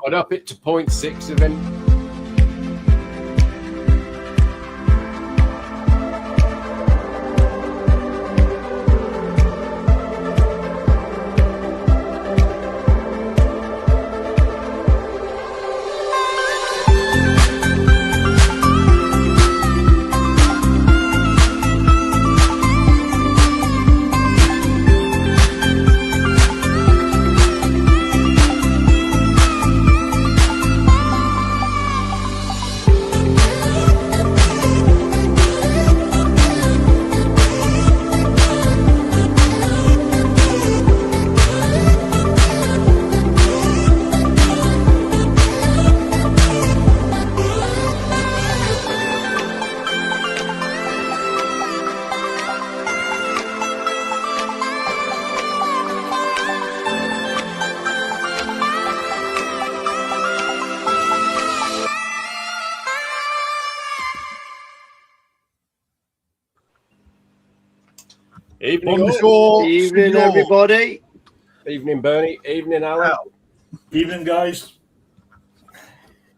I'd up it to 0.6 event. Evening, Evening, everybody. Evening, Bernie. Evening, Alan. Evening, guys.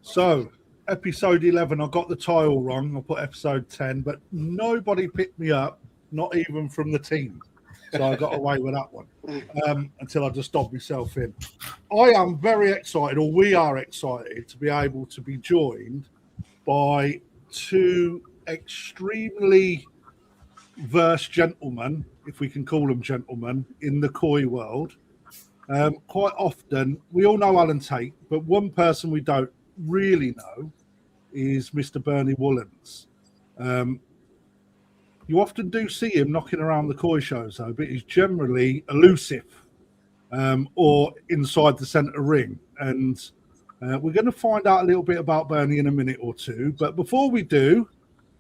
So, episode 11, I got the title wrong. I put episode 10, but nobody picked me up, not even from the team. So I got away with that one until I just dobbed myself in. I am very excited, or we are excited, to be able to be joined by two extremely versed gentlemen, if we can call them gentlemen, in the koi world. Quite often, we all know Allan Tait, but one person we don't really know is Mr. Bernie Woollands. You often do see him knocking around the koi shows, though, but he's generally elusive or inside the centre ring. And we're going to find out a little bit about Bernie in a minute or two. But before we do,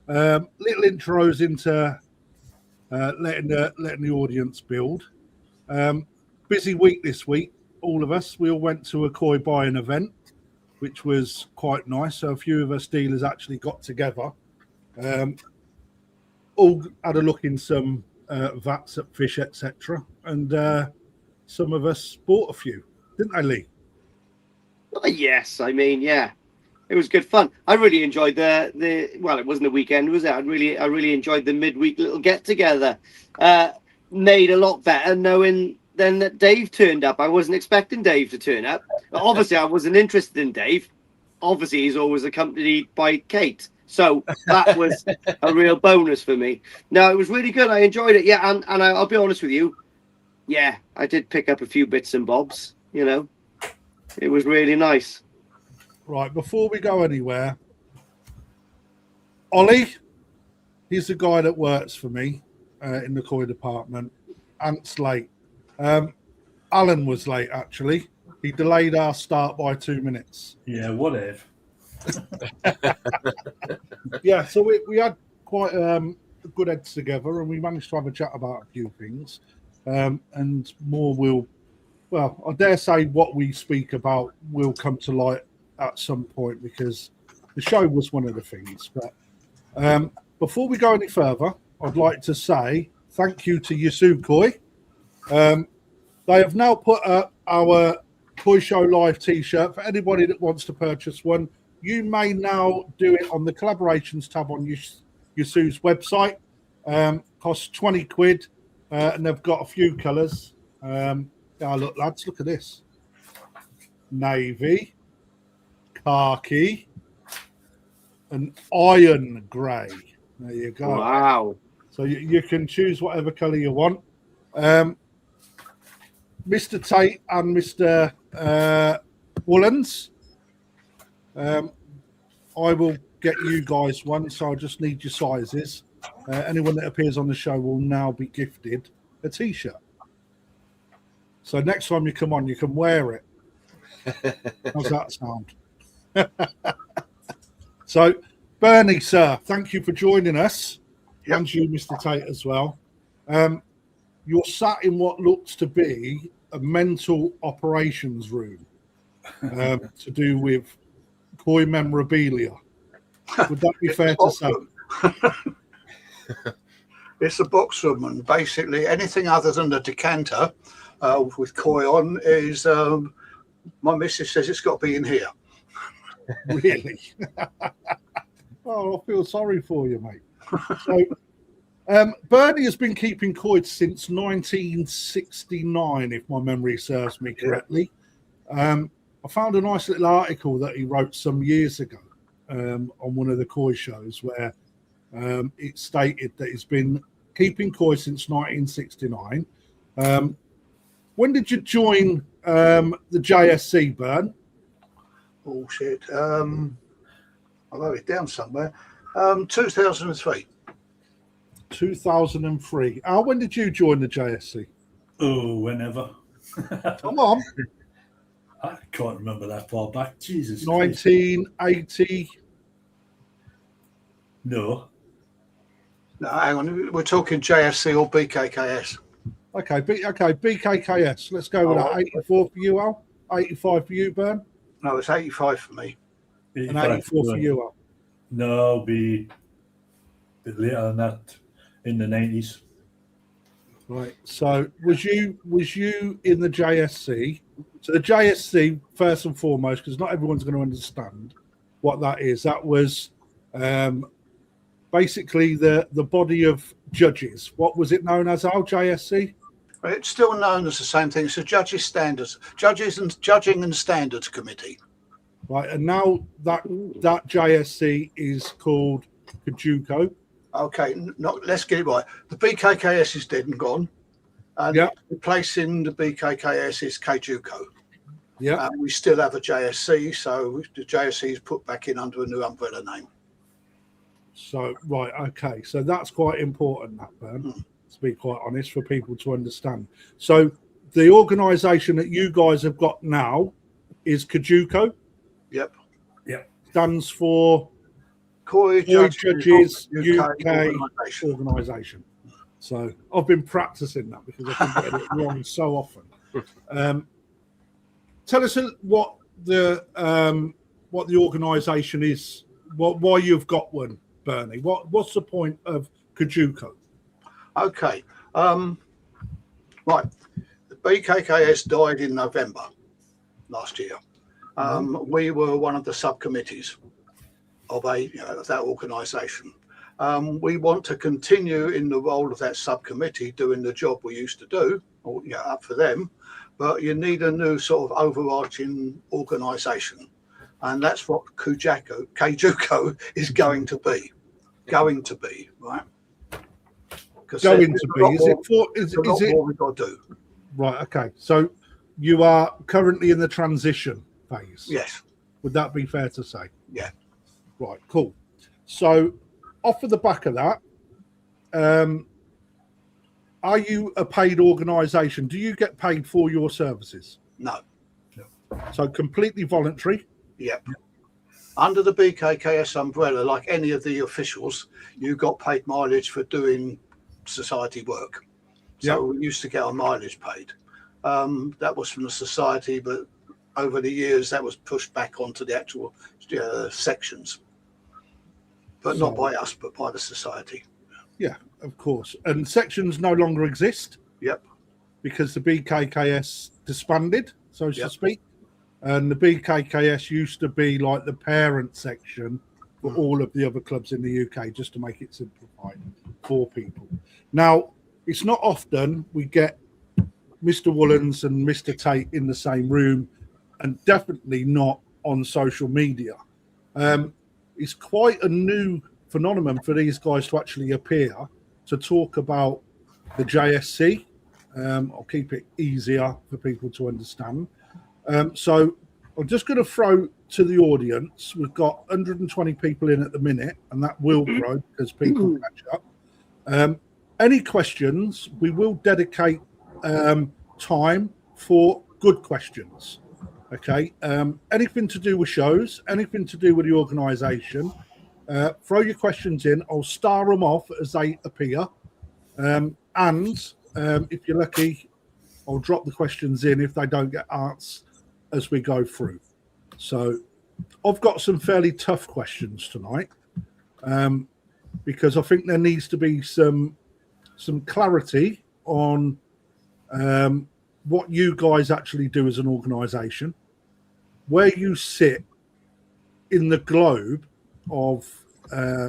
little intros into letting the audience build. Busy week this week, all of us. We all went to a koi buying event, which was quite nice. So a few of us dealers actually got together. All had a look in some vats at fish, etc. And some of us bought a few, didn't they, Lee? Yes, I mean, yeah. It was good fun. I really enjoyed the well, it wasn't a weekend, was it? I really enjoyed the midweek little get together. Made a lot better knowing then that Dave turned up. I wasn't expecting Dave to turn up. Obviously, I wasn't interested in Dave. Obviously, he's always accompanied by Kate. So that was a real bonus for me. No, it was really good. I enjoyed it. Yeah, and I'll be honest with you. Yeah, I did pick up a few bits and bobs, you know. It was really nice. Right, before we go anywhere, Ollie, he's the guy that works for me in the koi department. Ant's late. Alan was late, actually. He delayed our start by 2 minutes. Yeah, what if? Yeah, so we had quite good heads together, and we managed to have a chat about a few things. And more will, well, I dare say what we speak about will come to light at some point, because the show was one of the things. But before we go any further, I'd like to say thank you to Yasu Koi. They have now put up our Koi Show Live t-shirt. For anybody that wants to purchase one, you may now do it on the collaborations tab on Yasu's website. Costs 20 quid, and they've got a few colours. Yeah, look, lads, look at this. Navy, khaki, and iron grey. There you go. Wow. So you can choose whatever colour you want. Mr. Tait and Mr. Woollands, I will get you guys one, so I just need your sizes. Anyone that appears on the show will now be gifted a t-shirt. So next time you come on, you can wear it. How's that sound? So, Bernie, sir, thank you for joining us. Yep. And you, Mr. Tait, as well. You're sat in what looks to be a mental operations room to do with koi memorabilia. Would that be fair to say? It's a box room, and basically anything other than the decanter with koi on is My missus says it's got to be in here. Really? Oh, I feel sorry for you, mate. So, Bernie has been keeping coins since 1969, if my memory serves me correctly. I found a nice little article that he wrote some years ago on one of the koi shows where it stated that he's been keeping koi since 1969. When did you join the JSC, Bern? Oh, shit. I wrote it down somewhere. 2003. 2003. Al, when did you join the JSC? Oh, whenever. Come on. I can't remember that far back. Jesus Christ. 1980. No. No, hang on. We're talking JSC or BKKS. Okay, BKKS. Let's go with that. 84 for you, Al. 85 for you, Bern. No, it's 85 for me. And 84 for you, Al. No, be a bit later than that, in the 90s. Right. So was you in the JSC? So the JSC, first and foremost, because not everyone's going to understand what that is. That was basically the body of judges. What was it known as, Al? JSC? It's still known as the same thing. It's the Judging and Standards Committee. Right. And now that JSC is called KJUKO. Okay, let's get it right. The BKKS is dead and gone. And replacing the BKKS is KJUKO. Yeah. We still have a JSC, so the JSC is put back in under a new umbrella name. So, right, okay. So that's quite important, that, Bern, to be quite honest, for people to understand. So the organisation that you guys have got now is KJUKO. Yep. Stands for Koi Judges UK organisation. Organisation. So I've been practicing that because I've been getting it wrong so often. Tell us what the organisation is. Why you've got one, Bernie? What's the point of KJUKO? Okay. Right. The BKKS died in November last year. We were one of the subcommittees of that organisation. We want to continue in the role of that subcommittee doing the job we used to do, or up for them, but you need a new sort of overarching organisation. And that's what KJUKO is going to be, right? Going to be, is it what we've got to do? Right, okay. So you are currently in the transition phase. Yes. Would that be fair to say? Yeah. Right, cool. So off of the back of that, are you a paid organisation? Do you get paid for your services? No. So completely voluntary? Yep. Under the BKKS umbrella, like any of the officials, you got paid mileage for doing society work. So we used to get our mileage paid. That was from the society, but over the years that was pushed back onto the actual sections. But not by us, but by the society. Yeah, of course. And sections no longer exist. Yep. Because the BKKS disbanded, so to speak. And the BKKS used to be like the parent section for all of the other clubs in the UK, just to make it simplified for people. Now, it's not often we get Mr. Woollands and Mr. Tait in the same room, and definitely not on social media. It's quite a new phenomenon for these guys to actually appear to talk about the JSC. I'll keep it easier for people to understand. So I'm just going to throw to the audience. We've got 120 people in at the minute, and that will grow as people catch up. Any questions? We will dedicate time for good questions. Okay. Anything to do with shows, anything to do with the organisation, throw your questions in. I'll star them off as they appear. And if you're lucky, I'll drop the questions in if they don't get answered as we go through. So I've got some fairly tough questions tonight, because I think there needs to be some clarity on what you guys actually do as an organisation. where you sit in the globe of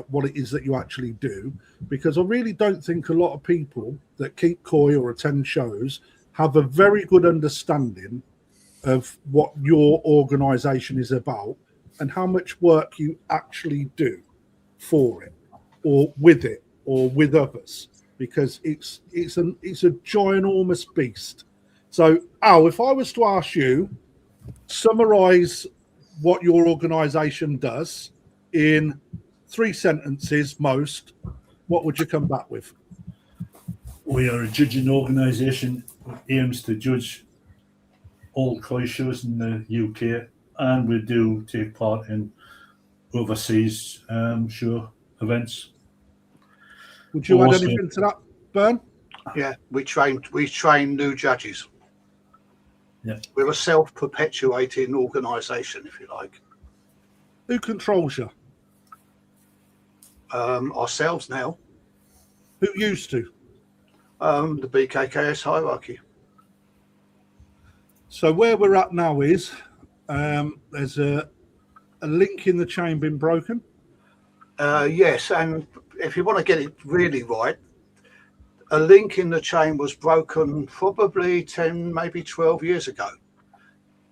what it is that you actually do, because I really don't think a lot of people that keep koi or attend shows have a very good understanding of what your organisation is about and how much work you actually do for it or with it or with others, because it's a ginormous beast. So, Al, if I was to ask you, summarise what your organisation does in 3 sentences most, what would you come back with? We are a judging organisation that aims to judge all koi shows in the UK, and we do take part in overseas show events. Would you add Also- anything to that, Bern? Yeah, we train new judges. Yeah. We're a self-perpetuating organisation, if you like. Who controls you? Ourselves now, Who used to? the BKKS hierarchy. So where we're at now is there's a link in the chain been broken. Yes, and if you want to get it really right, a link in the chain was broken probably 10, maybe 12 years ago.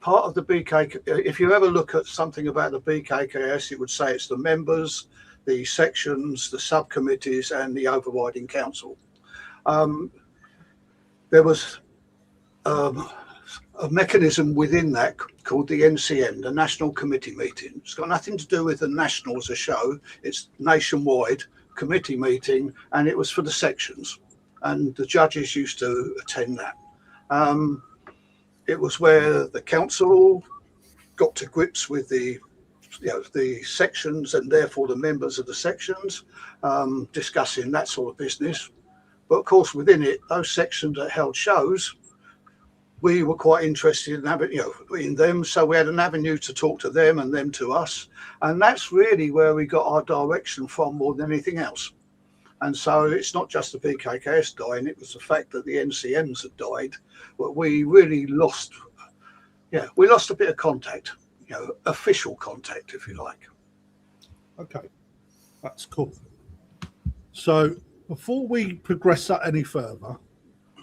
Part of the BKK, if you ever look at something about the BKKS, it would say it's the members, the sections, the subcommittees, and the overriding council. There was a mechanism within that called the NCM, the National Committee Meeting. It's got nothing to do with the National as a show. It's nationwide committee meeting, and it was for the sections, and the judges used to attend that. It was where the council got to grips with the sections and therefore the members of the sections, discussing that sort of business. But of course, within it, those sections that held shows, we were quite interested in having, in them. So we had an avenue to talk to them and them to us. And that's really where we got our direction from more than anything else. And so it's not just the BKKS dying, it was the fact that the NCMs had died. But we really lost, we lost a bit of contact, official contact, if you like. Okay, that's cool. So before we progress that any further,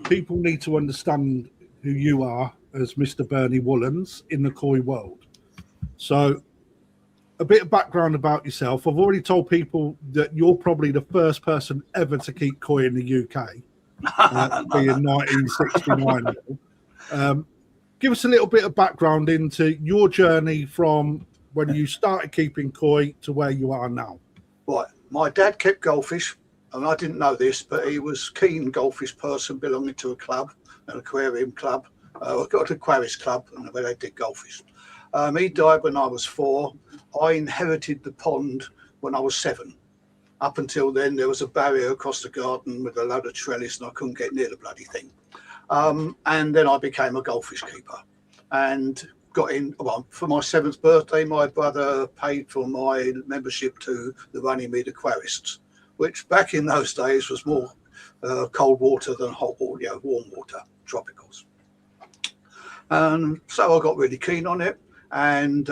people need to understand who you are as Mr. Bernie Woollands in the koi world. So a bit of background about yourself. I've already told people that you're probably the first person ever to keep koi in the UK, being 1969. Give us a little bit of background into your journey from when you started keeping koi to where you are now. Right, my dad kept goldfish, and I didn't know this, but he was a keen goldfish person belonging to a club, an aquarium club. I got an Aquarius club, and where they did goldfish. He died when I was 4. I inherited the pond when I was 7. Up until then, there was a barrier across the garden with a load of trellis, and I couldn't get near the bloody thing. And then I became a goldfish keeper, and got in. Well, for my 7th birthday, my brother paid for my membership to the Runnymede Aquarists, which back in those days was more cold water than hot water, warm water, tropicals. And so I got really keen on it. And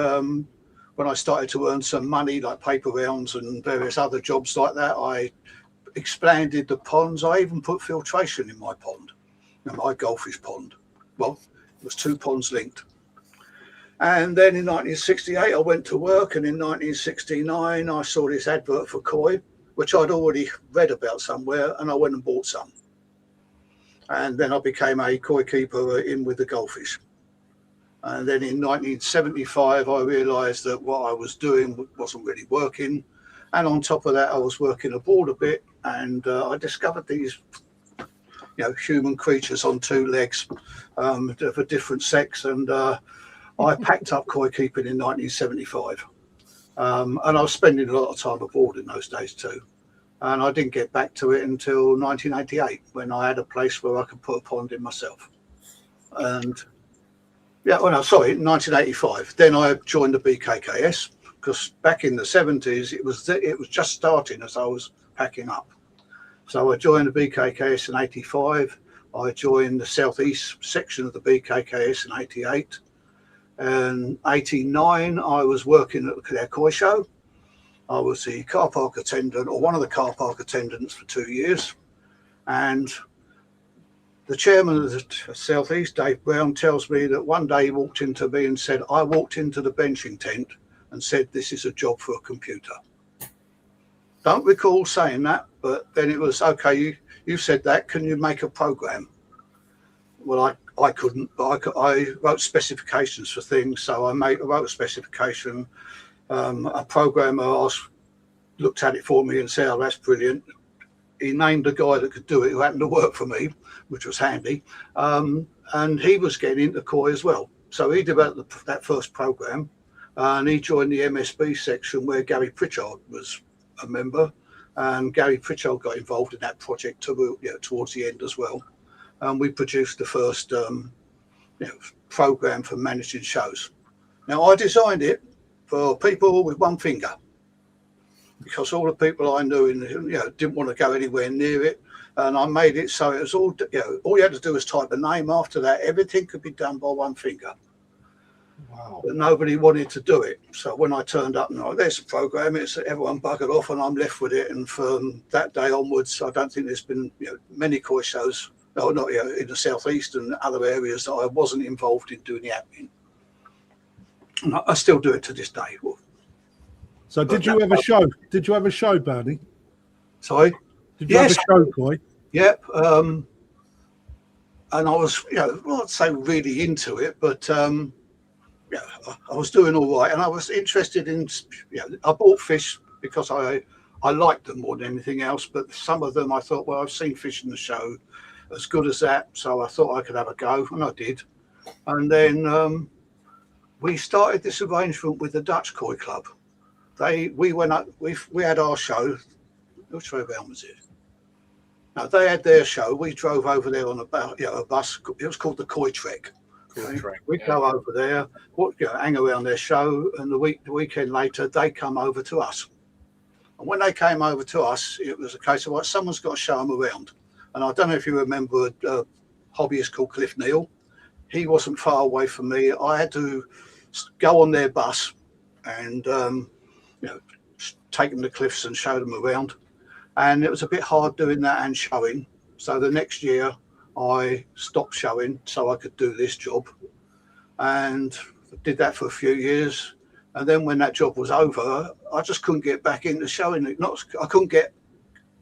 when I started to earn some money, like paper rounds and various other jobs like that, I expanded the ponds. I even put filtration in my pond, my goldfish pond. Well, it was 2 ponds linked. And then in 1968, I went to work. And in 1969, I saw this advert for koi, which I'd already read about somewhere, and I went and bought some. And then I became a koi keeper in with the goldfish. And then in 1975, I realised that what I was doing wasn't really working. And on top of that, I was working abroad a bit, and I discovered these, human creatures on 2 legs of a different sex. And I packed up koi keeping in 1975. And I was spending a lot of time abroad in those days too. And I didn't get back to it until 1988, when I had a place where I could put a pond in myself. And 1985. Then I joined the BKKS, because back in the 70s, it was just starting as I was packing up. So I joined the BKKS in 85. I joined the southeast section of the BKKS in 88. In 89, I was working at the KJUKO show. I was the car park attendant, or one of the car park attendants, for 2 years. And the chairman of the South East, Dave Brown, tells me that one day he walked into me and said, I walked into the benching tent and said, this is a job for a computer. Don't recall saying that, but then it was, okay, you said that, can you make a program? Well, I couldn't, but I wrote specifications for things. So I wrote a specification. A programmer looked at it for me and said, oh, that's brilliant. He named a guy that could do it who happened to work for me, which was handy. And he was getting into KOI as well. So he developed that first program, and he joined the MSB section where Gary Pritchard was a member. And Gary Pritchard got involved in that project towards the end as well. And we produced the first program for managing shows. Now, I designed it for people with one finger, because all the people I knew didn't want to go anywhere near it. And I made it so it was all, all you had to do was type a name. After that, everything could be done by one finger. Wow. But nobody wanted to do it. So when I turned up and there's a program, it's everyone buggered off and I'm left with it. And from that day onwards, I don't think there's been many KOI shows, not in the Southeast and other areas, that I wasn't involved in doing the admin. And I still do it to this day. So did you have a show? Did you have a show, Bernie? Sorry? Did you have a show, Coy? Yep. And I was, I'd say really into it, but I was doing all right. And I was interested in, I bought fish because I liked them more than anything else. But some of them I thought, well, I've seen fish in the show as good as that. So I thought I could have a go, and I did. And then we started this arrangement with the Dutch Koi Club. We went up, we had our show. Which way around was it? No, they had their show. We drove over there on a bus. It was called the Koi Trek. We'd go over there, hang around their show, and the weekend later, they come over to us. And when they came over to us, it was a case of, someone's got to show them around. And I don't know if you remember a hobbyist called Cliff Neal. He wasn't far away from me. I had to go on their bus and take them to Cliffs and show them around. And it was a bit hard doing that and showing. So the next year I stopped showing so I could do this job, and did that for a few years. And then when that job was over, I just couldn't get back into showing it. I couldn't get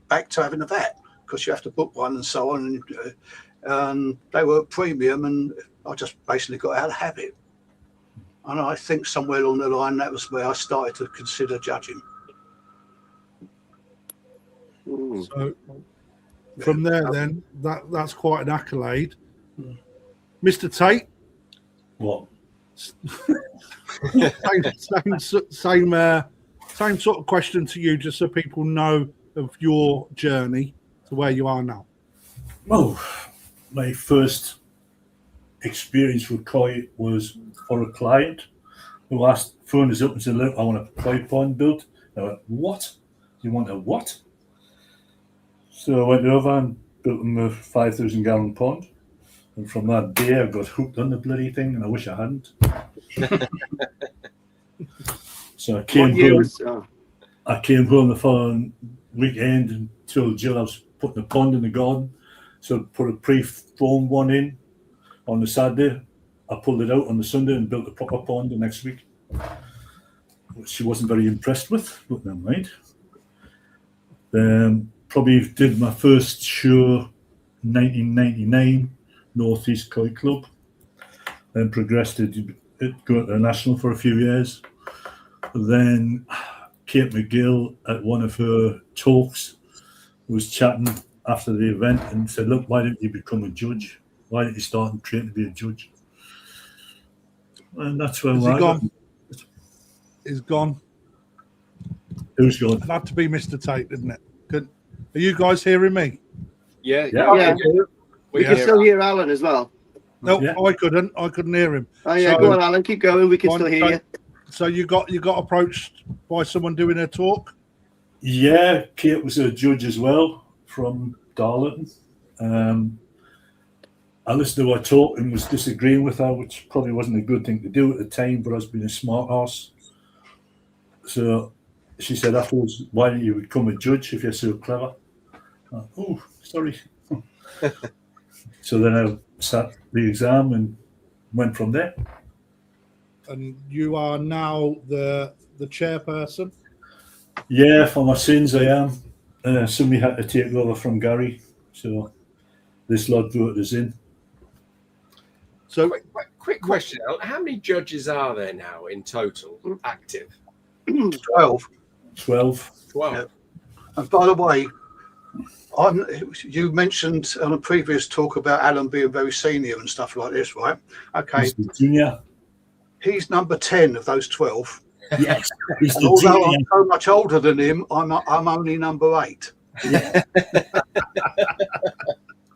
back to having a vat, because you have to book one and so on. And they were premium, and I just basically got out of habit. And I think somewhere along the line, that was where I started to consider judging. So from there, then that's quite an accolade. Mr. Tait. What? Same sort of question to you, just so people know of your journey to where you are now. Well, my first experience with koi was for a client who phoned us up and said, look, I want a koi pond built. I went, what? You want a what? So I went over and built them a 5,000 gallon pond. And from that day, I got hooked on the bloody thing, and I wish I hadn't. So I came home the following weekend and told Jill I was putting a pond in the garden. So I put a pre-formed one in on the Saturday. I pulled it out on the Sunday and built a proper pond the next week, which she wasn't very impressed with, but never mind. Probably did my first show 1999, Northeast Koi Club, then progressed to go to the national for a few years. Then Kate McGill at one of her talks was chatting after the event and said, look, why didn't you become a judge? Why didn't you start and train to be a judge? And that's where we're at. He's gone. Who's gone? It had to be Mr. Tait, didn't it? Are you guys hearing me? Yeah. We can still hear Alan as well. No, Yeah. I couldn't hear him. Oh yeah, go on, Alan, keep going. We can still hear you. So you got approached by someone doing a talk? Yeah, Kate was a judge as well from Darlington. I listened to her talk and was disagreeing with her, which probably wasn't a good thing to do at the time, but I was being a smart ass. So she said afterwards, why don't you become a judge if you're so clever? Oh, sorry. So then I sat the exam and went from there. And you are now the chairperson. Yeah, for my sins I am. Somebody had to take over from Gary, so this lot voted us in. So Quick question, Al. How many judges are there now in total active? 12. 12. 12. Yeah. And by the way, you mentioned on a previous talk about Alan being very senior and stuff like this, right? Okay, He's the junior. he's number 10 of those 12. Yes, he's And the although junior. I'm so much older than him, I'm only number 8. Yeah.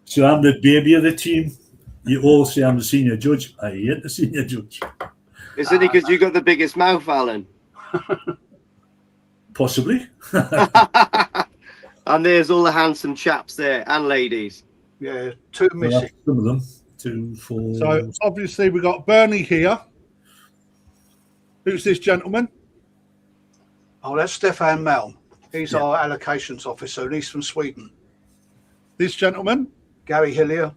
So I'm the baby of the team. You all say I'm the senior judge. I ain't the senior judge. It's only because you got the biggest mouth, Alan. Possibly. And there's all the handsome chaps there and ladies. Yeah, 2 Well, missing. that's some of them. 2, 4. So obviously we've got Bernie here. Who's this gentleman? Oh, that's Stefan Malm. He's Yeah. our allocations officer, and he's from Sweden. This gentleman? Gary Hillier,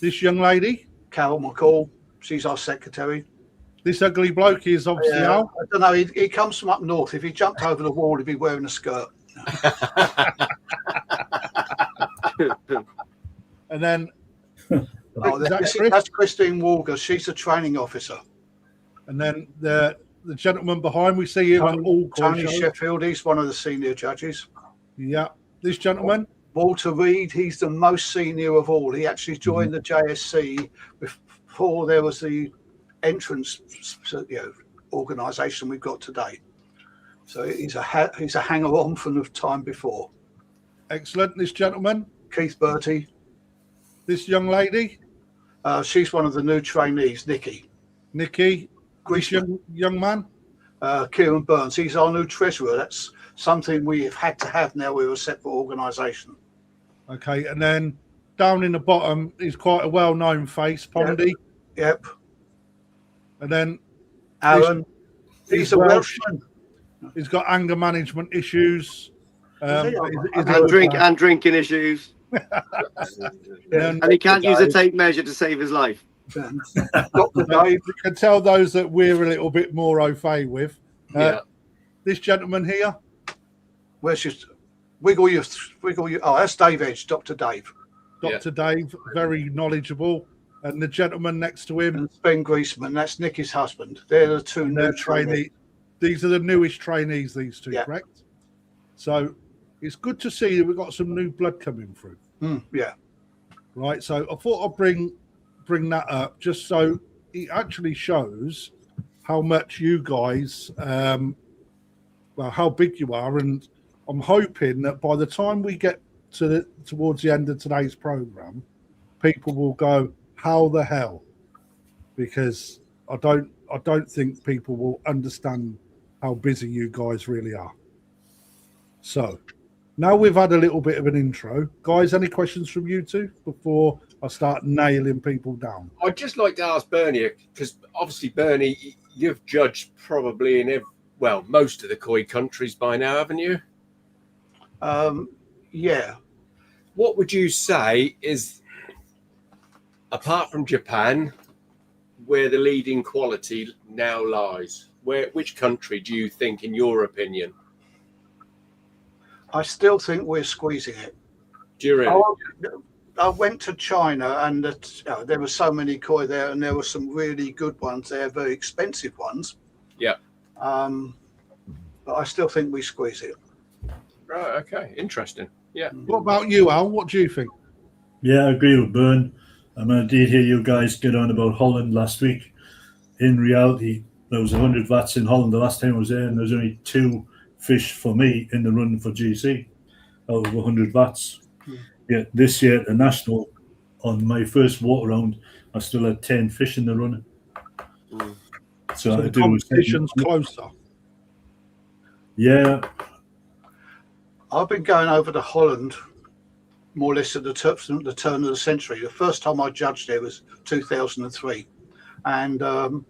This young lady? Carol McCall, she's our secretary. This ugly bloke is obviously Al. I don't know, he comes from up north. If he jumped over the wall, he'd be wearing a skirt. And then Oh, Is that Chris? that's Christine Walger. She's a training officer. and then the gentleman behind, we see him at all Tony shows. Sheffield, he's one of the senior judges. Yeah. This gentleman? Walter Reed, he's the most senior of all. He actually joined the JSC before there was the entrance, organisation we've got today. So he's a hanger-on from the time before. Excellent. This gentleman? Keith Bertie, This young lady? she's one of the new trainees. Nikki Nikki? This Griezmann, young man? Kieran Burns, he's our new treasurer. That's something we've had to have now. We're a separate organisation. Okay. And then down in the bottom is quite a well-known face, Pondy. Yep, And then Aaron, he's a Welshman. he's got anger management issues. And drinking issues. And And he can't use a tape measure to save his life. Dr. Dave, you can tell those that we're a little bit more au fait with. Yeah. This gentleman here, where's your wiggle your? Oh, that's Dave Edge, Dr. Dave. Dr. Dave, very knowledgeable. And the gentleman next to him, And Ben Griezmann, that's Nicky's husband. They're the two new their trainees. trainee. These are the newest trainees, these two, Yeah. correct? So it's good to see that we've got some new blood coming through. Yeah, Right. So I thought I'd bring that up just so it actually shows how much you guys how big you are, and I'm hoping that by the time we get towards the end of today's program, people will go, how the hell? Because I don't think people will understand how busy you guys really are. So now we've had a little bit of an intro, guys, any questions from you two before I start nailing people down? I'd just like to ask Bernie, because obviously, Bernie, you've judged probably in most of the KOI countries by now, haven't you? yeah. What would you say is, apart from Japan, where the leading quality now lies? Which country do you think, in your opinion? I still think we're squeezing it. Do you really? I went to China, and there were so many koi there, and there were some really good ones there, very expensive ones. Yeah. But I still think we squeeze it. Right. Okay. Interesting. Yeah. What about you, Al? What do you think? Yeah, I agree with Bern. I mean, I did hear you guys get on about Holland last week. In reality, there was 100 vats in Holland the last time I was there, and there was only 2 fish for me in the run for GC out of 100 vats. Yeah, this year at the National, on my first walk around, I still had 10 fish in the run. So the competition's closer. Yeah. I've been going over to Holland more or less at the turn of the century. The first time I judged there was 2003, and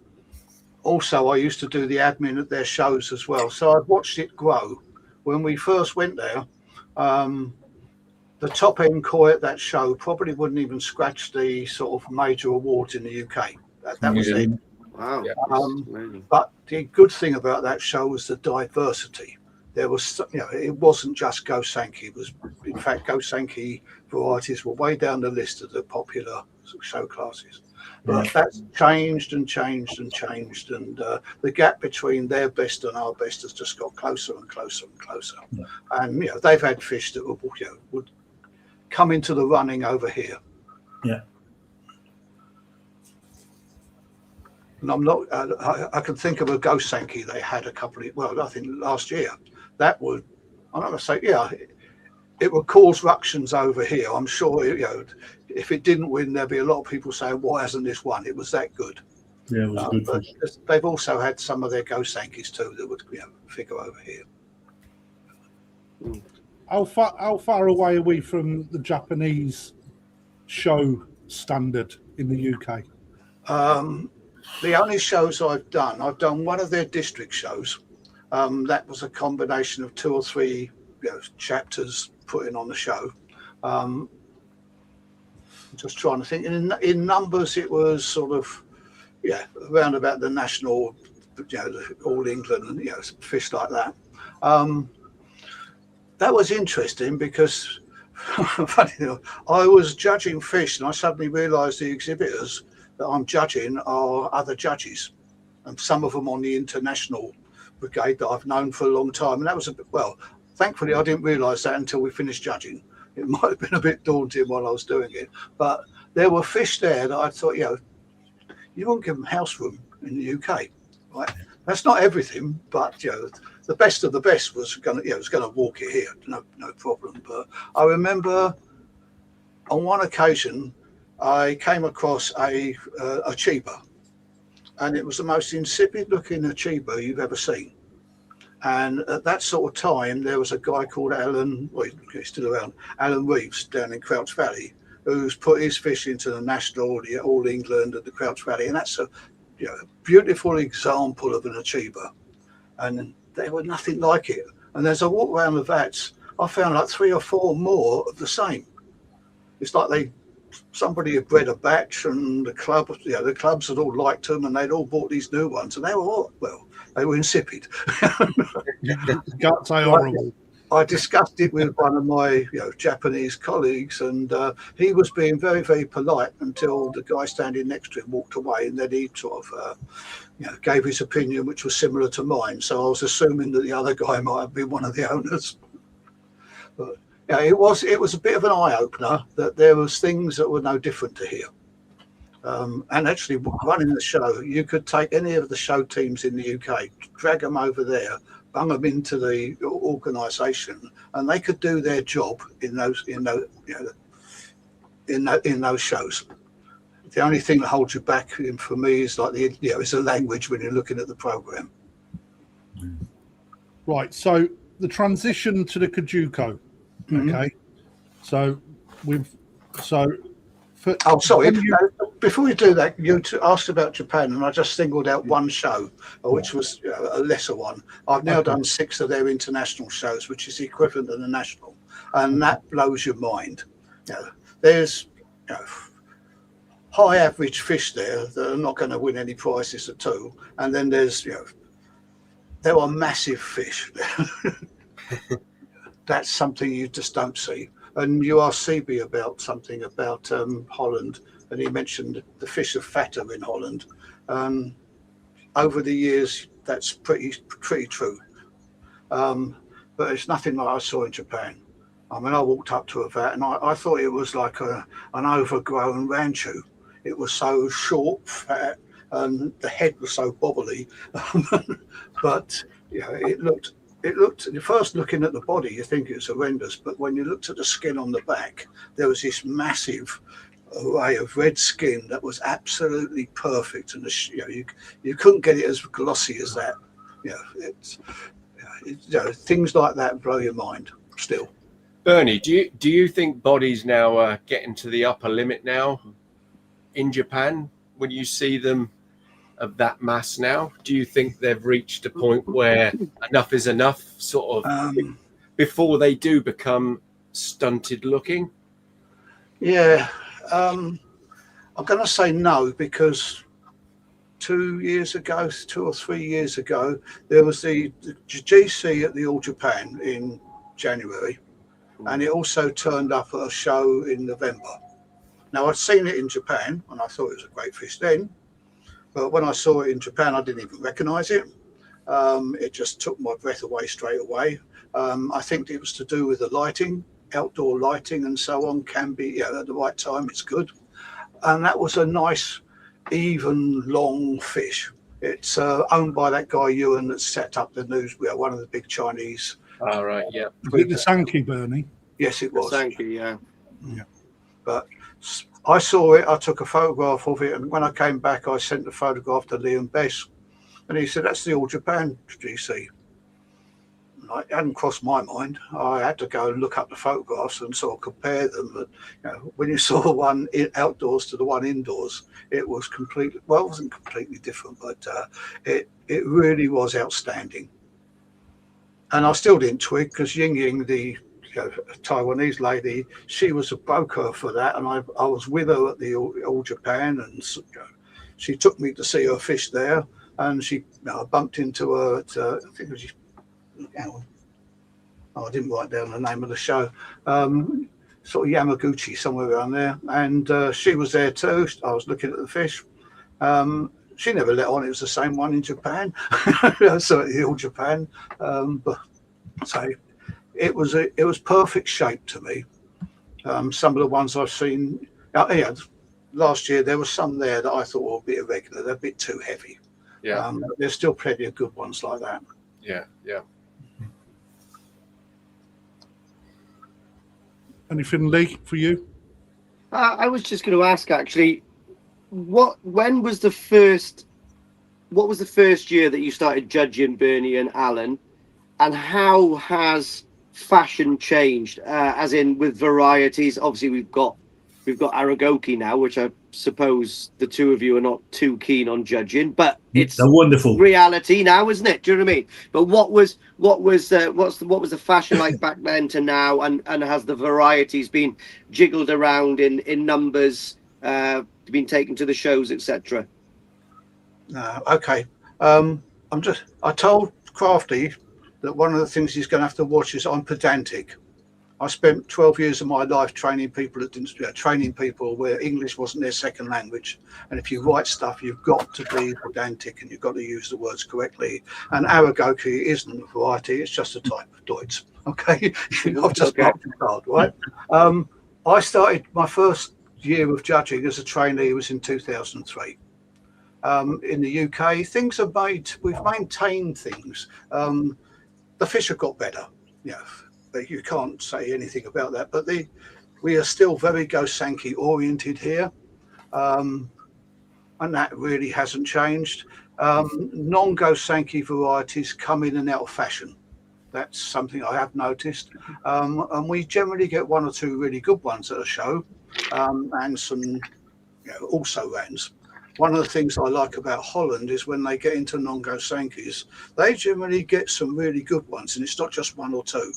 also I used to do the admin at their shows as well. So I've watched it grow. When we first went there, the top end koi at that show probably wouldn't even scratch the sort of major awards in the UK. That was it. Wow. Yeah. Amazing. But the good thing about that show was the diversity. There was, it wasn't just Gosanki. It was, in fact, Gosanki varieties were way down the list of the popular show classes. But that's changed and changed and changed, and the gap between their best and our best has just got closer and closer and closer. Yeah. And they've had fish that would come into the running over here. Yeah. And I'm not. I can think of a Gosanki they had I think last year. That would, I'm not going to say, it would cause ructions over here. I'm sure, if it didn't win, there'd be a lot of people saying, why hasn't this won? It was that good. Yeah, it was a good but fish. they've also had some of their Gosankis too that would figure over here. How far away are we from the Japanese show standard in the UK? The only shows I've done one of their district shows. That was a combination of 2 or 3 chapters putting on the show. Just trying to think. In numbers, it was sort of, around about the national, All England and fish like that. That was interesting because funny enough, I was judging fish and I suddenly realised the exhibitors that I'm judging are other judges, and some of them on the international brigade that I've known for a long time. And that was thankfully I didn't realise that until we finished judging. It might have been a bit daunting while I was doing it, but there were fish there that I thought, you won't give them house room in the UK, right? That's not everything, but the best of the best was going to walk it here, no problem. But I remember on one occasion I came across a Chiba, and it was the most insipid looking Chiba you've ever seen. And at that sort of time, there was a guy called Allan, he's still around, Allan Reeves down in Crouch Valley, who's put his fish into the national, the All England and the Crouch Valley. And that's a beautiful example of an Chiba. And there was nothing like it. And as I walked around the vats, I found like 3 or 4 more of the same. It's like somebody had bred a batch, and the clubs had all liked them, and they'd all bought these new ones, and they were all, they were insipid. Can't say horrible. I discussed it with one of my Japanese colleagues, and he was being very, very polite until the guy standing next to him walked away, and then he sort of gave his opinion, which was similar to mine. So I was assuming that the other guy might have been one of the owners. But it was a bit of an eye-opener that there was things that were no different to here. And actually running the show, you could take any of the show teams in the UK, drag them over there, bung them into the organisation, and they could do their job in those shows. The only thing that holds you back for me is is the language when you're looking at the programme. Right. So the transition to the KJUKO. Okay. So sorry. Before we do that, you asked about Japan, and I just singled out one show, which was a lesser one. I've now done 6 of their international shows, which is the equivalent of the national, and that blows your mind. There's high average fish there that are not going to win any prizes at all, and then there are massive fish. That's something you just don't see. And you asked CB about something about Holland, and he mentioned the fish are fatter in Holland. Over the years, that's pretty true. But it's nothing like I saw in Japan. I mean, I walked up to a vat, and I thought it was like an overgrown ranchu. It was so short, fat, and the head was so bobbly. But it looked, first looking at the body, you think it's horrendous, but when you looked at the skin on the back, there was this massive array of red skin that was absolutely perfect, and you couldn't get it as glossy as that. Things like that blow your mind still. Bernie, do you think bodies now are getting to the upper limit now in Japan? When you see them of that mass now, do you think they've reached a point where enough is enough, sort of, before they do become stunted looking? Yeah, I'm going to say no, because 2 or 3 years ago, there was the GC at the All Japan in January, and it also turned up at a show in November. Now, I'd seen it in Japan, and I thought it was a great fish then, but when I saw it in Japan, I didn't even recognise it. It just took my breath away straight away. I think it was to do with the lighting, outdoor lighting and so on can be, at the right time, it's good. And that was a nice, even, long fish. It's owned by that guy Ewan that set up the news, one of the big Chinese. All right, yeah. Was it the Sankey, Bernie? Yes, it was. Sankey, yeah. But I saw it, I took a photograph of it, and when I came back, I sent the photograph to Liam Bess, and he said, that's the All Japan GC. And it hadn't crossed my mind. I had to go and look up the photographs and sort of compare them. But when you saw one outdoors to the one indoors, it was completely, well, it wasn't completely different, but it really was outstanding. And I still didn't twig, because Ying Ying, the Taiwanese lady, she was a broker for that, and I was with her at the All Japan, and she took me to see her fish there, and I bumped into her at, I think it was, I didn't write down the name of the show, sort of Yamaguchi, somewhere around there, and she was there too. I was looking at the fish. She never let on it was the same one in Japan, so at the All Japan, but so it was perfect shape to me. Some of the ones I've seen, last year there was some there that I thought were a bit irregular. They're a bit too heavy. Yeah, there's still plenty of good ones like that. Yeah. Anything, Lee, for you? I was just going to ask, actually, what was the first year that you started judging, Bernie and Allan, and how has fashion changed? As in with varieties, obviously we've got Aragoki now, which I suppose the two of you are not too keen on judging, but it's wonderful reality now, isn't it? Do you know what I mean? But what was the fashion like back then to now, and has the varieties been jiggled around in numbers, been taken to the shows, etc.? Okay. I told Crafty that one of the things he's going to have to watch is I'm pedantic. I spent 12 years of my life training people where English wasn't their second language. And if you write stuff, you've got to be pedantic and you've got to use the words correctly. And Aragoki isn't a variety, it's just a type of Deutsch. Okay? I've just marked it hard, right? I started my first year of judging as a trainee was in 2003. In the UK, things are made, we've maintained things. The fish have got better, but you can't say anything about that. But we are still very Go Sankey oriented here, and that really hasn't changed. Non-Go Sankey varieties come in and out of fashion. That's something I have noticed, and we generally get one or two really good ones at a show, and some also rans. One of the things I like about Holland is when they get into non-Go Sankeys, they generally get some really good ones, and it's not just one or two.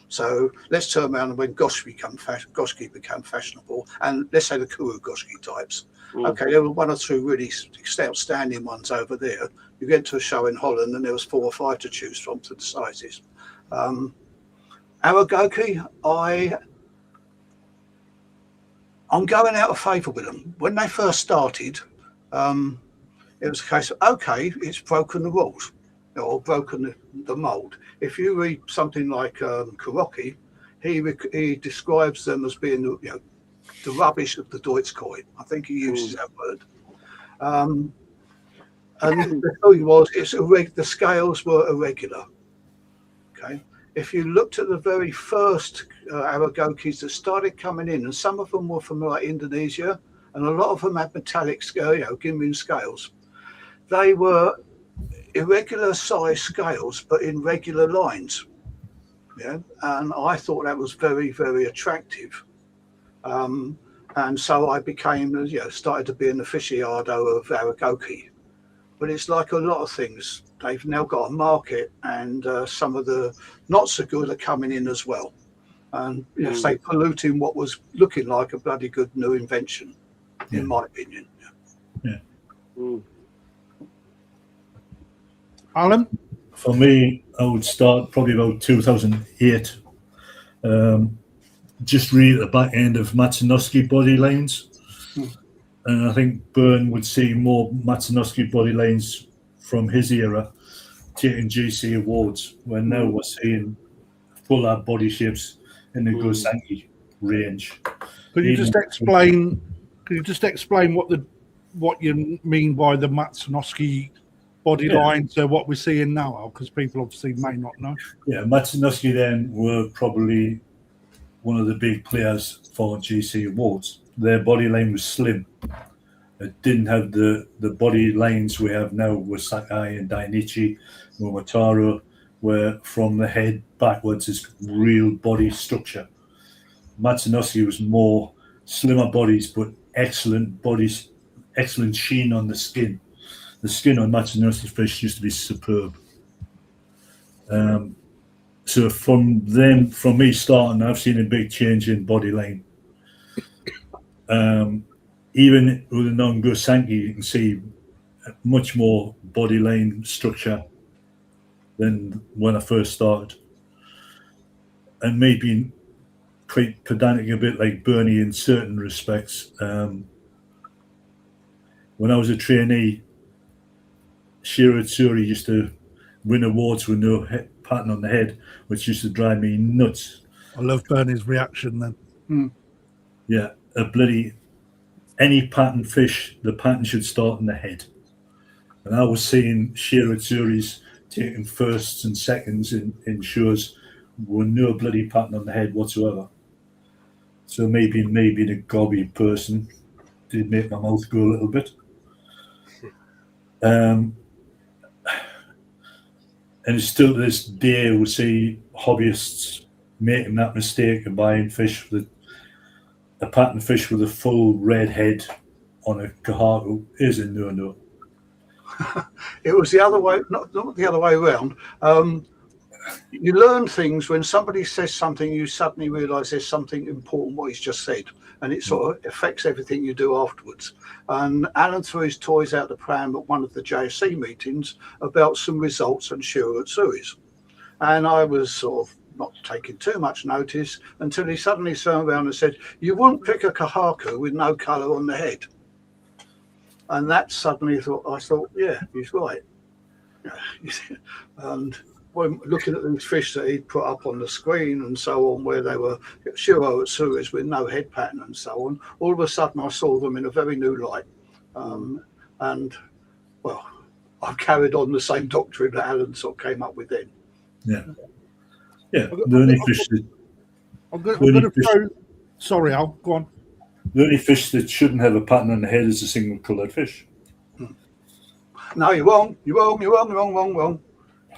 So let's turn around and when Goski become fashionable, and let's say the Kuru Goski types. Okay, there were one or two really outstanding ones over there. You get to a show in Holland, and there was 4 or 5 to choose from to the sizes. Aragoki, I'm going out of favour with them. When they first started, it was a case of, okay, it's broken the rules or broken the mould. If you read something like Kuroki, he describes them as being the rubbish of the Deutsch coin. I think he uses that word. And the thing was, the scales were irregular. Okay, if you looked at the very first Aragokis that started coming in, and some of them were from like Indonesia, and a lot of them had metallic, Ginmin scales. They were irregular size scales, but in regular lines. Yeah, and I thought that was very, very attractive. And so I became, started to be an aficionado of Aragoki. But it's like a lot of things. They've now got a market, and some of the not so good are coming in as well. And say polluting what was looking like a bloody good new invention, in my opinion. Yeah. Alan? For me, I would start probably about 2008. Just really at the back end of Matsunoski body lines. And I think Byrne would see more Matsunoski body lines from his era taking GC awards, where now we're seeing full out body shapes in the Gosangi range. Could you just explain what you mean by the Matsunoski body lines, what we're seeing now? Because people obviously may not know. Yeah, Matsunoski then were probably one of the big players for GC awards. Their body line was slim. It didn't have the body lines we have now with Sakai and Dainichi, Momotaro, where from the head backwards is real body structure. Matsunoski was more slimmer bodies, but excellent bodies, excellent sheen on the skin. The skin on Matsunoski fish used to be superb. So from me starting, I've seen a big change in body line. Even with a non-Gosangi, you can see much more body line structure than when I first started. And maybe quite pedantic, a bit like Bernie in certain respects. When I was a trainee, Shiro Tsuri used to win awards with no pattern on the head, which used to drive me nuts. I love Bernie's reaction then. Yeah, any pattern fish, the pattern should start in the head. And I was seeing Shiro Tsuri's taking firsts and seconds in shows with no bloody pattern on the head whatsoever. So maybe the gobby person did make my mouth go a little bit. And it's still to this day we see hobbyists making that mistake of buying fish with a pattern fish with a full red head on a KJUKO is a no-no. It was the other way, not the other way around. You learn things when somebody says something, you suddenly realise there's something important what he's just said, and it sort of affects everything you do afterwards. And Alan threw his toys out the pram at one of the JSC meetings about some results on Shiro Tsuri's. And I was sort of not taking too much notice until he suddenly turned around and said, "You wouldn't pick a KJUKO with no colour on the head." And that suddenly I thought, yeah, he's right. And when looking at these fish that he'd put up on the screen and so on, where they were Shiro Tsuris with no head pattern and so on, all of a sudden I saw them in a very new light. And, well, I've carried on the same doctrine that Alan sort of came up with then. Yeah. Yeah. The only fish that... Sorry, Al, go on. The only fish that shouldn't have a pattern on the head is a single coloured fish. No, you're wrong. Wrong.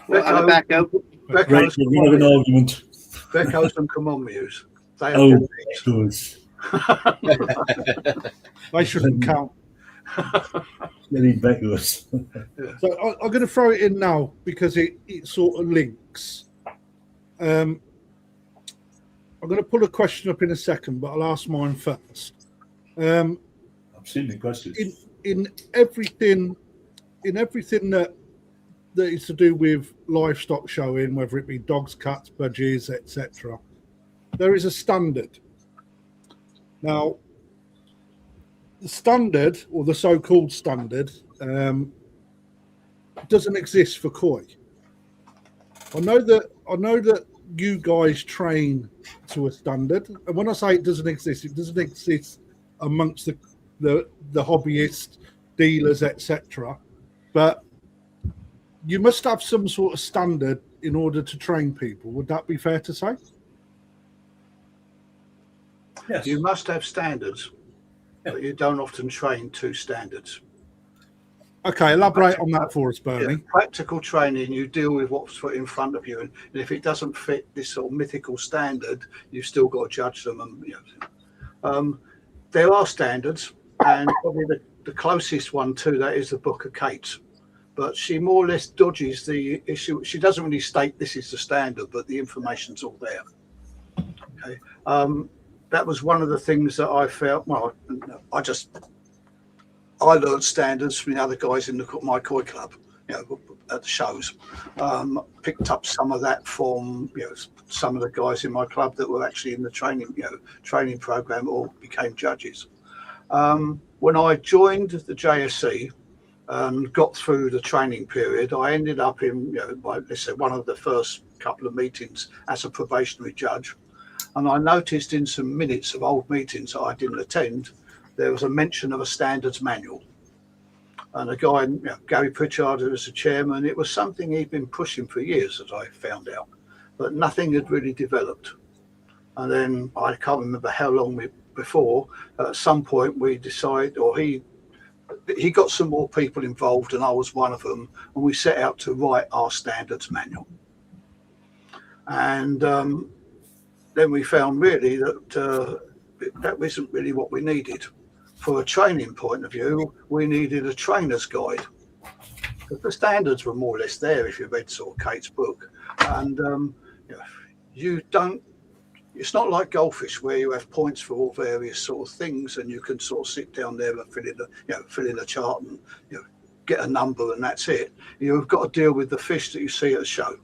Becco. Right, we're going to have an argument. Beccos and Comomius. They Oh, those. They shouldn't count. Many Beccos. So I'm going to throw it in now because it sort of links. I'm going to pull a question up in a second, but I'll ask mine first. I've seen the questions. In everything that is to do with livestock showing, whether it be dogs, cats, budgies, etc., there is a standard. Now, the standard, or the so-called standard, doesn't exist for koi. I know that you guys train to a standard, and when I say it doesn't exist amongst the hobbyists, dealers, etc. But you must have some sort of standard in order to train people. Would that be fair to say? Yes. You must have standards, but you don't often train to standards. Okay, elaborate on that for us, Bernie. Yeah, practical training, you deal with what's put in front of you, and if it doesn't fit this sort of mythical standard, you've still got to judge them. And there are standards, and probably the closest one to that is the Book of Tait. But she more or less dodges the issue. She doesn't really state this is the standard, but the information's all there. Okay, that was one of the things that I felt. Well, I learned standards from the other guys in my koi club, at the shows. Picked up some of that from some of the guys in my club that were actually in the training program or became judges. When I joined the JSC and got through the training period, I ended up in let's say one of the first couple of meetings as a probationary judge, and I noticed in some minutes of old meetings that I didn't attend, there was a mention of a standards manual. And a guy, Gary Pritchard, who was the chairman, it was something he'd been pushing for years, as I found out, but nothing had really developed. And then I can't remember how long before, at some point we decided, or he got some more people involved, and I was one of them, and we set out to write our standards manual. And then we found really that that wasn't really what we needed. For a training point of view, we needed a trainer's guide. But the standards were more or less there if you read sort of Kate's book. And it's not like goldfish where you have points for all various sort of things, and you can sort of sit down there and fill in a chart and get a number, and that's it. You've got to deal with the fish that you see at a show.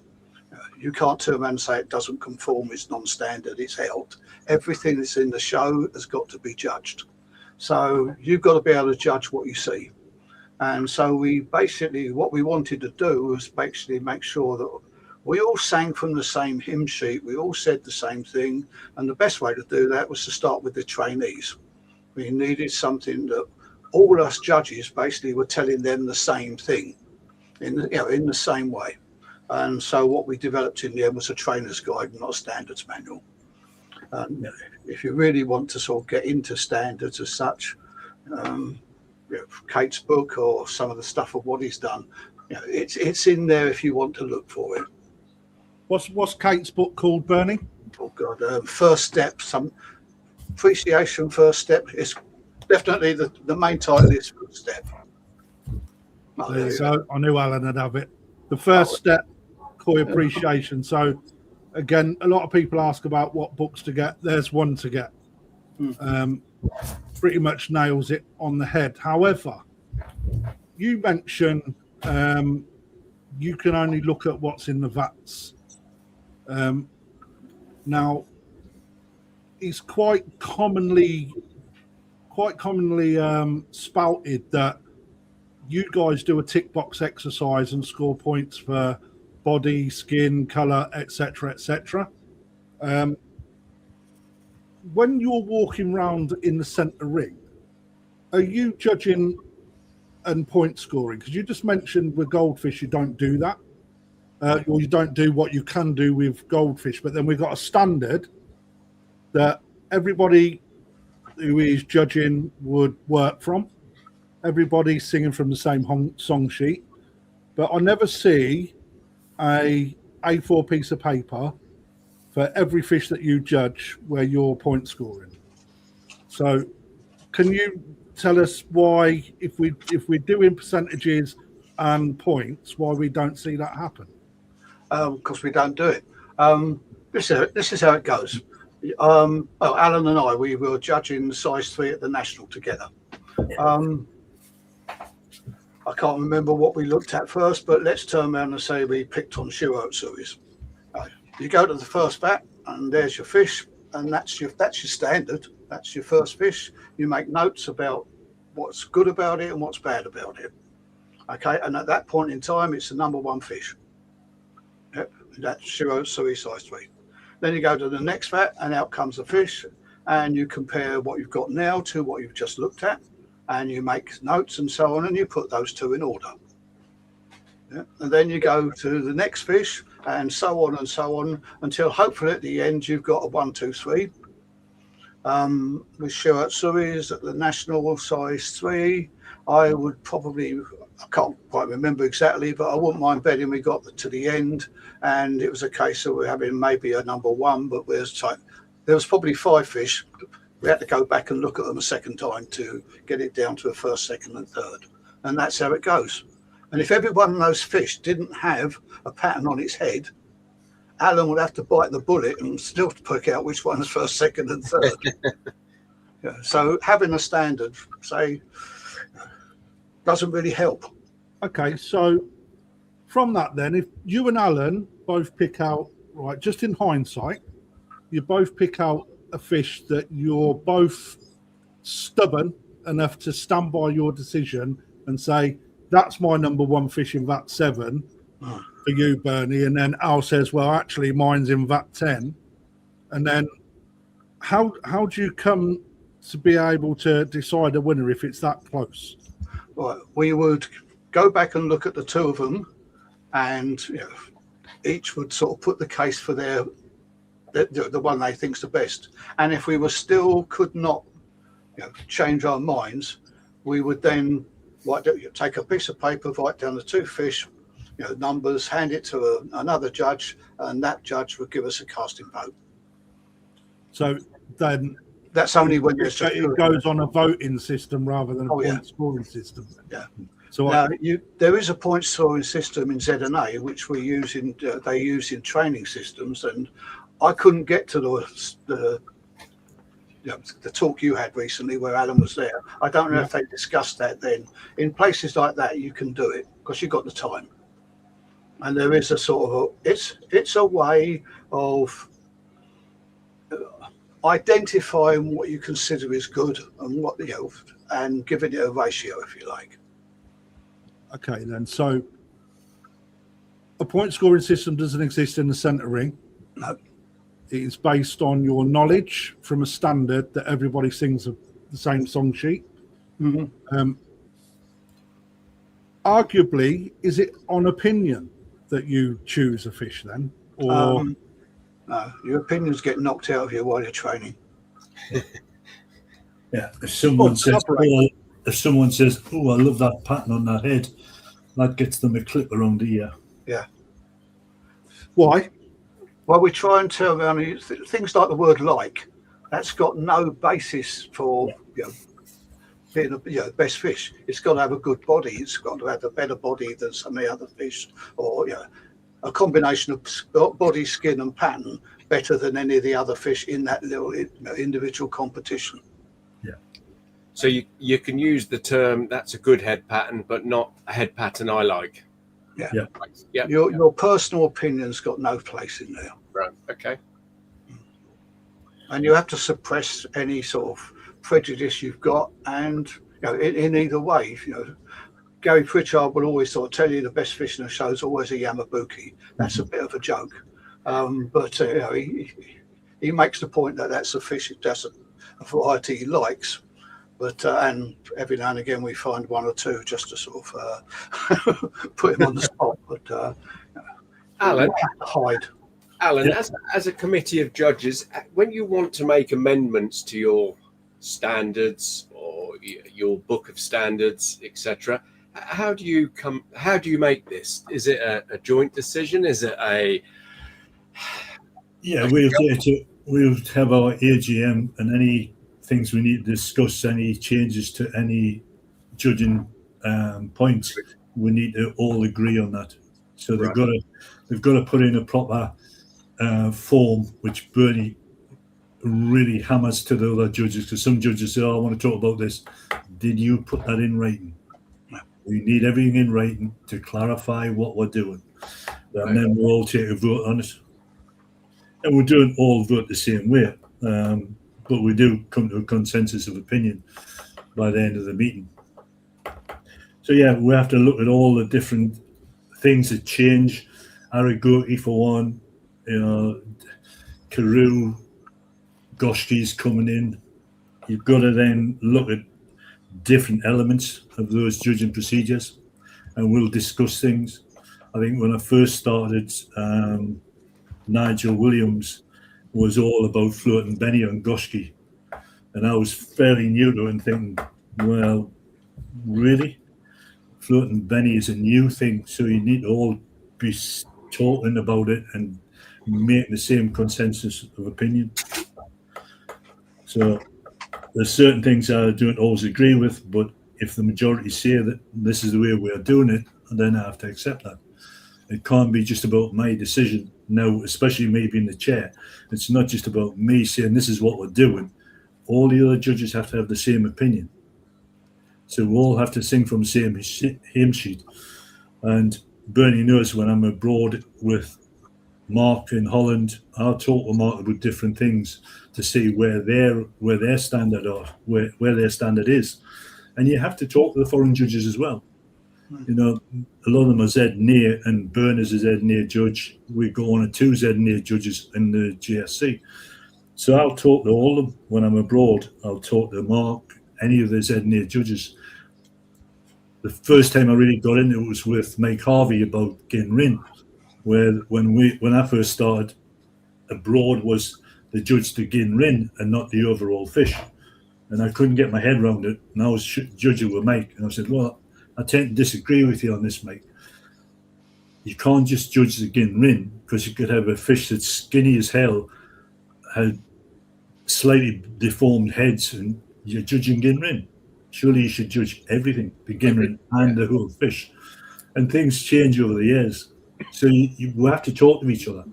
You can't turn around and say it doesn't conform, it's non-standard, it's out. Everything that's in the show has got to be judged. So you've got to be able to judge what you see. And so what we wanted to do was basically make sure that we all sang from the same hymn sheet, we all said the same thing, and the best way to do that was to start with the trainees. We needed something that all us judges basically were telling them the same thing in the same way. And so what we developed in the end was a trainer's guide, not a standards manual. If you really want to sort of get into standards as such, Kate's book or some of the stuff of what he's done, it's in there if you want to look for it. What's Kate's book called, Bernie? Oh God, First Step, some appreciation. First Step is definitely the main title is First Step. So I knew Alan would have it. The First Step, koi appreciation. So again, a lot of people ask about what books to get. There's one to get. Pretty much nails it on the head. However, you mentioned you can only look at what's in the vats. Now, it's quite commonly spouted that you guys do a tick box exercise and score points for body, skin, colour, etc., etc. When you're walking around in the centre ring, are you judging and point scoring? Because you just mentioned with goldfish you don't do that, or you don't do what you can do with goldfish. But then we've got a standard that everybody who is judging would work from. Everybody's singing from the same song sheet, but I never see a A4 piece of paper for every fish that you judge where you're point scoring. So can you tell us why, if we're doing percentages and points, why we don't see that happen? Because we don't do it. This is how it goes. Alan and I, we were judging size 3 at the National together. I can't remember what we looked at first, but let's turn around and say we picked on Shiro Tsuis. You go to the first vat, and there's your fish, and that's your standard. That's your first fish. You make notes about what's good about it and what's bad about it. Okay, and at that point in time, it's the number 1 fish. Yep, that's Shiro Tsuis size 3. Then you go to the next vat, and out comes the fish, and you compare what you've got now to what you've just looked at, and you make notes and so on, and you put those two in order. Yeah. And then you go to the next fish, and so on, until hopefully at the end you've got a 1, 2, 3. With Shiro Tsuis at the National size 3, I would probably, I can't quite remember exactly, but I wouldn't mind betting we got to the end, and it was a case of we're having maybe a number one, but there was probably 5 fish. We had to go back and look at them a second time to get it down to a first, second, and third, and that's how it goes. And if every one of those fish didn't have a pattern on its head, Alan would have to bite the bullet and still pick out which one's first, second, and third. Yeah, so having a standard, say, doesn't really help. Okay, so from that then, if you and Alan both pick out, right, just in hindsight, you both pick out a fish that you're both stubborn enough to stand by your decision and say, that's my number one fish in VAT 7 for you, Bernie, and then Al says, well, actually mine's in VAT 10. And then how do you come to be able to decide a winner if it's that close? Right, we would go back and look at the two of them, and each would sort of put the case for the one they think's the best. And if we were still could not change our minds, we would then take a piece of paper, write down the 2 fish, numbers, hand it to another judge, and that judge would give us a casting vote. So then that's only when there's it goes on a voting system rather than a point scoring system. Yeah. So now, there is a point scoring system in ZNA which we use they use in training systems, and I couldn't get to the talk you had recently where Alan was there. I don't know if they discussed that then. In places like that, you can do it because you've got the time, and there is a sort of it's a way of identifying what you consider is good and what and giving it a ratio, if you like. Okay, then. So a point scoring system doesn't exist in the centre ring. No. It is based on your knowledge from a standard that everybody sings the same song sheet. Mm-hmm. Arguably, is it on opinion that you choose a fish then? Or no, your opinions get knocked out of you while you're training. Yeah, if someone says, "Oh, I love that pattern on that head," that gets them a clip around the ear. Yeah. Why? Well, we try and tell them things like the word "like." That's got no basis for being a best fish. It's got to have a good body. It's got to have a better body than some of the other fish, or a combination of body, skin, and pattern better than any of the other fish in that little individual competition. Yeah. So you can use the term "that's a good head pattern," but not a head pattern I like. Yeah. Yeah. Yep. Your personal opinion's got no place in there. Right. Okay. And you have to suppress any sort of prejudice you've got, and in either way, Gary Pritchard will always sort of tell you the best fish in the show is always a Yamabuki. That's a bit of a joke, but he makes the point that that's a fish, that's a variety he likes. But and every now and again we find one or two just to sort of put him on the spot. But Alan, hide. Alan, Yeah. as a committee of judges, when you want to make amendments to your standards or your book of standards, etc., how do you make this? Is it a joint decision? Is it a We'll have our AGM, and any things we need to discuss, any changes to any judging points, we need to all agree on that. So they've got to put in a proper form, which Bernie really hammers to the other judges, because some judges say, "Oh, I want to talk about this." Did you put that in writing? We need everything in writing to clarify what we're doing, and then we'll all take a vote on it. And we don't all vote the same way, but we do come to a consensus of opinion by the end of the meeting. So we have to look at all the different things that change. Aragoki for one, Karoo, Goshki's coming in. You've got to then look at different elements of those judging procedures, and we'll discuss things. I think when I first started, Nigel Williams was all about floating Benny on Goshki, and I was fairly new to it and thinking, well, really. Floating Benny is a new thing, so you need to all be talking about it and make the same consensus of opinion. So there's certain things I don't always agree with, but if the majority say that this is the way we're doing it, then I have to accept that. It can't be just about my decision now, especially me being the chair. It's not just about me saying this is what we're doing. All the other judges have to have the same opinion. So we all have to sing from the same hymn sheet. And Bernie knows when I'm abroad with Mark in Holland, I'll talk to Mark about different things to see where their standard are, where their standard is. And you have to talk to the foreign judges as well. You know, a lot of them are Z&A, and Berners is a Z&A judge. We go on to 2 Z&A judges in the GSC. So I'll talk to all of them when I'm abroad. I'll talk to Mark, any of the Z&A judges. The first time I really got into it was with Mike Harvey about getting rin, where when I first started abroad was the judge to gain rin and not the overall fish. And I couldn't get my head around it. And I was judging with Mike, and I said, well, I tend to disagree with you on this, Mike. You can't just judge the gin rin, because you could have a fish that's skinny as hell, had slightly deformed heads, and you're judging gin rin. Surely you should judge everything, the gin rin and the whole fish. And things change over the years. So you have to talk to each other.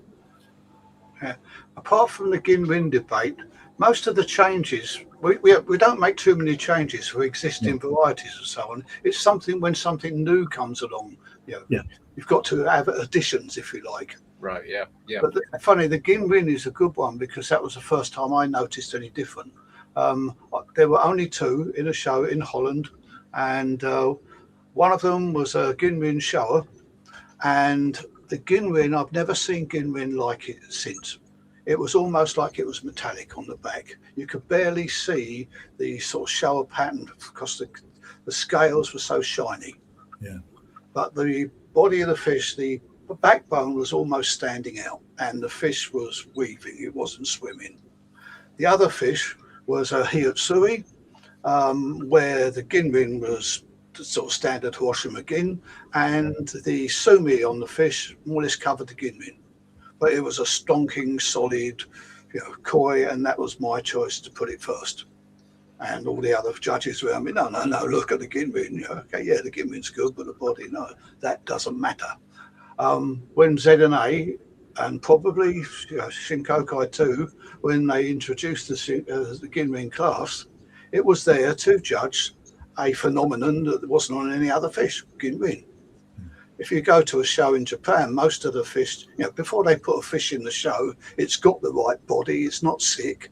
Yeah. Apart from the gin rin debate, most of the changes, we don't make too many changes for existing varieties and so on. It's something when something new comes along, you've got to have additions, if you like. Right, yeah. But funny, the gin rin is a good one, because that was the first time I noticed any different. There were only 2 in a show in Holland, and one of them was a gin rin shower, and the gin rin, I've never seen gin rin like it since. It was almost like it was metallic on the back. You could barely see the sort of shower pattern because the scales were so shiny. Yeah. But the body of the fish, the backbone was almost standing out, and the fish was weaving. It wasn't swimming. The other fish was a hiyotsui, where the ginrin was sort of standard Horsham again, and the sumi on the fish more or less covered the ginrin. But it was a stonking, solid, koi, and that was my choice to put it first. And all the other judges were, no, look at the ginrin. Okay, yeah, the ginrin's good, but the body, no, that doesn't matter. When Z&A, and probably Shinkokai too, when they introduced the ginrin class, it was there to judge a phenomenon that wasn't on any other fish, ginrin. If you go to a show in Japan, most of the fish, before they put a fish in the show, it's got the right body, it's not sick,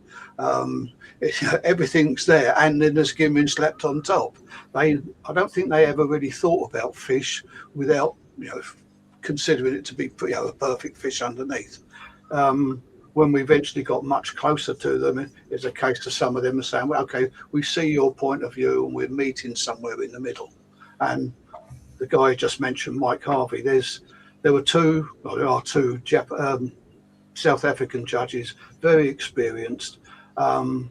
everything's there, and then there's ginrin slapped on top. I don't think they ever really thought about fish without, considering it to be a perfect fish underneath. When we eventually got much closer to them, it's a case of some of them are saying, well, okay, we see your point of view and we're meeting somewhere in the middle. And the guy just mentioned, Mike Harvey, there are two South African judges, very experienced. They've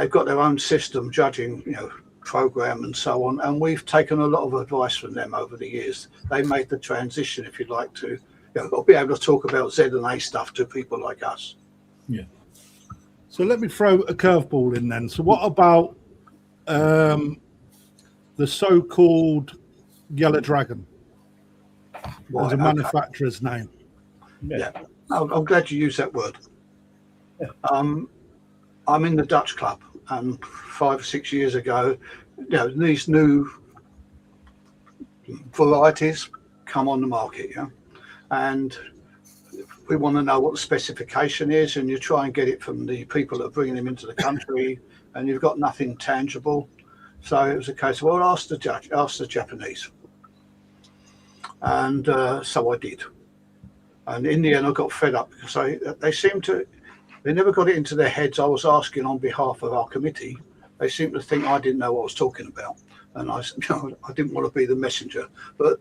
got their own system judging, program and so on, and we've taken a lot of advice from them over the years. They made the transition, if you like, to be able to talk about Z&A stuff to people like us. Yeah. So let me throw a curveball in then. So what about the so-called Yellow Dragon as a manufacturer's name? Yeah. I'm glad you used that word. Yeah. I'm in the Dutch club, and 5 or 6 years ago, these new varieties come on the market, and we want to know what the specification is, and you try and get it from the people that are bringing them into the country, and you've got nothing tangible. So it was a case of, well, ask the Japanese. And so I did. And in the end, I got fed up because they never got it into their heads I was asking on behalf of our committee. They seemed to think I didn't know what I was talking about. And I didn't want to be the messenger. But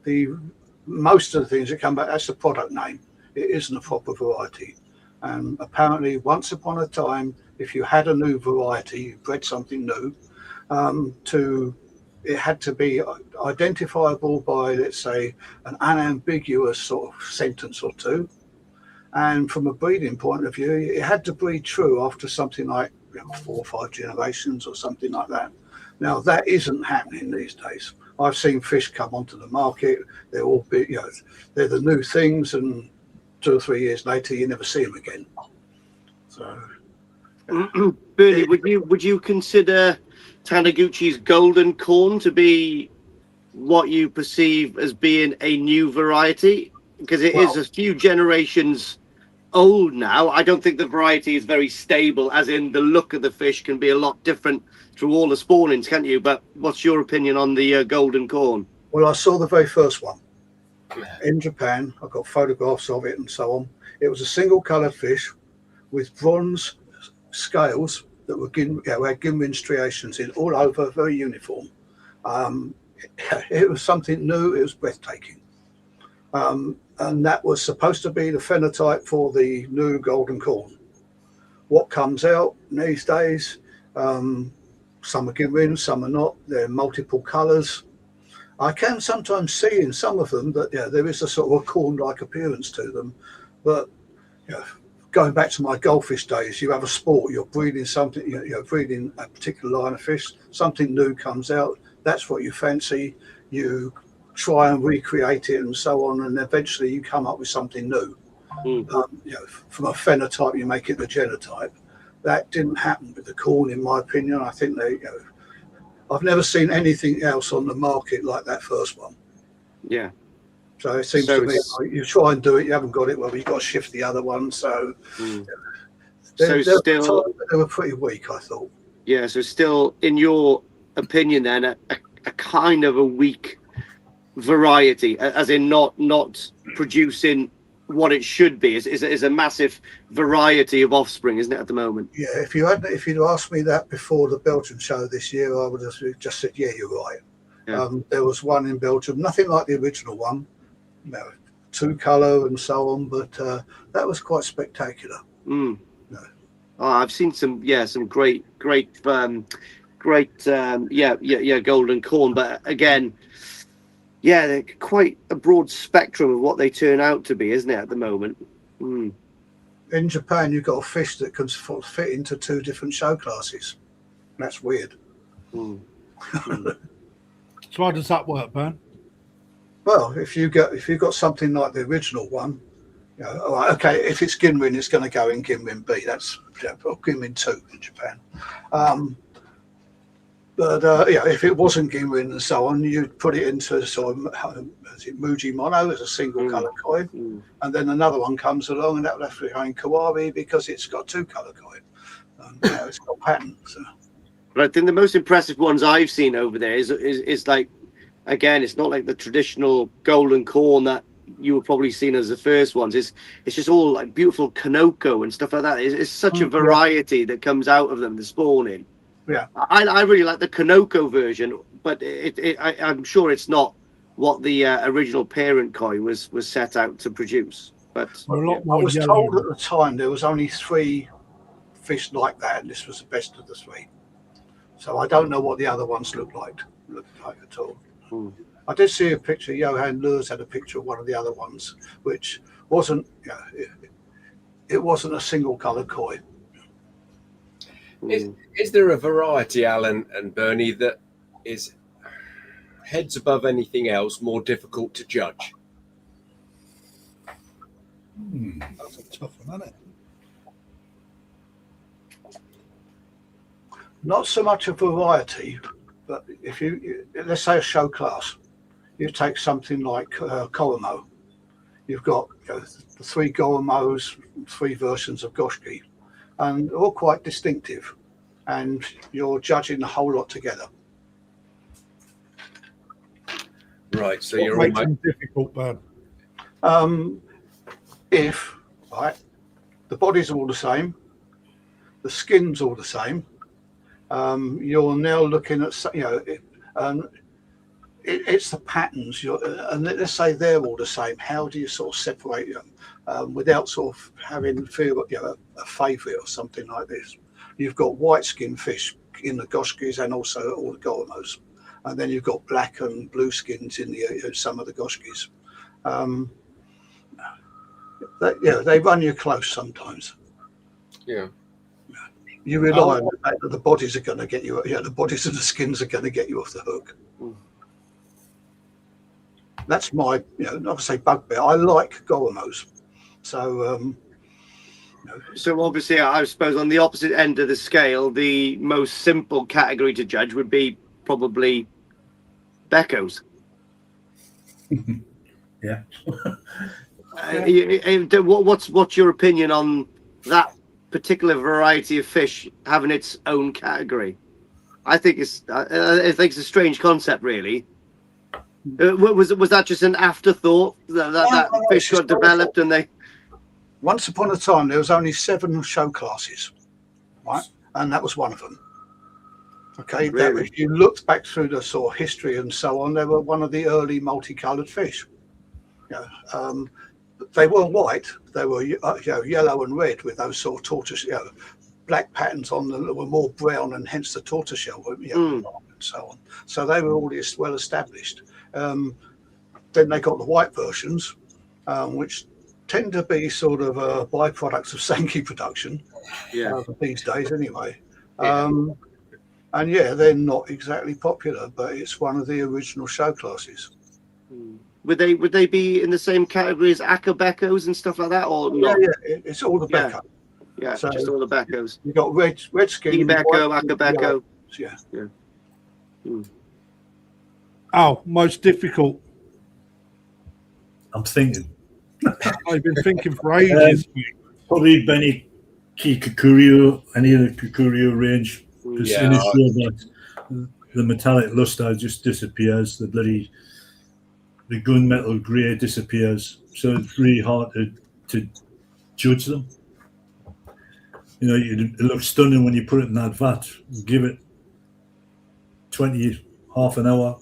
most of the things that come back, that's the product name. It isn't a proper variety. And apparently, once upon a time, if you had a new variety, you bred something new, to it had to be identifiable by, let's say, an unambiguous sort of sentence or two. And from a breeding point of view, it had to breed true after something like 4 or 5 generations or something like that. Now, that isn't happening these days. I've seen fish come onto the market. They're all big, they're the new things, and 2 or 3 years later, you never see them again. So, Bernie, would you consider Taniguchi's golden corn to be what you perceive as being a new variety? Because it is a few generations old now. I don't think the variety is very stable, as in the look of the fish can be a lot different through all the spawnings, can't you? But what's your opinion on the golden corn? well, I saw the very first one in Japan. I got photographs of it and so on. It was a single coloured fish with bronze scales that were had Ginrin striations in all over, very uniform. It was something new. It was breathtaking. And that was supposed to be the phenotype for the new golden corn. What comes out these days, some are Ginrin, some are not. They're multiple colours. I can sometimes see in some of them that there is a sort of a corn-like appearance to them. But going back to my goldfish days, you have a sport, you're breeding something, you're breeding a particular line of fish, something new comes out, that's what you fancy, you try and recreate it and so on, and eventually you come up with something new. From a phenotype, you make it the genotype. That didn't happen with the corn, in my opinion. I think I've never seen anything else on the market like that first one. Yeah. So it seems to me like you try and do it, you haven't got it, well, you've got to shift the other one. So, they were pretty weak, I thought. Yeah, so still, in your opinion then, a kind of a weak variety, as in not producing what it should be, is a massive variety of offspring, isn't it, at the moment? Yeah, if you'd asked me that before the Belgium show this year, I would have just said, yeah, you're right. Yeah. There was one in Belgium, nothing like the original one, 2-colour and so on, but that was quite spectacular. Oh, I've seen some great golden corn, but again, they're quite a broad spectrum of what they turn out to be, isn't it, at the moment? In Japan, you've got a fish that can fit into 2 different show classes. That's weird. So how does that work, Ben? Well, if you've got something like the original one, okay, if it's Ginrin, it's going to go in Ginrin B. That's Ginrin 2 in Japan. But if it wasn't Ginrin and so on, you'd put it into sort of Muji Mono as a single colour koi, and then another one comes along, and that would have to go in Kawaii because it's got 2-colour koi. It's got pattern. So. But I think the most impressive ones I've seen over there is like, again, it's not like the traditional golden corn that you were probably seen as the first ones. It's just all like beautiful KJUKO and stuff like that. It's such a variety that comes out of them, the spawning. Yeah, I really like the KJUKO version, but I'm sure it's not what the original parent koi was set out to produce. But I was told at the time there was only 3 fish like that, and this was the best of the 3. So I don't know what the other ones looked like at all. I did see a picture. Johan Lurs had a picture of one of the other ones, which wasn't. It wasn't a single colour koi. Is there a variety, Alan and Bernie, that is heads above anything else more difficult to judge? That's a tough one, isn't it? Not so much a variety, but if let's say a show class, you take something like Koromo. You've got the 3 Goromos, 3 versions of Goshki, and they're all quite distinctive, and you're judging the whole lot together. Right, so what you're makes almost them difficult, Ben? If the body's all the same, the skin's all the same, you're now looking at it's the patterns. And let's say they're all the same. How do you sort of separate them without sort of having a favourite or something like this? You've got white skinned fish in the Goshkis and also all the Goromos. and then you've got black and blue skins in the some of the goskies. They run you close sometimes. Yeah. You rely on the fact that the bodies are going to get you. The bodies and the skins are going to get you off the hook. That's my, not to say bugbear. I like Goramos. So, So obviously, I suppose on the opposite end of the scale, the most simple category to judge would be probably Beckos. Yeah. What's your opinion on that particular variety of fish having its own category? I think it's a strange concept, really. Was that just an afterthought that fish got developed and they? Once upon a time, there was only 7 show classes, right? And that was one of them. Okay, Really? If you looked back through the sort of history and so on, they were one of the early multicoloured fish. They weren't white; they were yellow and red with those sort of tortoise, black patterns on them that were more brown, and hence the tortoiseshell, and so on. So they were already well established. Then they got the white versions, which tend to be sort of byproducts of Sankey production these days anyway. And they're not exactly popular, but it's one of the original show classes. Would they be in the same category as Acabecos and stuff like that, or not? Yeah, it's all the Becco. Yeah, So just all the Beccos. You've got red skin, Becco, Acabecco. Yeah. Oh, most difficult. I'm thinking. I've been thinking for ages. Probably Benny Kikurio, any of the Kikurio range. Because in the show that the metallic luster just disappears, the gunmetal grey disappears. So it's really hard to judge them. It looks stunning when you put it in that vat. Give it 20, half an hour,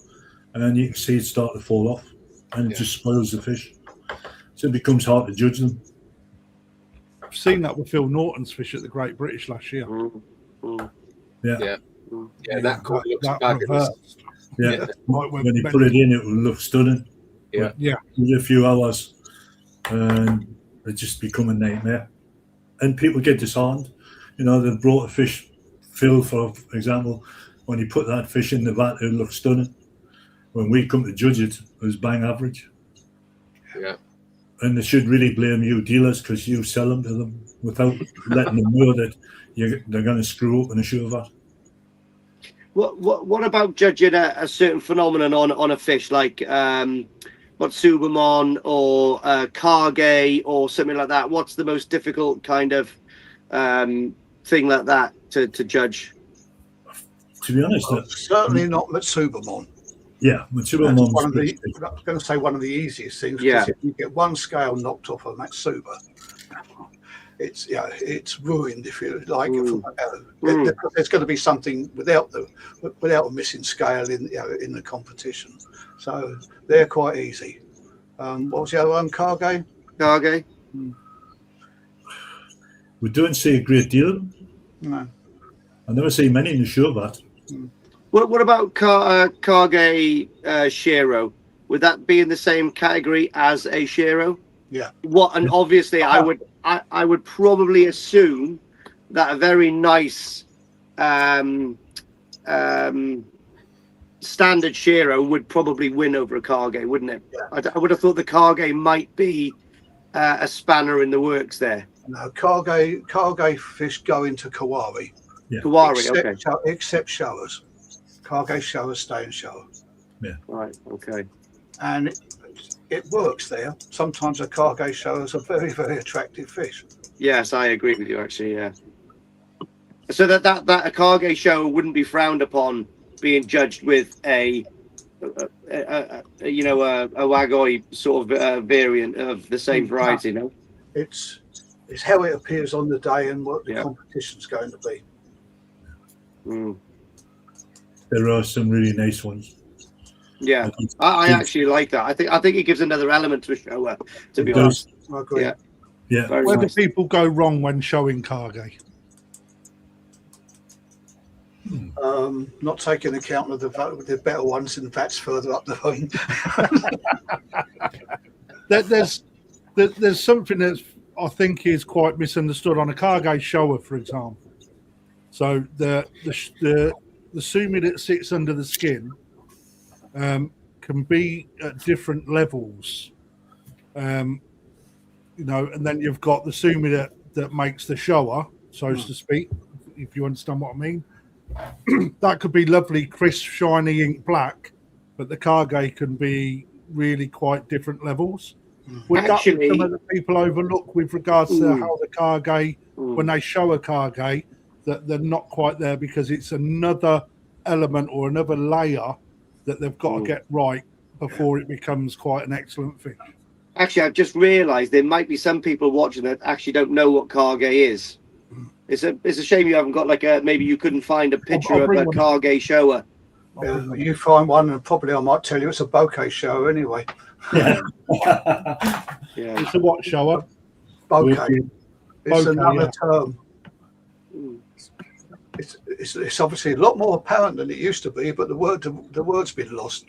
and then you can see it start to fall off, and it just spoils the fish. So it becomes hard to judge them. I've seen that with Phil Norton's fish at the Great British last year. Yeah, that caught looks that fabulous. reversed. Yeah. When you put it in, it will look stunning. Yeah. Yeah. Give it a few hours, and it just become a nightmare. And people get disheartened. They brought a fish, Phil, for example. When you put that fish in the vat, it looks stunning. When we come to judge it, it was bang average. Yeah. And they should really blame you dealers because you sell them to them without letting them know that they're going to screw up in a show vat. What about judging a certain phenomenon on a fish like Subamon or Cargay or something like that? What's the most difficult kind of thing like that to judge? To be honest, certainly not Matsubamon. Yeah, Matsubamon. I was going to say one of the easiest things. If you get one scale knocked off of Matsuba, it's ruined. If you like, there's going to be something without a missing scale in the competition. So they're quite easy. What was the other one? Cargay. We don't see a great deal of them. No. I never see many in the show vat. What about Cargay Shero? Would that be in the same category as a Shero? Yeah. And obviously, I would probably assume that a very nice standard Shero would probably win over a Cargay, wouldn't it? Yeah. I would have thought the Cargay might be a spanner in the works there. No, Cargay fish go into Kawari. Yeah. Kawari, except showers. Cargay showers stay in shower. Yeah. Right. Okay. And it works there. Sometimes a Cargay showers are very, very attractive fish. Yes, I agree with you. Actually, yeah. So that a Cargay show wouldn't be frowned upon being judged with a Wagoi sort of variant of the same variety. No. It's how it appears on the day and what the competition's going to be. There are some really nice ones. Yeah, I actually like that. I think it gives another element to a show. To be honest, I agree. Yeah. Where do people go wrong when showing Cargay? not taking account of the better ones in vats further up the road. There's something that I think is quite misunderstood on a cargo shower, for example. So the sumi that sits under the skin can be at different levels, and then you've got the sumi that makes the shower, so to speak, if you understand what I mean. That could be lovely, crisp, shiny ink black, but the cargo can be really quite different levels. Would that be some of the people overlook with regards to how the cargo, when they show a cargo, that they're not quite there because it's another element or another layer that they've got to get right before it becomes quite an excellent fish? Actually, I've just realised there might be some people watching that actually don't know what cargo is. It's a shame you haven't got maybe you couldn't find a picture of a cargo shower. You find one, and probably I might tell you it's a bouquet shower anyway. Yeah. It's a what shower? Bouquet. It's another yeah. term. It's obviously a lot more apparent than it used to be, but the word's been lost.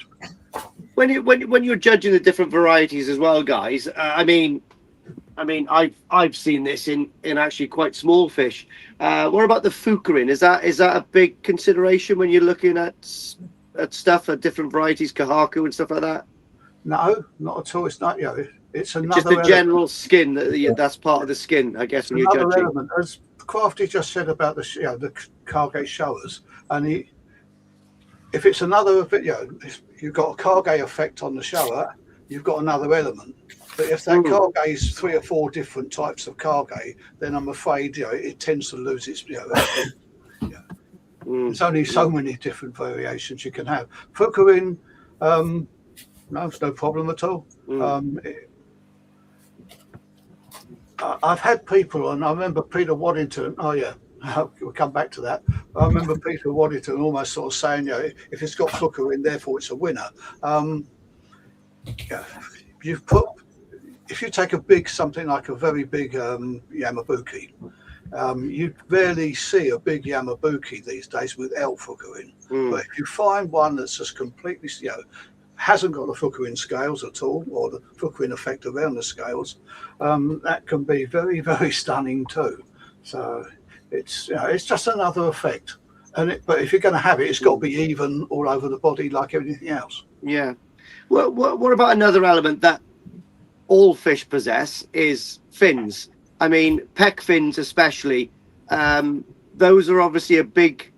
When you're judging the different varieties as well, guys, I mean, I've seen this in actually quite small fish. What about the fukurin? Is that a big consideration when you're looking at stuff at different varieties, KJUKO and stuff like that? No, not at all. It's not. It's another just the general skin. That's part of the skin, I guess. When you're judging, element, as Crafty just said about the cargo showers, and if it's another, you've got a cargo effect on the shower, you've got another element. But if that cargo is 3 or 4 different types of cargo, then I'm afraid it tends to lose its. There's only so many different variations you can have. Fukurin, no, it's no problem at all. I've had people, and I remember Peter Waddington. Oh yeah, we'll come back to that. I remember Peter Waddington almost sort of saying, if it's got fukurin, therefore it's a winner. If you take something like a very big Yamabuki, you rarely see a big Yamabuki these days without fukurin. But if you find one that's just completely, hasn't got the fukurin scales at all, or the fukurin effect around the scales, that can be very, very stunning too. So it's just another effect. But if you're going to have it, it's got to be even all over the body like everything else. Yeah. Well, what about another element that all fish possess is fins? I mean, pec fins especially. Those are obviously a big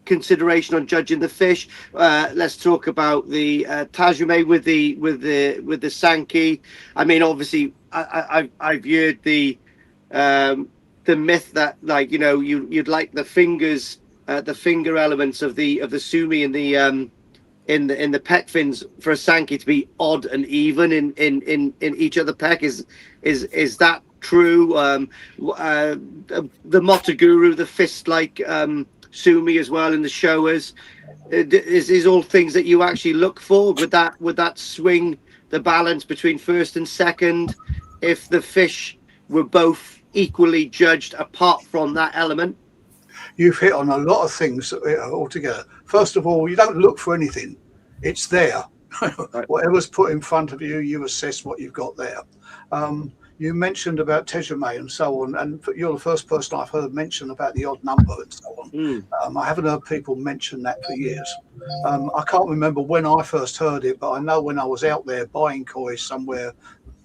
consideration on judging the fish. Let's talk about the tajume with the sankey. I mean, obviously, I've heard the myth that you'd like the fingers, the finger elements of the sumi and the pec fins for a sankey to be odd and even in each of the pec. Is that true? The Motoguru, the fist-like sumi as well in the showers, is all things that you actually look for. Would that swing the balance between first and second if the fish were both equally judged apart from that element? You've hit on a lot of things altogether. First of all, you don't look for anything. It's there. Right. Whatever's put in front of you, you assess what you've got there. You mentioned about Tejume and so on, and you're the first person I've heard mention about the odd number and so on. I haven't heard people mention that for years. I can't remember when I first heard it, but I know when I was out there buying koi somewhere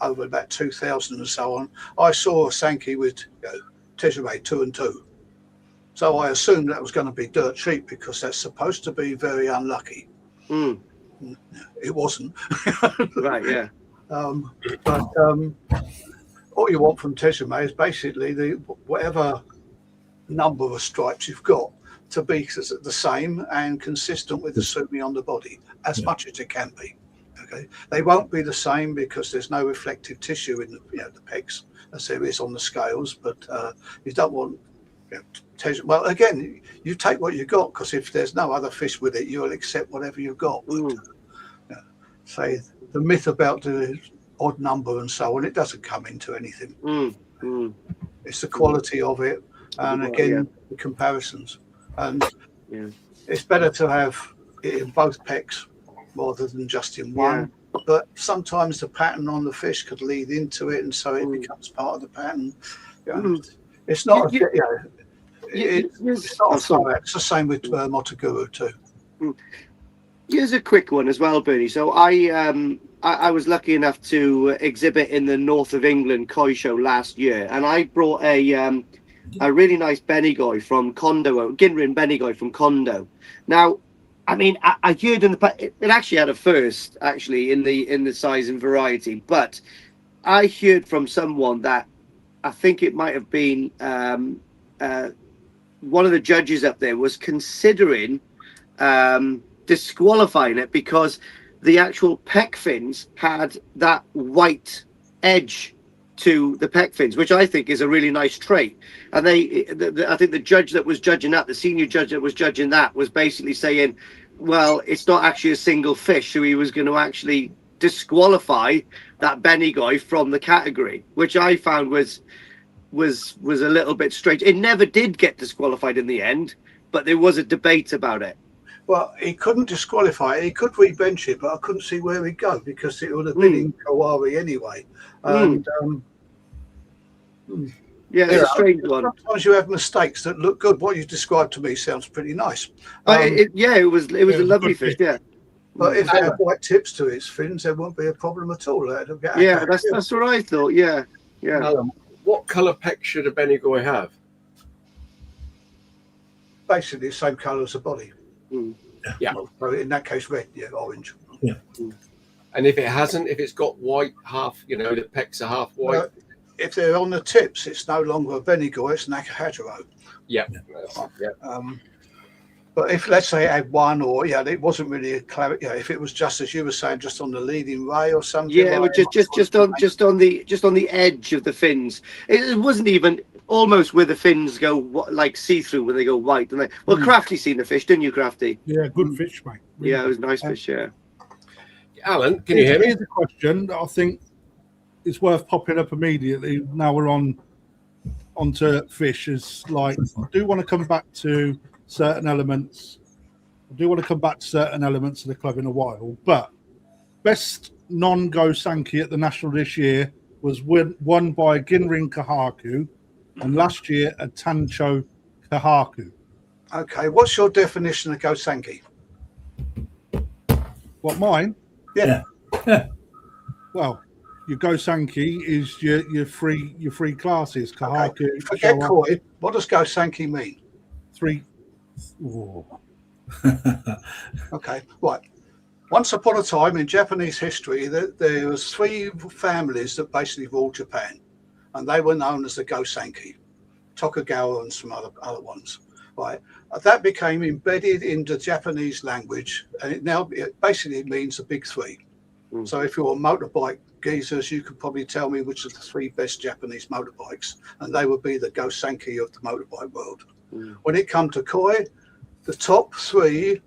over about 2000 and so on, I saw a sankey with Tejume 2 and 2. So I assumed that was going to be dirt cheap because that's supposed to be very unlucky. It wasn't. Right, yeah. All you want from Tejume is basically whatever number of stripes you've got to be the same and consistent with the sumi on the body as much as it can be. Okay, they won't be the same because there's no reflective tissue in the pecs as there is on the scales. But you don't want well, again, you take what you got because if there's no other fish with it, you'll accept whatever you've got. But, say the myth about the odd number and so on, it doesn't come into anything. It's the quality of it, and again, the comparisons. And it's better to have it in both pecks rather than just in one. But sometimes the pattern on the fish could lead into it, and so it becomes part of the pattern. It's not. It's not a throw-out. It's the same with Motoguru too. Here's a quick one as well, Bernie. So I was lucky enough to exhibit in the north of England koi show last year, and I brought a really nice Benigoi from Kondo, Ginrin Benigoi from Kondo. Now, I mean, I heard it actually had a first actually in the size and variety, but I heard from someone that I think it might have been one of the judges up there was considering disqualifying it because the actual pec fins had that white edge to the pec fins, which I think is a really nice trait. And I think the judge that was judging that, the senior judge that was judging that, was basically saying, well, it's not actually a single fish, so he was going to actually disqualify that Benigoi from the category, which I found was a little bit strange. It never did get disqualified in the end, but there was a debate about it. Well, he couldn't disqualify it. He could rebench it, but I couldn't see where he'd go because it would have been in Kawari anyway. And it's a strange one. Sometimes you have mistakes that look good. What you described to me sounds pretty nice. It was a lovely fish. Yeah. But if it had white tips to its fins, there won't be a problem at all. That's what I thought. Yeah. What colour pec should a Benigoi have? Basically, the same colour as the body. Yeah. So in that case, red, orange. Yeah. And if it hasn't, if it's got white half, the pecs are half white. If they're on the tips, it's no longer a Benigoi, it's an Akahajiro. Yeah. But if, let's say, it had one, or it wasn't really a clarity. If it was just as you were saying, just on the leading ray or something. Yeah, like just on the edge of the fins. It wasn't even almost where the fins go like see through when they go white. And Crafty seen the fish, didn't you, Crafty? Yeah, good fish, mate. Really it was a nice fish. Yeah. Alan, can you hear me? Here's a question that I think is worth popping up immediately. Now we're onto fish. Is like, I do want to come back to certain elements. I do want to come back to certain elements of the club in a while. But best non-go Sankey at the National this year was won by Ginrin Kahaku, and last year a Tancho Kahaku. Okay, what's your definition of go Sankey? What, mine? Yeah. Well, your go Sankey is your three classes. Kahaku. Okay. Forget koi. What does go Sankey mean? Three. Oh. Okay, right. Once upon a time in Japanese history, there was three families that basically ruled Japan, and they were known as the Go Sankey, Tokugawa and some other ones. Right, that became embedded into Japanese language, and it basically means the big three. So if you're a motorbike geezers, you could probably tell me which are the three best Japanese motorbikes, and they would be the Go Sankey of the motorbike world. When it comes to koi, the top three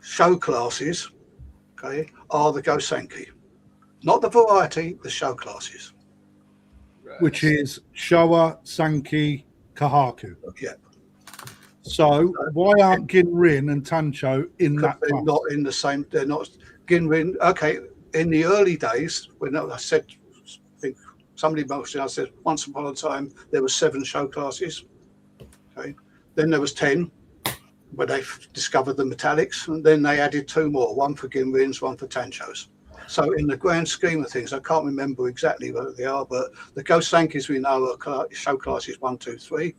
show classes, are the Go Sankey, not the variety, the show classes, which is Showa, Sankey, Kahaku. Yeah. So why aren't Ginrin and Tancho in that class? They're not in the same. They're not Ginrin. Okay, in the early days, when I said, I think somebody mentioned, I said once upon a time there were 7 show classes. Okay, then there was 10. Where they discovered the metallics, and then they added 2 more, one for Ginrins, one for Tanchos. So in the grand scheme of things, I can't remember exactly what they are, but the Go Sankeys we know are show classes 1, 2, 3.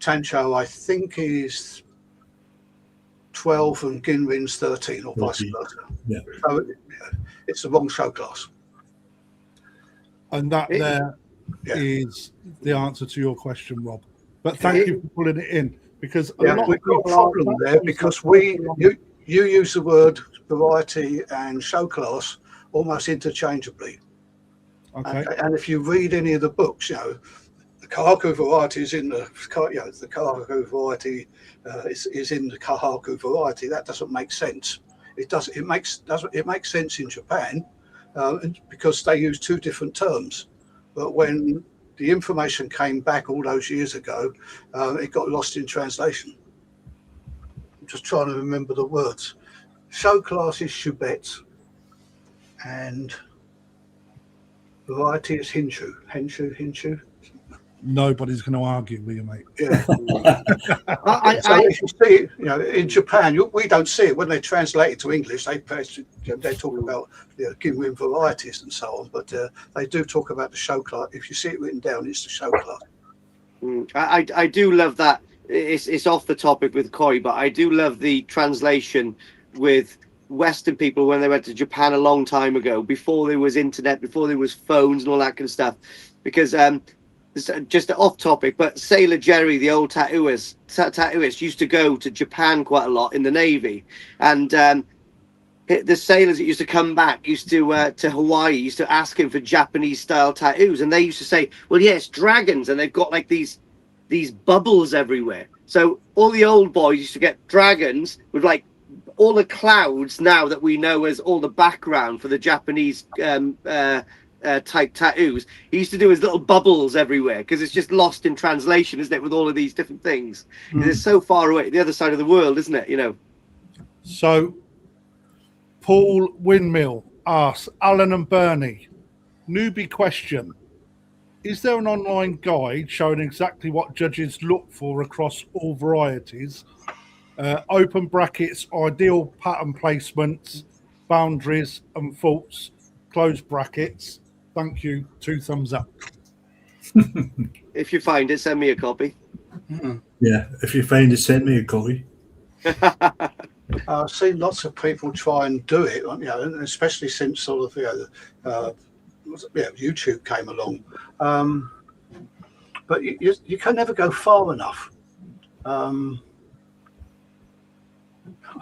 Tancho, I think, is 12 and Ginrins 13, or vice versa. Yeah. So it's the wrong show class. And that is the answer to your question, Rob. But thank you for pulling it in. Because we've got a problem there because you use the word variety and show class almost interchangeably. Okay. And if you read any of the books, the Kahaku variety is in the Kahaku variety is in the Kahaku variety. That doesn't make sense. It makes sense in Japan because they use 2 different terms. But when the information came back all those years ago, it got lost in translation. just trying to remember the words. Show class is Schubert, and variety is Hinshu. Nobody's going to argue with you, mate. Yeah. I, So if you see it, in Japan, we don't see it when they translate it to English. They talk about Ginwin varieties and so on, but they do talk about the show class. If you see it written down, it's the show class. I do love that. It's off the topic with Koi, but I do love the translation with Western people when they went to Japan a long time ago, before there was internet, before there was phones and all that kind of stuff. Because just off topic, but Sailor Jerry, the old tattooist, used to go to Japan quite a lot in the Navy, and the sailors that used to come back used to Hawaii, used to ask him for Japanese style tattoos, and they used to say, well, yes, dragons, and they've got like these bubbles everywhere. So all the old boys used to get dragons with like all the clouds now that we know as all the background for the Japanese type tattoos. He used to do his little bubbles everywhere because it's just lost in translation, isn't it, with all of these different things? It's so far away, the other side of the world, isn't it? So Paul Windmill asks, Alan and Bernie, newbie question. Is there an online guide showing exactly what judges look for across all varieties? Open brackets, ideal pattern placements, boundaries and faults, close brackets. Thank you. 2 thumbs up. If you find it, send me a copy. Yeah, if you find it, send me a copy. I've seen lots of people try and do it, and especially since sort of YouTube came along. But you can never go far enough.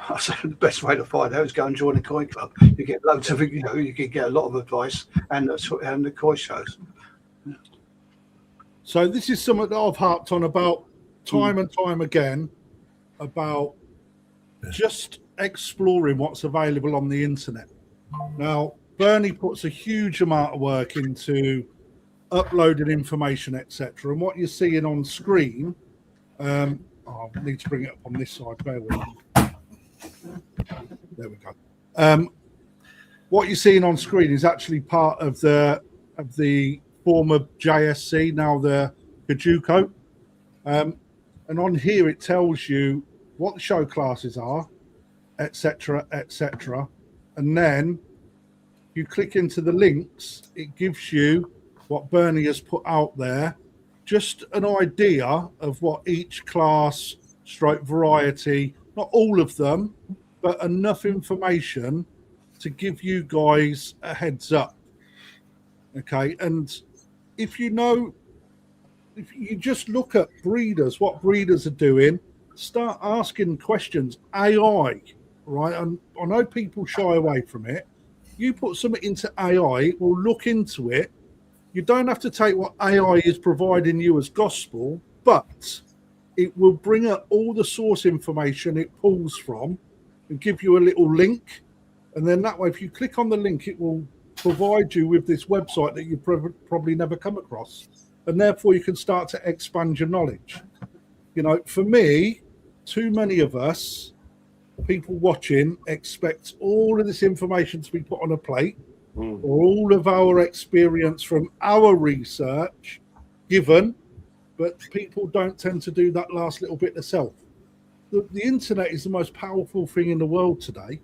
I say the best way to find out is go and join a koi club. You get loads of, you can get a lot of advice and the koi shows. So this is something that I've harped on about time and time again, about just exploring what's available on the internet. Now, Bernie puts a huge amount of work into uploading information, etc. And what you're seeing on screen, I need to bring it up on this side. Bear with me. There we go. What you're seeing on screen is actually part of the former JSC, now the KJUKO. And on here it tells you what the show classes are, etc., etc. And then you click into the links, it gives you what Bernie has put out there, just an idea of what each class stroke variety, not all of them, but enough information to give you guys a heads up. Okay, and if you just look at breeders, what breeders are doing, start asking questions. AI, right? And I know people shy away from it. You put something into AI, it will look into it. You don't have to take what AI is providing you as gospel, but it will bring up all the source information it pulls from and give you a little link. And then that way, if you click on the link, it will provide you with this website that you probably never come across. And therefore, you can start to expand your knowledge. For me, too many of us, people watching, expect all of this information to be put on a plate, or all of our experience from our research given, but people don't tend to do that last little bit themselves. The internet is the most powerful thing in the world today,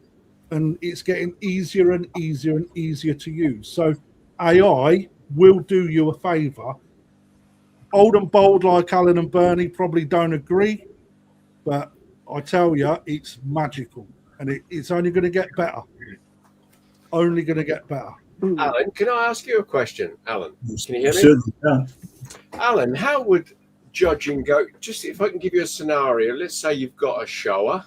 and it's getting easier and easier and easier to use. So AI will do you a favour. Old and bold like Alan and Bernie probably don't agree, but I tell you, it's magical, and it's only going to get better. Only going to get better. Alan, can I ask you a question? Alan, can you hear me? Certainly can. Alan, how would judging go? Just if I can give you a scenario, let's say you've got a shower.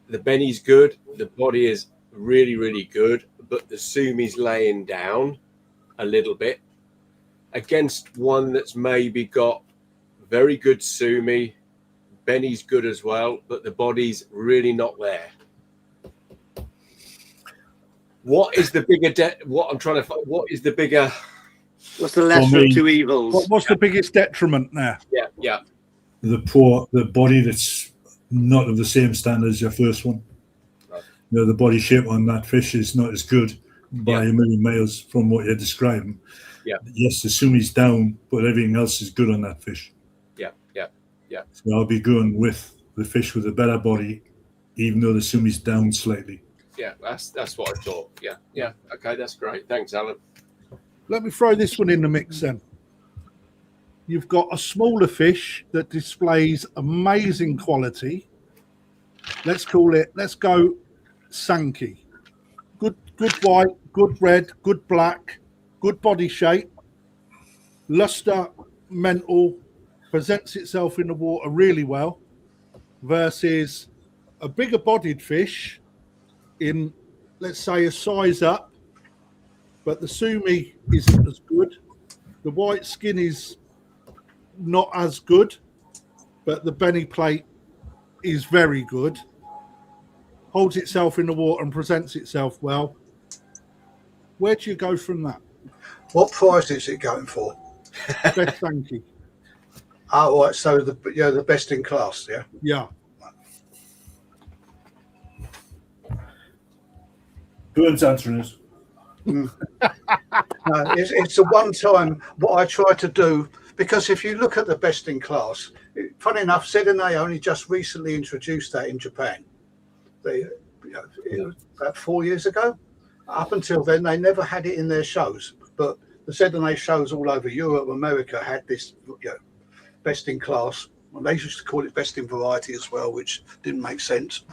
The Benny's good, the body is really, really good, but the Sumi's laying down a little bit against one that's maybe got very good Sumi, Benny's good as well, but the body's really not there. What is the bigger what I'm trying to find? What is the bigger? What's the lesser of two evils? What's the biggest detriment there? Yeah. The body that's not of the same standard as your first one. Right. You know, the body shape on that fish is not as good by Yeah. a million miles from what you're describing. Yeah. Yes, the sumi's down, but everything else is good on that fish. Yeah, yeah, yeah. So I'll be going with the fish with a better body, even though the sumi's down slightly. Yeah, that's what I thought. Yeah, yeah. Okay, that's great. Thanks, Alan. Let me throw this one in the mix then. You've got a smaller fish that displays amazing quality. Let's go Sankey. Good white, good red, good black, good body shape, luster, mental, presents itself in the water really well, versus a bigger bodied fish in, let's say, a size up, but the sumi isn't as good. The white skin is not as good, but the Benny plate is very good. Holds itself in the water and presents itself well. Where do you go from that? What price is it going for? Best Sankey. Oh, right. So the best in class, yeah. Yeah. Who's answering this? No, it's a one-time. What I try to do, because if you look at the best in class, funny enough, Sedane only just recently introduced that in Japan. It was about 4 years ago. Up until then, they never had it in their shows. But the Sedane shows all over Europe, America had this, best in class. Well, they used to call it best in variety as well, which didn't make sense.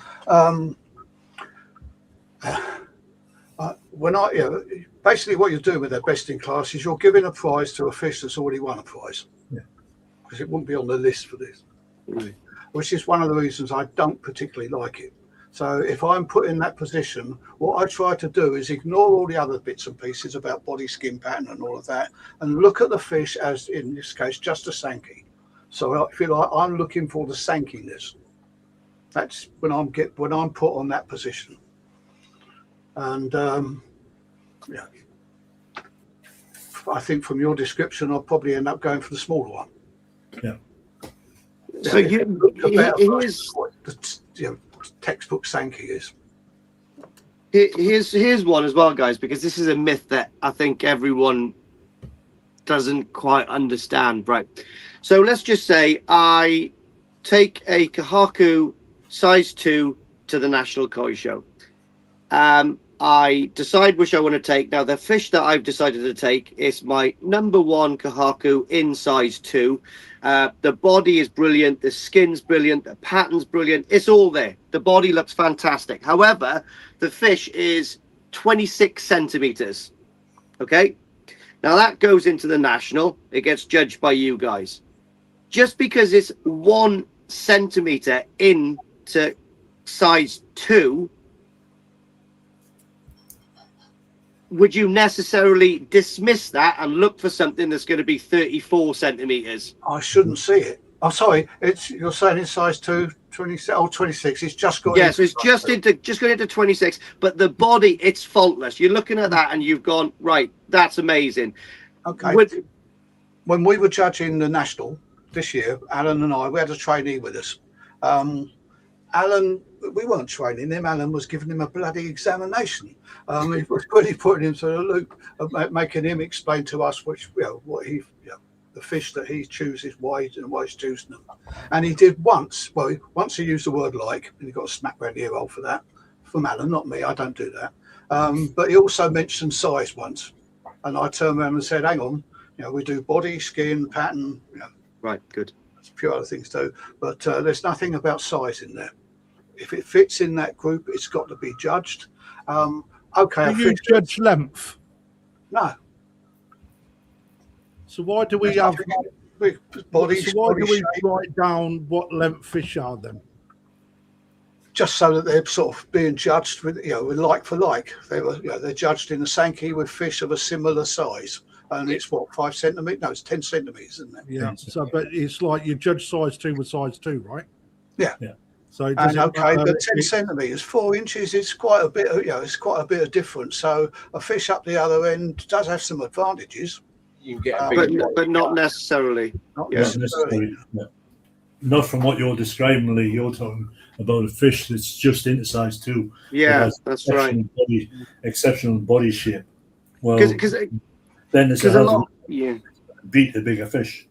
Basically what you're doing with that best in class is you're giving a prize to a fish that's already won a prize. Yeah. Because it wouldn't be on the list for this. Right. Which is one of the reasons I don't particularly like it. So if I'm put in that position, what I try to do is ignore all the other bits and pieces about body, skin pattern and all of that, and look at the fish as, in this case, just a Sankey. So if you like, I'm looking for the Sankiness. That's when I'm put on that position. And I think from your description, I'll probably end up going for the smaller one. Yeah. So here's textbook Sankey is. Here's one as well, guys, because this is a myth that I think everyone doesn't quite understand. Right. So let's just say I take a KJUKO size 2 to the National Koi Show. I decide which I want to take. Now, the fish that I've decided to take is my number 1 KJUKO in size 2. The body is brilliant. The skin's brilliant. The pattern's brilliant. It's all there. The body looks fantastic. However, the fish is 26 centimeters. Okay. Now that goes into the national. It gets judged by you guys. Just because it's 1 centimeter into size 2, would you necessarily dismiss that and look for something that's going to be 34 centimeters? I shouldn't see it. Oh, sorry. You're saying it's size 2, 26. 26. It's just got. Yeah, so it's just going into 26. But the body, it's faultless. You're looking at that and you've gone, right, that's amazing. Okay. When we were judging the national this year, Alan and I, we had a trainee with us. Alan, we weren't training him. Alan was giving him a bloody examination. He was really putting him through the loop, of making him explain to us what he, the fish that he chooses, why he's choosing them. And he did once. Well, once he used the word like, and he got a smack round the ear hole for that. From Alan, not me. I don't do that. But he also mentioned size once, and I turned around and said, "Hang on, we do body, skin, pattern. Right, good. There's a few other things too, but there's nothing about size in there. If it fits in that group, it's got to be judged. Okay. Do you judge length? No. So why do we have bodies? So why do we write down what length fish are then? Just so that they're sort of being judged with, with like for like. They're judged in the Sankey with fish of a similar size. And it's what, 5 centimeters? No, it's 10 centimeters, isn't it? Yeah. So, but it's like you judge size 2 with size 2, right? Yeah. Yeah. So but 10 centimeters, 4 inches, it's quite a bit. It's quite a bit of difference. So a fish up the other end does have some advantages. You can get a big but not necessarily. Not Yeah. necessarily. not from what you're describing, Lee. You're talking about a fish that's just into size 2. Yeah, that's right. Exceptional body shape. Well, Because then it's a lot, yeah. beat a bigger fish.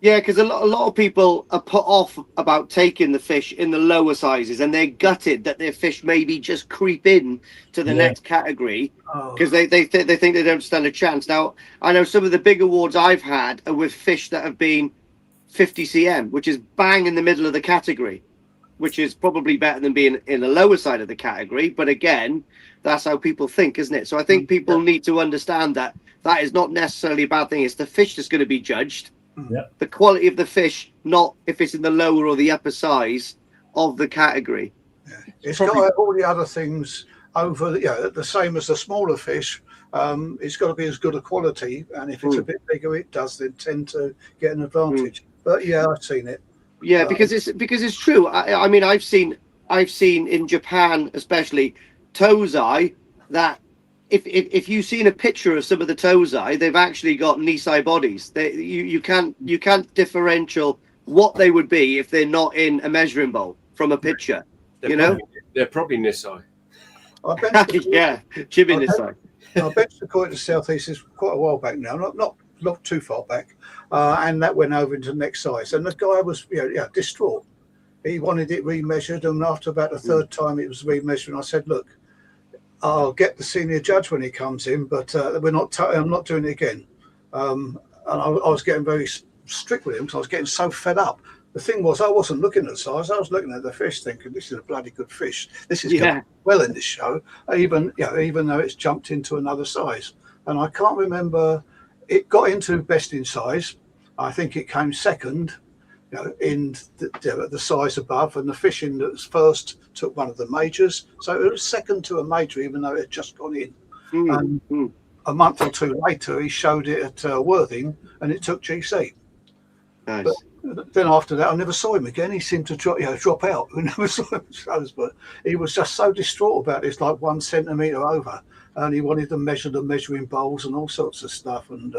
Yeah, because a lot of people are put off about taking the fish in the lower sizes, and they're gutted that their fish maybe just creep in to the next category because they think they don't stand a chance. Now, I know some of the big awards I've had are with fish that have been 50 cm, which is bang in the middle of the category, which is probably better than being in the lower side of the category. But again, that's how people think, isn't it? So I think people need to understand that that is not necessarily a bad thing. It's the fish that's going to be judged. Yeah. The quality of the fish, not if it's in the lower or the upper size of the category. Yeah. It's got all the other things over, the same as the smaller fish. It's got to be as good a quality, and if it's a bit bigger, it does then tend to get an advantage. But yeah, I've seen it. Yeah, because it's true. I mean, I've seen in Japan, especially tozai, that if you've seen a picture of some of the tozai, they've actually got Nisai bodies. You can't differential what they would be if they're not in a measuring bowl from a picture. They're probably Nisai. Yeah, Chibi Nisai. I benched the koi to Southeast is quite a while back now, not too far back, and that went over into the next size. And the guy was distraught. He wanted it remeasured, and after about the third time it was remeasured, and I said, "Look, I'll get the senior judge when he comes in, but I'm not doing it again." And I was getting very strict with him because I was getting so fed up. The thing was, I wasn't looking at the size; I was looking at the fish, thinking, "This is a bloody good fish. This is going well in this show, even though it's jumped into another size." And I can't remember. It got into best in size. I think it came second, in the size above, and the fishing that was first took one of the majors. So it was second to a major, even though it had just gone in. And a month or two later, he showed it at Worthing, and it took GC. Nice. But then after that, I never saw him again. He seemed to drop out. We never saw him shows, but he was just so distraught about this, like 1 centimetre over. And he wanted to measure the measuring bowls and all sorts of stuff. And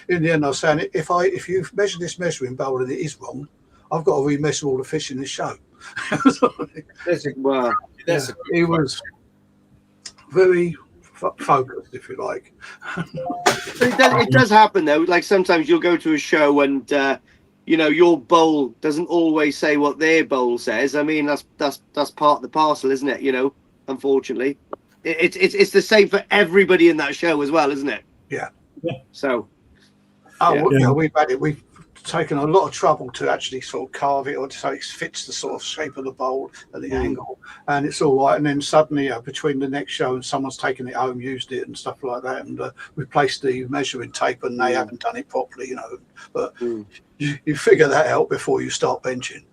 in the end, I was saying, if you've measured this measuring bowl and it is wrong, I've got to remeasure all the fish in this show. He was very focused, if you like. It does happen though. Like sometimes you'll go to a show and your bowl doesn't always say what their bowl says. I mean, that's part of the parcel, isn't it? Unfortunately. It's the same for everybody in that show as well, isn't it? Yeah. So. We've had it. We've taken a lot of trouble to actually sort of carve it, or so it fits the sort of shape of the bowl and the angle, and it's all right. And then suddenly, between the next show and someone's taken it home, used it, and stuff like that, and replaced the measuring tape, and they haven't done it properly, But you figure that out before you start benching.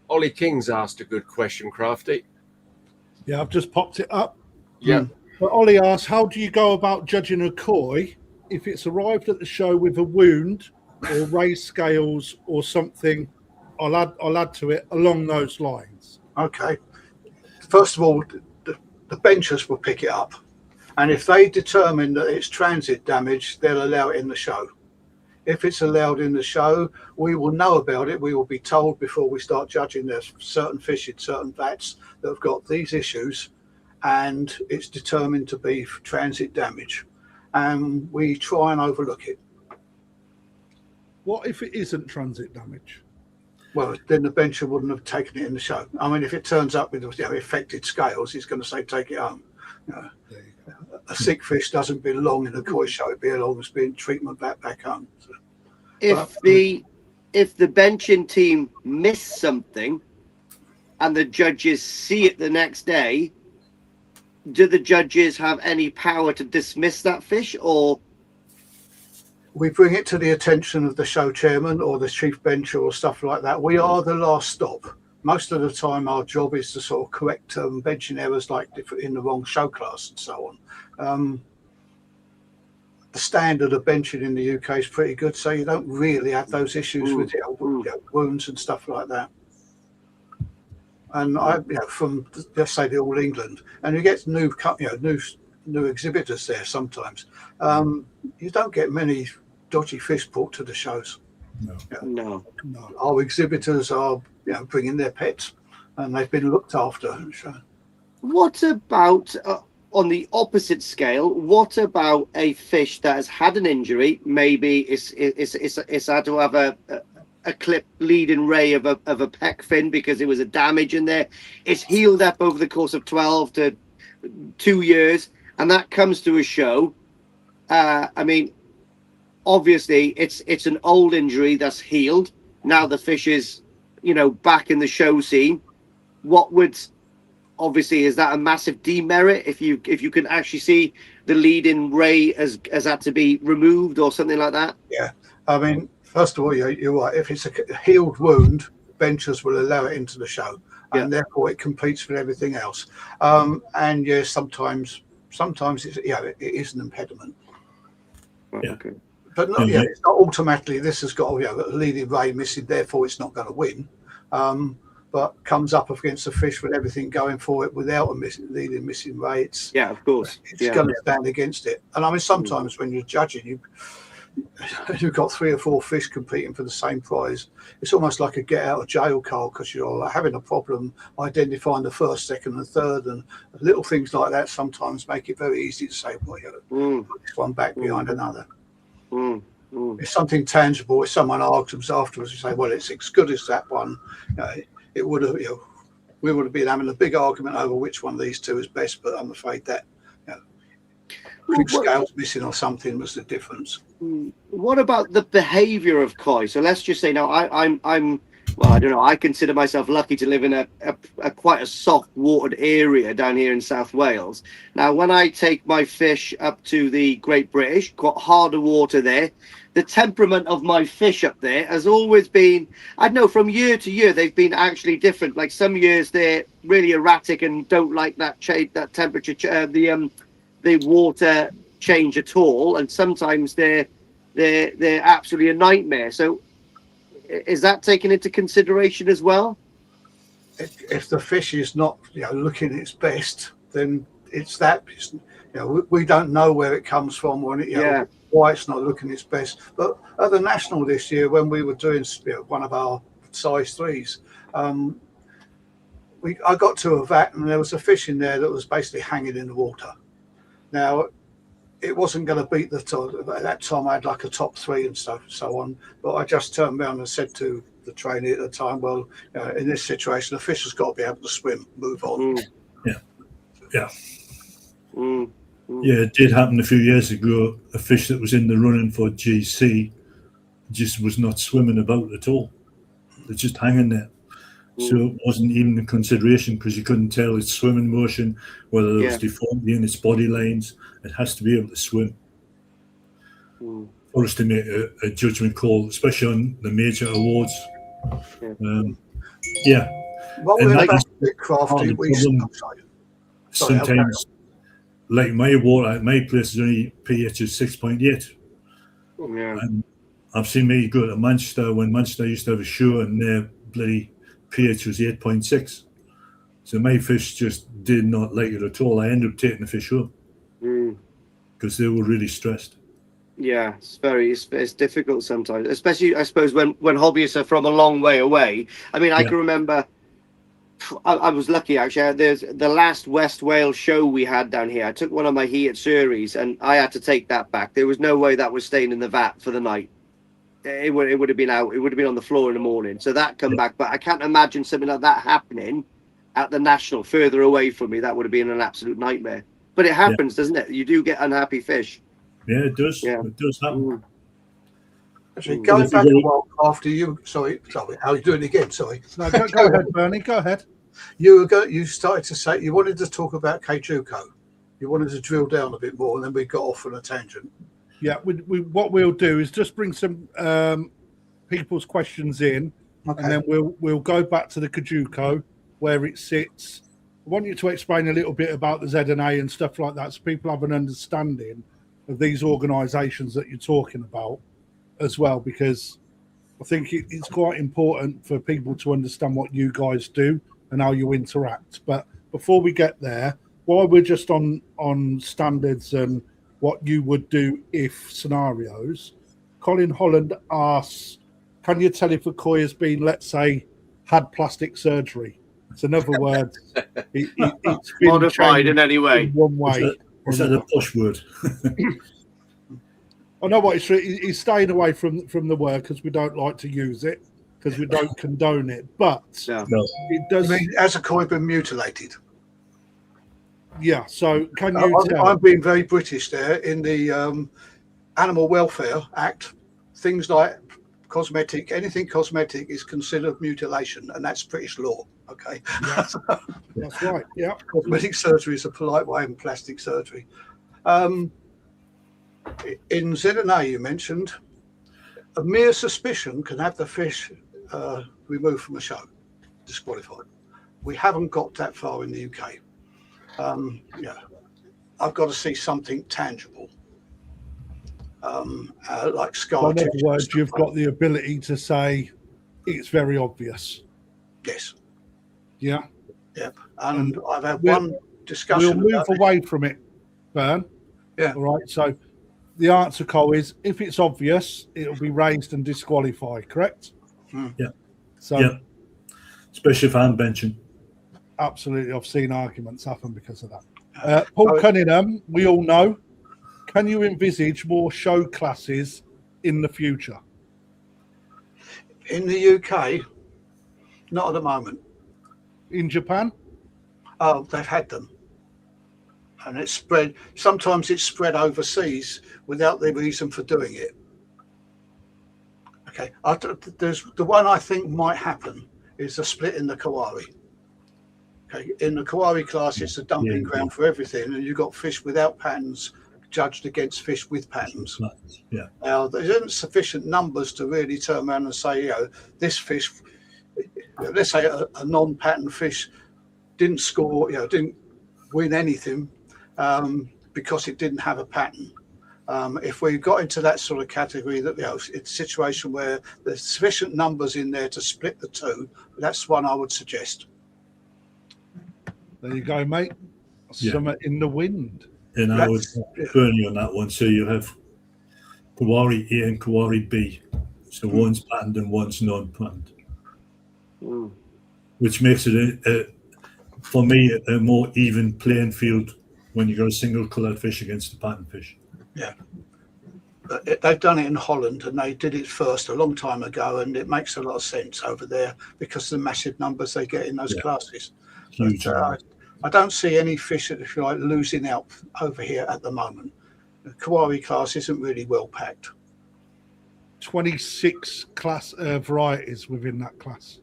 Ollie King's asked a good question, Crafty. Yeah, I've just popped it up. Yeah. But Ollie asks, how do you go about judging a koi if it's arrived at the show with a wound or raised scales or something? I'll add to it along those lines. Okay. First of all, the benchers will pick it up, and if they determine that it's transit damage, they'll allow it in the show. If it's allowed in the show, we will know about it. We will be told before we start judging. There's certain fish in certain vats that have got these issues, and it's determined to be transit damage, and we try and overlook it. What if it isn't transit damage? Well, then the bencher wouldn't have taken it in the show. I mean, if it turns up with affected scales, he's going to say take it home. A sick fish doesn't belong in a koi show; it belongs being treatment back home. So, if the benching team miss something and the judges see it the next day, do the judges have any power to dismiss that fish, or? We bring it to the attention of the show chairman or the chief bencher or stuff like that. We are the last stop. Most of the time, our job is to sort of correct benching errors, like in the wrong show class and so on. The standard of benching in the UK is pretty good, so you don't really have those issues with wounds and stuff like that. And from let's say the All England, and you get new exhibitors there sometimes. You don't get many dodgy fish brought to the shows. No. No. Our exhibitors are, bringing their pets, and they've been looked after. So, What about on the opposite scale? What about a fish that has had an injury? Maybe it's had to have a clip leading ray of a pec fin because it was a damage in there. It's healed up over the course of 12 to 2 years, and that comes to a show. I mean, obviously, it's an old injury that's healed. Now the fish is, back in the show scene. What would obviously is that a massive demerit if you can actually see the leading ray has had to be removed or something like that? Yeah, I mean, first of all, you're right. If it's a healed wound, benchers will allow it into the show, and therefore it competes with everything else. And yeah, sometimes it's, it is an impediment. Right, okay. But not, it's not automatically. This has got a leading ray missing, therefore it's not going to win. But comes up against a fish with everything going for it without a leading missing ray. Of course, it's going to stand against it. And I mean, sometimes when you're judging, you've got 3 or 4 fish competing for the same prize. It's almost like a get out of jail card because you're having a problem identifying the first, second, and third, and little things like that sometimes make it very easy to say, well, put this one back behind another. It's something tangible. If someone argues afterwards, you say, well, it's as good as that one. It would have, we would have been having a big argument over which one of these two is best, but I'm afraid that scales missing or something was the difference. What about the behaviour of koi? So let's just say now I'm well, I don't know. I consider myself lucky to live in a quite a soft watered area down here in South Wales. Now, when I take my fish up to the Great British, got harder water there, the temperament of my fish up there has always been, I don't know, from year to year, they've been actually different. Like some years they're really erratic and don't like that temperature, the water change at all. And sometimes they're absolutely a nightmare. So is that taken into consideration as well? If the fish is not, looking its best, then it's that. We don't know where it comes from or why it's not looking its best. But at the national this year, when we were doing one of our size 3s, I got to a vat and there was a fish in there that was basically hanging in the water. Now, it wasn't going to beat the top. At that time, I had like a top 3 and so on. But I just turned around and said to the trainee at the time, well, in this situation, the fish has got to be able to swim, move on. Yeah, it did happen a few years ago. A fish that was in the running for GC just was not swimming about at all. They're just hanging there. So it wasn't even a consideration because you couldn't tell its swimming motion, whether there was deformity in its body lines. It has to be able to swim for us to make a judgment call, especially on the major awards. Well, we're a bit crafty. Sometimes, like my water at my place is only pH is 6.8. And I've seen me go to Manchester when Manchester used to have a show and their bloody pH was 8.6. So my fish just did not like it at all. I ended up taking the fish home because they were really stressed. Yeah, it's difficult sometimes, especially I suppose when hobbyists are from a long way away. I mean, I can remember I was lucky actually. There's the last West Wales show we had down here. I took one of my heated series and I had to take that back. There was no way that was staying in the vat for the night. It would have been out. It would have been on the floor in the morning. So that come back. But I can't imagine something like that happening at the national further away from me. That would have been an absolute nightmare. But it happens, doesn't it? You do get unhappy fish. Yeah, it does. Yeah. It does happen. Actually, going back a while after you, sorry, how are you doing again? Sorry. No, go ahead, Bernie. Go ahead. You started to say you wanted to talk about KJUKO. You wanted to drill down a bit more, and then we got off on a tangent. Yeah, what we'll do is just bring some people's questions in, and then we'll go back to the KJUKO where it sits. I want you to explain a little bit about the Z&A and stuff like that, so people have an understanding of these organisations that you're talking about as well, because I think it's quite important for people to understand what you guys do and how you interact. But before we get there, while we're just on standards and what you would do if scenarios, Colin Holland asks, can you tell if a koi has been, let's say, had plastic surgery? It's another word. It's been Modified in any way. in one way. Is that a posh word? I know what he's staying away from the word because we don't like to use it because we don't condone it. But Yeah. No. it does. I mean, has a koi been mutilated? Yeah. So can you tell? I'm being very British there. In the Animal Welfare Act, things like anything cosmetic is considered mutilation, and that's British law. Okay. Yeah, that's right. Yeah. Cosmetic surgery is a polite way in plastic surgery. In ZNA, you mentioned a mere suspicion can have the fish removed from a show, disqualified. We haven't got that far in the UK. Yeah, I've got to see something tangible, like scar In other tissue. words, you've got the ability to say it's very obvious. Yes. Yeah. Yep. And I've had we'll- one discussion. We'll move about it. away from it, Bern. Yeah. All right. So the answer, Cole, is if it's obvious, it'll be raised and disqualified, correct? Yeah. So Yeah. Especially if I'm benching. absolutely, I've seen arguments happen because of that. Paul Cunningham, we all know. Can you envisage more show classes in the future? In the UK, not at the moment. In Japan? Oh, they've had them. And it's spread, sometimes it's spread overseas without the reason for doing it. Okay, there's the one I think might happen is a split in the Kawari. Okay, in the Kawari class, it's a dumping ground for everything, and you've got fish without patterns judged against fish with patterns. Yeah. Now, there isn't sufficient numbers to really turn around and say, this fish, let's say a non-pattern fish didn't score, didn't win anything because it didn't have a pattern. If we got into that sort of category, that it's a situation where there's sufficient numbers in there to split the two, that's one I would suggest. There you go, mate. Yeah. Summer in the wind. And I would burn you on that one. So you have Kawari A and Kawari B. So one's patterned and one's non-patterned. Which makes it, for me, a more even playing field when you got a single coloured fish against a patterned fish. Yeah. But they've done it in Holland, and they did it first a long time ago, and it makes a lot of sense over there because of the massive numbers they get in those classes. Huge. But, I don't see any fish, if you like, losing out over here at the moment. The Kawari class isn't really well packed. 26 class varieties within that class.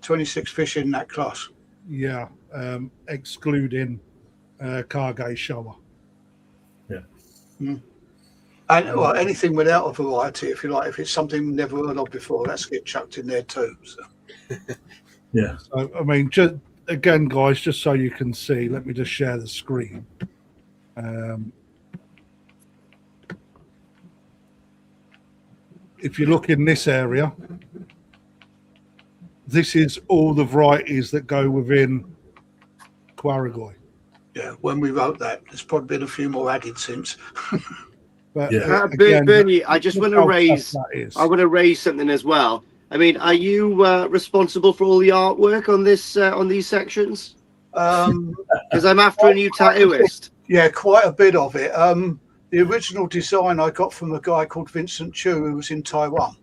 26 fish in that class. Yeah, excluding Cargay shower. Yeah. And well, anything without a variety, if you like, if it's something never heard of before, that's get chucked in there too. So. Yeah. So, I mean, just again, guys, just so you can see, let me just share the screen. If you look in this area, this is all the varieties that go within Kwaragoi. Yeah, when we wrote that, there's probably been a few more added since. But Again, Bernie, I just want to raise. I want to raise something as well. I mean, are you responsible for all the artwork on this on these sections? Because I'm after a new tattooist. Yeah, quite a bit of it. The original design I got from a guy called Vincent Chu, who was in Taiwan.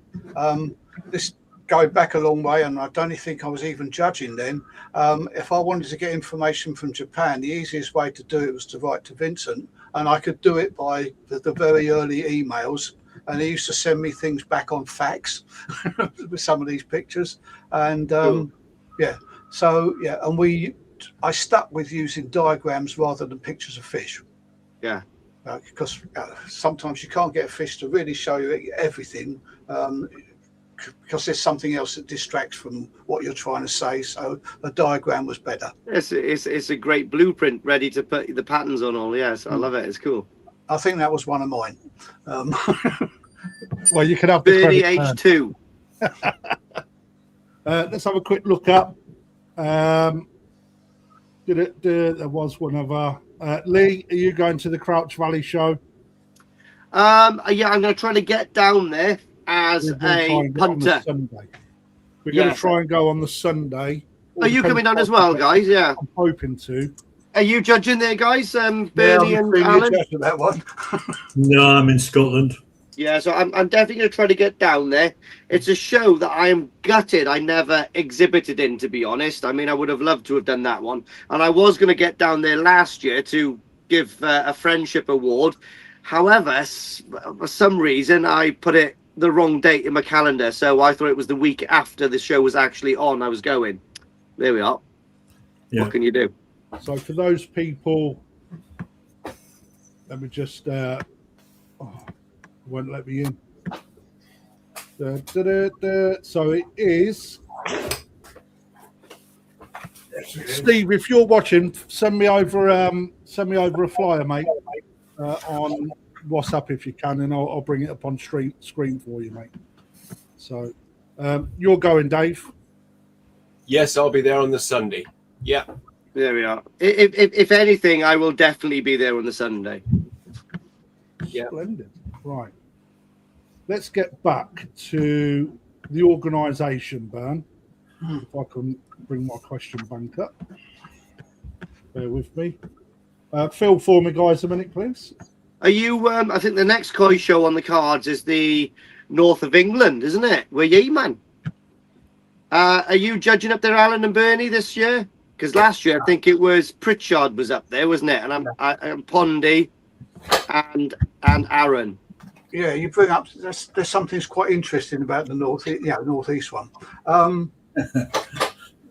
This going back a long way, and I don't think I was even judging then. If I wanted to get information from Japan, the easiest way to do it was to write to Vincent, and I could do it by the very early emails. And he used to send me things back on fax with some of these pictures. And and I stuck with using diagrams rather than pictures of fish. Yeah. Because sometimes you can't get a fish to really show you everything because there's something else that distracts from what you're trying to say. So a diagram was better. It's a great blueprint ready to put the patterns on all. Yes, I love it. It's cool. I think that was one of mine. Well, you can have the Bernie credit, H2. let's have a quick look up. There was one other. Lee, are you going to the Crouch Valley show? Yeah, I'm going to try to get down there. as We're gonna try a and get on the punter. Sunday. We're going Yeah. to try and go on the Sunday. All Are you depends coming down what as well, we get. guys? Yeah. I'm hoping to. Are you judging there, guys? Yeah, Bernie I'm and senior Alan? judge of that one. No, I'm in Scotland. Yeah, so I'm definitely going to try to get down there. It's a show that I am gutted I never exhibited in, to be honest. I mean, I would have loved to have done that one. And I was going to get down there last year to give a friendship award. However, for some reason, I put it the wrong date in my calendar. So I thought it was the week after the show was actually on, I was going. There we are. Yeah. What can you do? So for those people, let me just won't let me in. So it is Steve. If you're watching, send me over a flyer, mate, on WhatsApp if you can, and I'll bring it up on screen for you, mate. So you're going, Dave. Yes, I'll be there on the Sunday. Yeah. There we are. If anything, I will definitely be there on the Sunday. Yeah. Splendid. Right. Let's get back to the organisation, Bern. If I can bring my question bank up. Bear with me. Fill for me, guys, a minute, please. Are you? I think the next Koi show on the cards is the north of England, isn't it? Where ye, man? Are you judging up there, Alan and Bernie, this year? Because last year I think it was Pritchard was up there, wasn't it? And I'm Pondy and Aaron. Yeah, you bring up there's something quite interesting about the northeast one.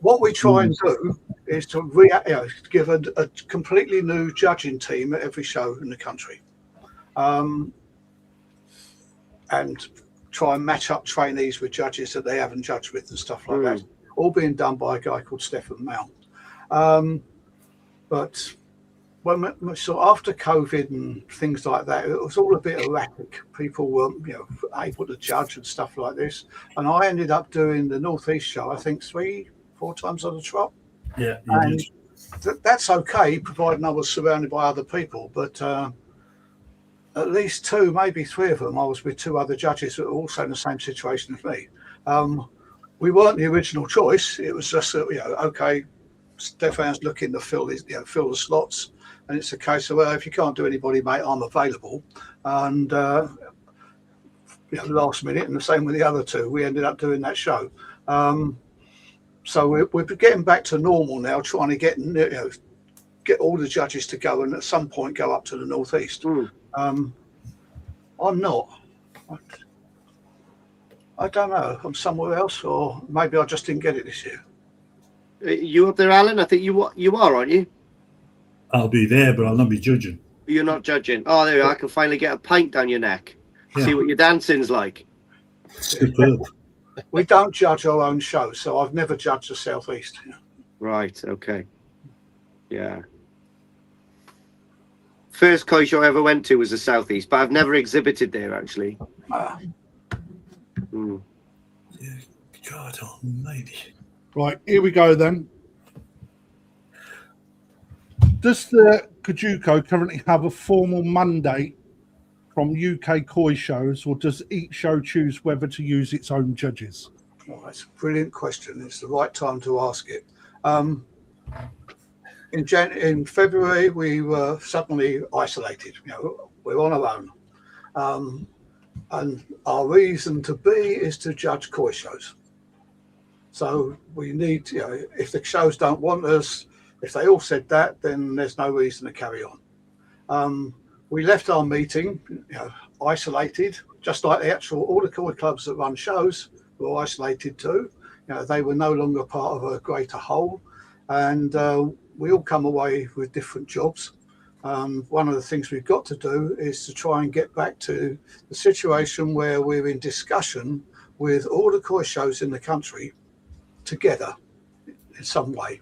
What we try and do is to give a completely new judging team at every show in the country, and try and match up trainees with judges that they haven't judged with and stuff like that. All being done by a guy called Stephen Mount. But when so after COVID and things like that, it was all a bit erratic. People weren't, able to judge and stuff like this. And I ended up doing the Northeast show, I think 3-4 times on the trot. Yeah, and that's okay, providing I was surrounded by other people. But at least 2, maybe 3 of them, I was with 2 other judges that were also in the same situation as me. We weren't the original choice. It was just, okay, Stefan's looking to fill the slots. And it's a case of, well, if you can't do anybody, mate, I'm available. And last minute, and the same with the other 2, we ended up doing that show. So we're getting back to normal now, trying to get all the judges to go and at some point go up to the northeast. I'm not. I don't know. I'm somewhere else, or maybe I just didn't get it this year. You up there, Alan? I think you are, aren't you? I'll be there, but I'll not be judging. You're not judging. Oh, there you are. I can finally get a pint down your neck. Yeah. See what your dancing's like. Superb. We don't judge our own show, so I've never judged the Southeast. Right. Okay. Yeah. First Koi show I ever went to was the Southeast, but I've never exhibited there actually. God almighty. Right, here we go then. Does the KJUKO currently have a formal mandate from UK Koi shows, or does each show choose whether to use its own judges? Well, that's a brilliant question. It's the right time to ask it. In February, we were suddenly isolated. We're on our own. And our reason to be is to judge Koi shows. So we need, if the shows don't want us, if they all said that, then there's no reason to carry on. We left our meeting, isolated, just like all the Koi clubs that run shows were isolated too. They were no longer part of a greater whole, and we all come away with different jobs. One of the things we've got to do is to try and get back to the situation where we're in discussion with all the Koi shows in the country together in some way.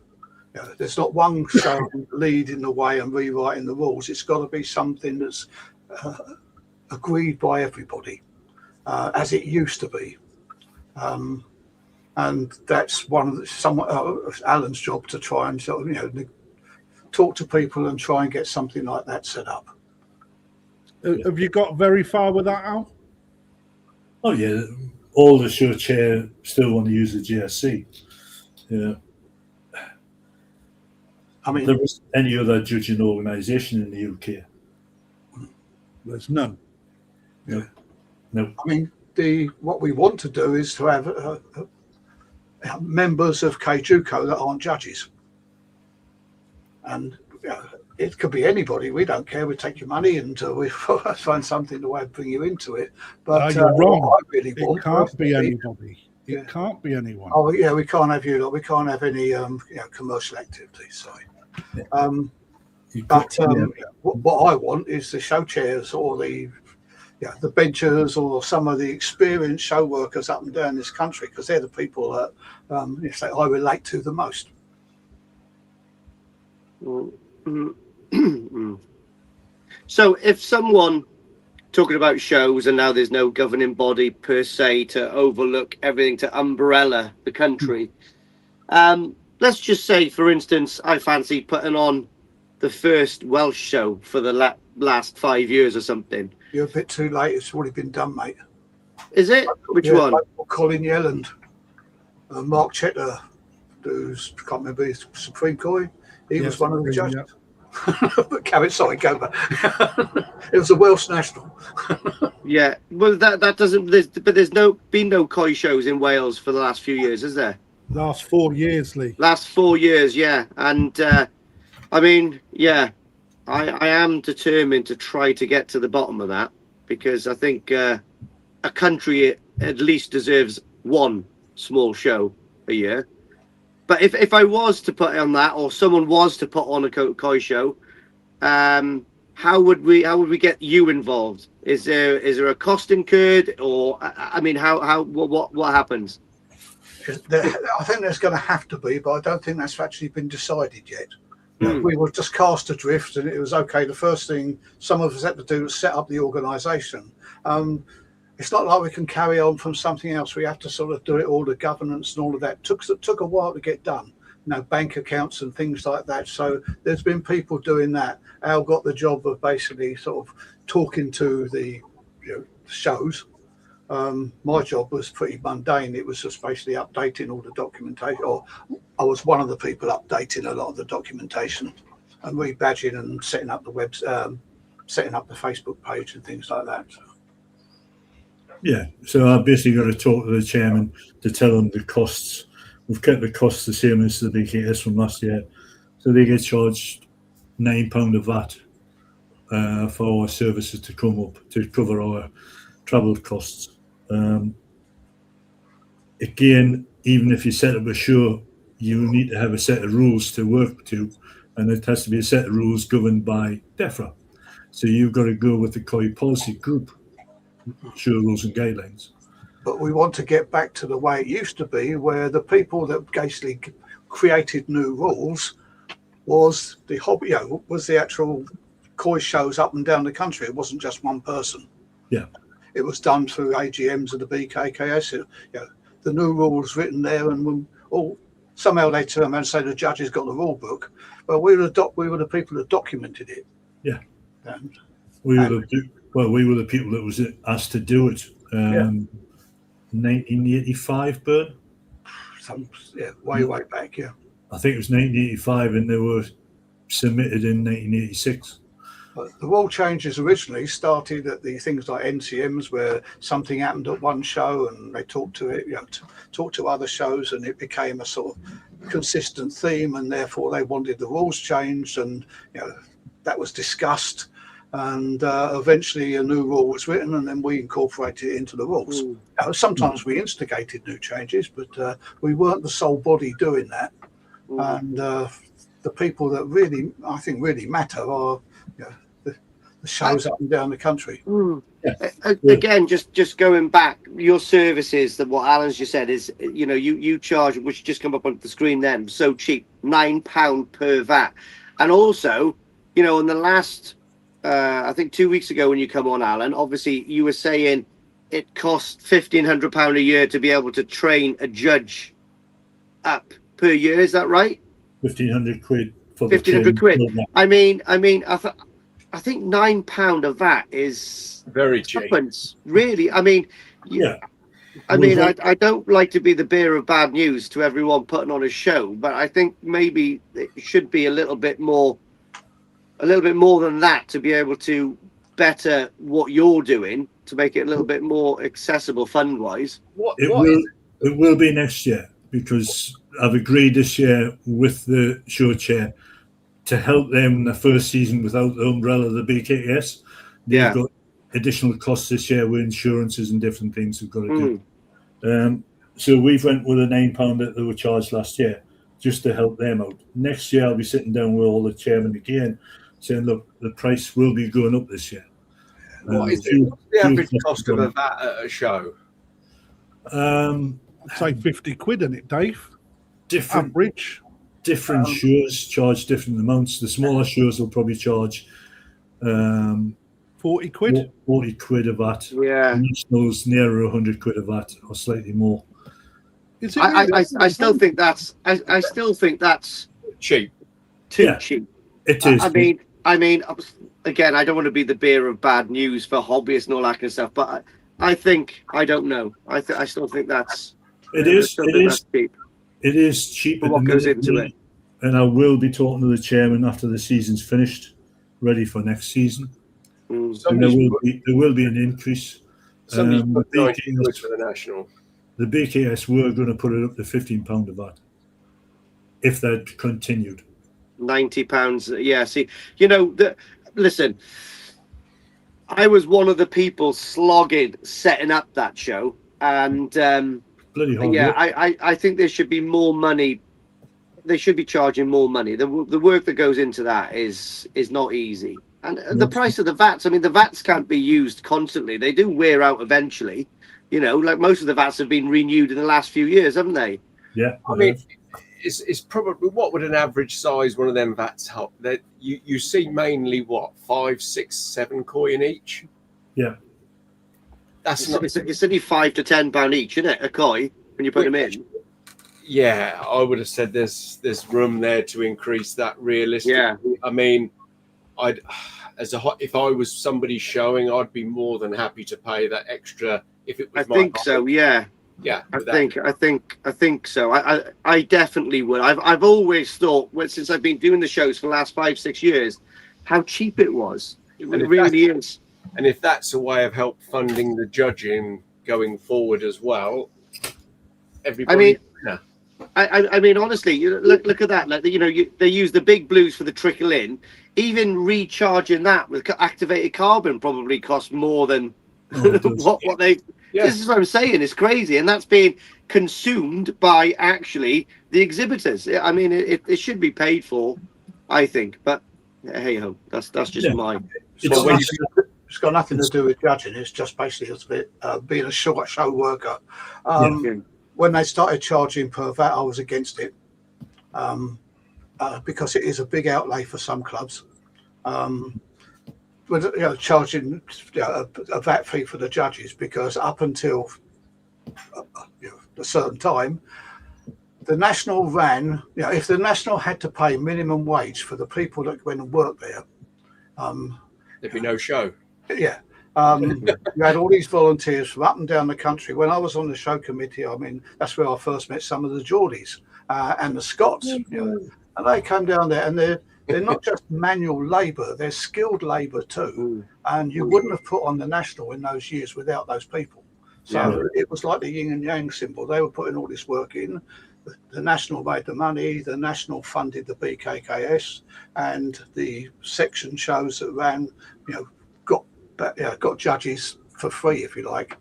There's not one show leading the way and rewriting the rules. It's got to be something that's agreed by everybody, as it used to be. And that's one of Alan's job, to try and talk to people and try and get something like that set up. Have you got very far with that, Al? Oh yeah, all the show chair still want to use the GSC. Yeah. I mean, There isn't any other judging organisation in the UK. There's none. No. I mean, what we want to do is to have members of KJUKO that aren't judges, and it could be anybody. We don't care. We take your money until we find something to bring you into it. But You're wrong. what I really It want can't be personally- anybody. It can't be anyone. Oh yeah, we can't have you. We can't have any commercial activities. Sorry. But what I want is the show chairs or the benchers or some of the experienced show workers up and down this country, because they're the people that I relate to the most. So if someone talking about shows and now there's no governing body per se to overlook everything, to umbrella the country, let's just say, for instance, I fancy putting on the first Welsh show for the last 5 years or something. You're a bit too late. It's already been done, mate. Is it? Which one? Colin Yelland, Mark Chetter, who's, I can't remember his Supreme Court. He was one of the judges. But Carrot, sorry, go back. It was a Welsh national. Yeah, well, that doesn't. But there's been no koi shows in Wales for the last few years, is there? Last 4 years, Lee. Last 4 years, yeah. And I mean, yeah, I am determined to try to get to the bottom of that, because I think a country at least deserves one small show a year. But if I was to put on that, or someone was to put on a koi show, how would we get you involved? Is there a cost incurred, or I mean, what happens? I think there's going to have to be, but I don't think that's actually been decided yet. Mm. We were just cast adrift, and it was okay. The first thing some of us had to do was set up the organisation. It's not like we can carry on from something else. We have to sort of do it all, the governance and all of that. Took a while to get done, bank accounts and things like that. So there's been people doing that. Al got the job of basically sort of talking to the shows. My job was pretty mundane. It was just basically updating all the documentation, or I was one of the people updating a lot of the documentation and rebadging and setting up the setting up the Facebook page and things like that. Yeah, so I basically got to talk to the chairman to tell them the costs. We've kept the costs the same as the BKS from last year, so they get charged £9 of VAT for our services to come up to cover our travel costs. Again, even if you set up a show, you need to have a set of rules to work to, and it has to be a set of rules governed by DEFRA. So you've got to go with the KOI policy group, show rules and guidelines. But we want to get back to the way it used to be, where the people that basically created new rules was the hobby, was the actual KOI shows up and down the country. It wasn't just one person. Yeah. It was done through AGMs of the BKKS. The new rules written there, and somehow they turn around and say the judges got the rule book. Well, we were the people that documented it. Yeah. And we were the people that was asked to do it. 1985, Bert? Way back, yeah. I think it was 1985, and they were submitted in 1986. But the rule changes originally started at the things like NCMs, where something happened at one show and they talked to it, talked to other shows, and it became a sort of consistent theme, and therefore they wanted the rules changed, and that was discussed, and eventually a new rule was written, and then we incorporated it into the rules. Sometimes we instigated new changes, but we weren't the sole body doing that. And the people that really, I think, really matter are the shows up and down the country. Again, just going back, your services, that what Alan's just said is, you charge, which just come up on the screen then, so cheap, £9 per VAT. And also, in the last, I think 2 weeks ago when you come on, Alan, obviously you were saying it costs £1,500 a year to be able to train a judge up per year. Is that right? 1,500 quid for 1,500 quid. I mean, I think £9 of that is very cheap. Really, I mean, Yeah. I mean, I don't like to be the bearer of bad news to everyone putting on a show, but I think maybe it should be a little bit more than that to be able to better what you're doing to make it a little bit more accessible fund wise. It will be next year, because I've agreed this year with the show chair to help them the first season without the umbrella of the BKS. They've got additional costs this year with insurances and different things we've got to do. So we've went with a £9 that they were charged last year just to help them out. Next year I'll be sitting down with all the chairmen again saying, look, the price will be going up this year. What's the average cost of a VAT at a show? I'd say 50 quid, isn't it, Dave? Different Average. Different shows charge different amounts. The smaller shows will probably charge 40 quid. 40 quid of that. Yeah. Nationals nearer 100 quid of that, or slightly more. Is it I still think that's Cheap. too cheap. It is. I mean, again, I don't want to be the bearer of bad news for hobbyists and all that kind of stuff, but I don't know. I still think that's. It is cheap. It is cheap. For what goes into it. And I will be talking to the chairman after the season's finished, ready for next season. And there will be an increase. Somebody's put 90 quid for the national. The BKS were going to put it up to £15 of that if that continued. £90. Yeah. See, listen. I was one of the people slogging setting up that show, and bloody hard yeah, work. I think there should be more money. They should be charging more money. The work that goes into that is not easy, and the price of the VATs. I mean, the VATs can't be used constantly. They do wear out eventually. Like most of the VATs have been renewed in the last few years, haven't they? Yeah. I mean, it's probably, what would an average size one of them VATs help? That you see mainly what, 5, 6, 7 coin each. Yeah. It's only £5 to £10 each, isn't it? A koi when you put them in. Yeah, I would have said there's room there to increase that realistically. Yeah. I mean, if I was somebody showing, I'd be more than happy to pay that extra if it was. I think so. Yeah. Yeah. I think so. I definitely would. I've always thought, since I've been doing the shows for the last 5-6 years, how cheap it was. It really is. And if that's a way of help funding the judging going forward as well, everybody. I mean, honestly, look at that. Like, they use the big blues for the trickle in. Even recharging that with activated carbon probably costs more than what they. Yeah. This is what I'm saying. It's crazy, and that's being consumed by actually the exhibitors. I mean, it should be paid for, I think. But hey ho, that's just my. It's got nothing to do with judging. It's just basically being a short show worker. When they started charging per VAT, I was against it because it is a big outlay for some clubs. Charging a VAT fee for the judges, because up until a certain time, the national ran. If the national had to pay minimum wage for the people that went and worked there, there'd be no show. Yeah. You had all these volunteers from up and down the country. When I was on the show committee, I mean, that's where I first met some of the Geordies and the Scots. And they come down there, and they're not just manual labour; they're skilled labour too. And you wouldn't have put on the national in those years without those people. So it was like the yin and yang symbol. They were putting all this work in. The national made the money. The national funded the BKKS, and the section shows that ran, got judges for free, if you like.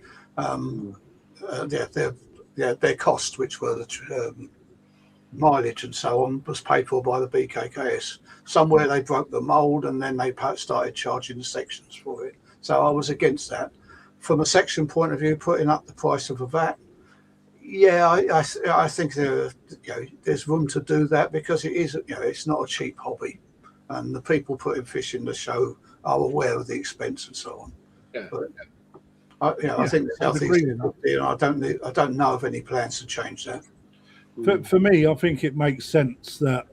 Their costs, which were the mileage and so on, was paid for by the BKKS. Somewhere they broke the mould, and then they started charging the sections for it. So I was against that. From a section point of view, putting up the price of a VAT, I think there's room to do that, because it is, it's not a cheap hobby, and the people putting fish in the show are aware of the expense and so on. Yeah. But I think the South East, I don't know of any plans to change that. For me, I think it makes sense that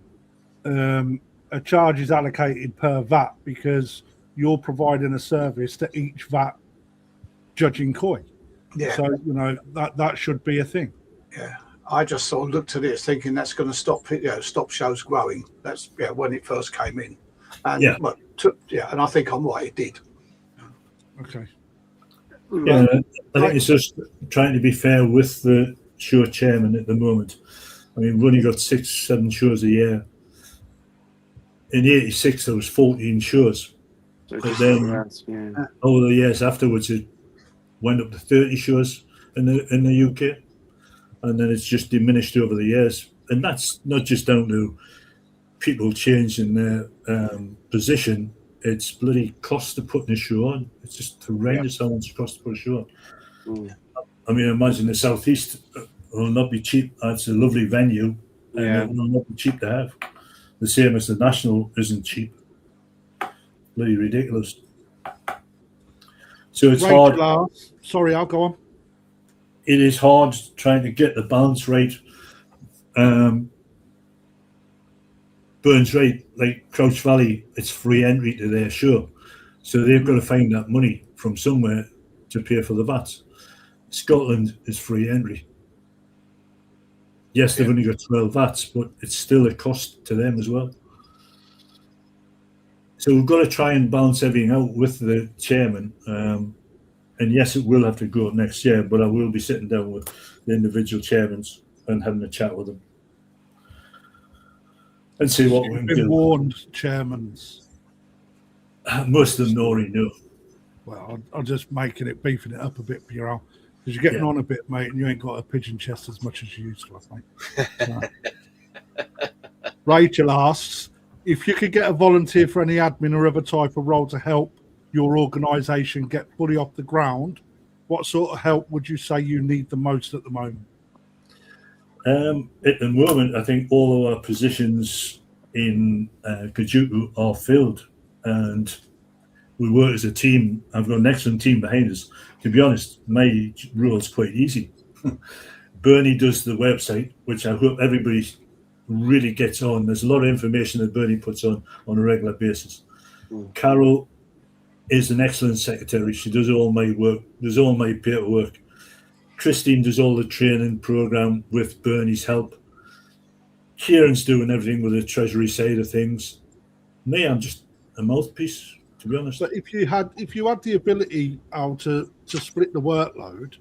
a charge is allocated per VAT, because you're providing a service to each VAT judging koi. Yeah, So that should be a thing. yeah. I just sort of looked at it thinking that's going to stop shows growing. That's when it first came in, and Yeah. and I think I'm right. It did. Okay. Yeah, I think it's just trying to be fair with the show chairman at the moment. I mean, we've only got 6-7 shows a year. In '86, there was 14 shows. So But then over the years afterwards, it went up to 30 shows in the UK, and then it's just diminished over the years. And that's not just down to people changing their position. It's bloody cost to put a show on. It's just horrendous how much it costs to put a show on. I mean, imagine the Southeast will not be cheap. It's a lovely venue, and it will not be cheap to have. The same as the National isn't cheap. Bloody ridiculous. So it's hard. Sorry, I'll go on. It is hard trying to get the balance right. Burns Right, like Crouch Valley, it's free entry to their show. So they've got to find that money from somewhere to pay for the VATs. Scotland is free entry. Yes, they've only got 12 VATs, but it's still a cost to them as well. So we've got to try and balance everything out with the chairman. And yes, it will have to go up next year, but I will be sitting down with the individual chairmen and having a chat with them. And see what we can do. Warned chairmans. Most of them already know. Well, I'm just beefing it up a bit for your own. Because you're getting on a bit, mate, and you ain't got a pigeon chest as much as you used to have, mate. So. Rachel asks, if you could get a volunteer for any admin or other type of role to help your organisation get fully off the ground, what sort of help would you say you need the most at the moment? At the moment, I think all of our positions in KJUKO are filled, and we work as a team. I've got an excellent team behind us. To be honest, my role is quite easy. Bernie does the website, which I hope everybody really gets on. There's a lot of information that Bernie puts on a regular basis. Carol is an excellent secretary. She does all my work, does all my paperwork. Christine does all the training program with Bernie's help. Kieran's doing everything with the treasury side of things. Me, I'm just a mouthpiece, to be honest. But if you had the ability, Al, to split the workload,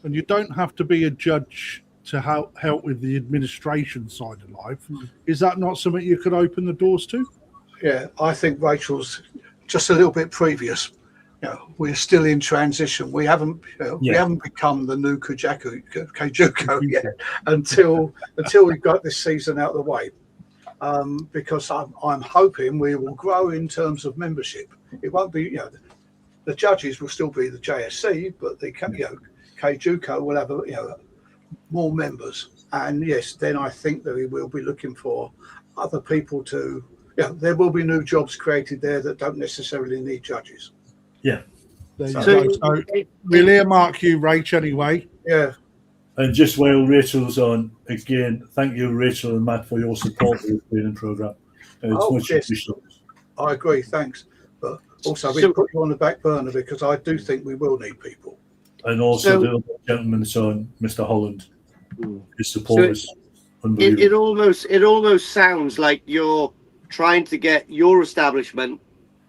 and you don't have to be a judge to help with the administration side of life, is that not something you could open the doors to? Yeah, I think Rachel's just a little bit previous. We're still in transition. We haven't we haven't become the new KJUKO yet until we've got this season out of the way. Because I'm hoping we will grow in terms of membership. It won't be, the judges will still be the JSC, but the KJUKO will have more members. And yes, then I think that we will be looking for other people to. There will be new jobs created there that don't necessarily need judges. Yeah. So we'll earmark you, Rach, anyway. Yeah. And just while Rachel's on, again, thank you, Rachel and Matt, for your support of the training programme. It's much appreciated. I agree, thanks. But also, we put you on the back burner because I do think we will need people. And also the other gentleman's on, Mr. Holland, his support is unbelievable. It almost sounds like you're trying to get your establishment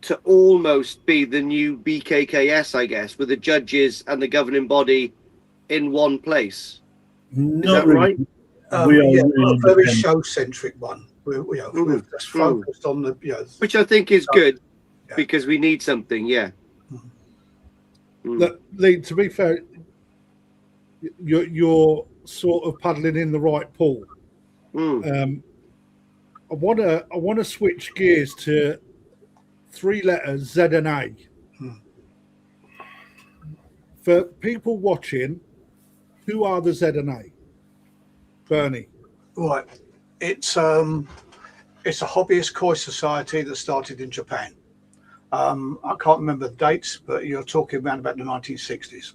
to almost be the new BKKS, I guess, with the judges and the governing body in one place. Not really. Right? We are a very show-centric one. We're just focused on the, which I think is good because we need something. Yeah. Lee, to be fair, you're sort of paddling in the right pool. I want to switch gears to 3 letters, Z and A. For people watching, who are the Z and A? Bernie. Right. It's a hobbyist koi society that started in Japan. I can't remember the dates, but you're talking around about the 1960s.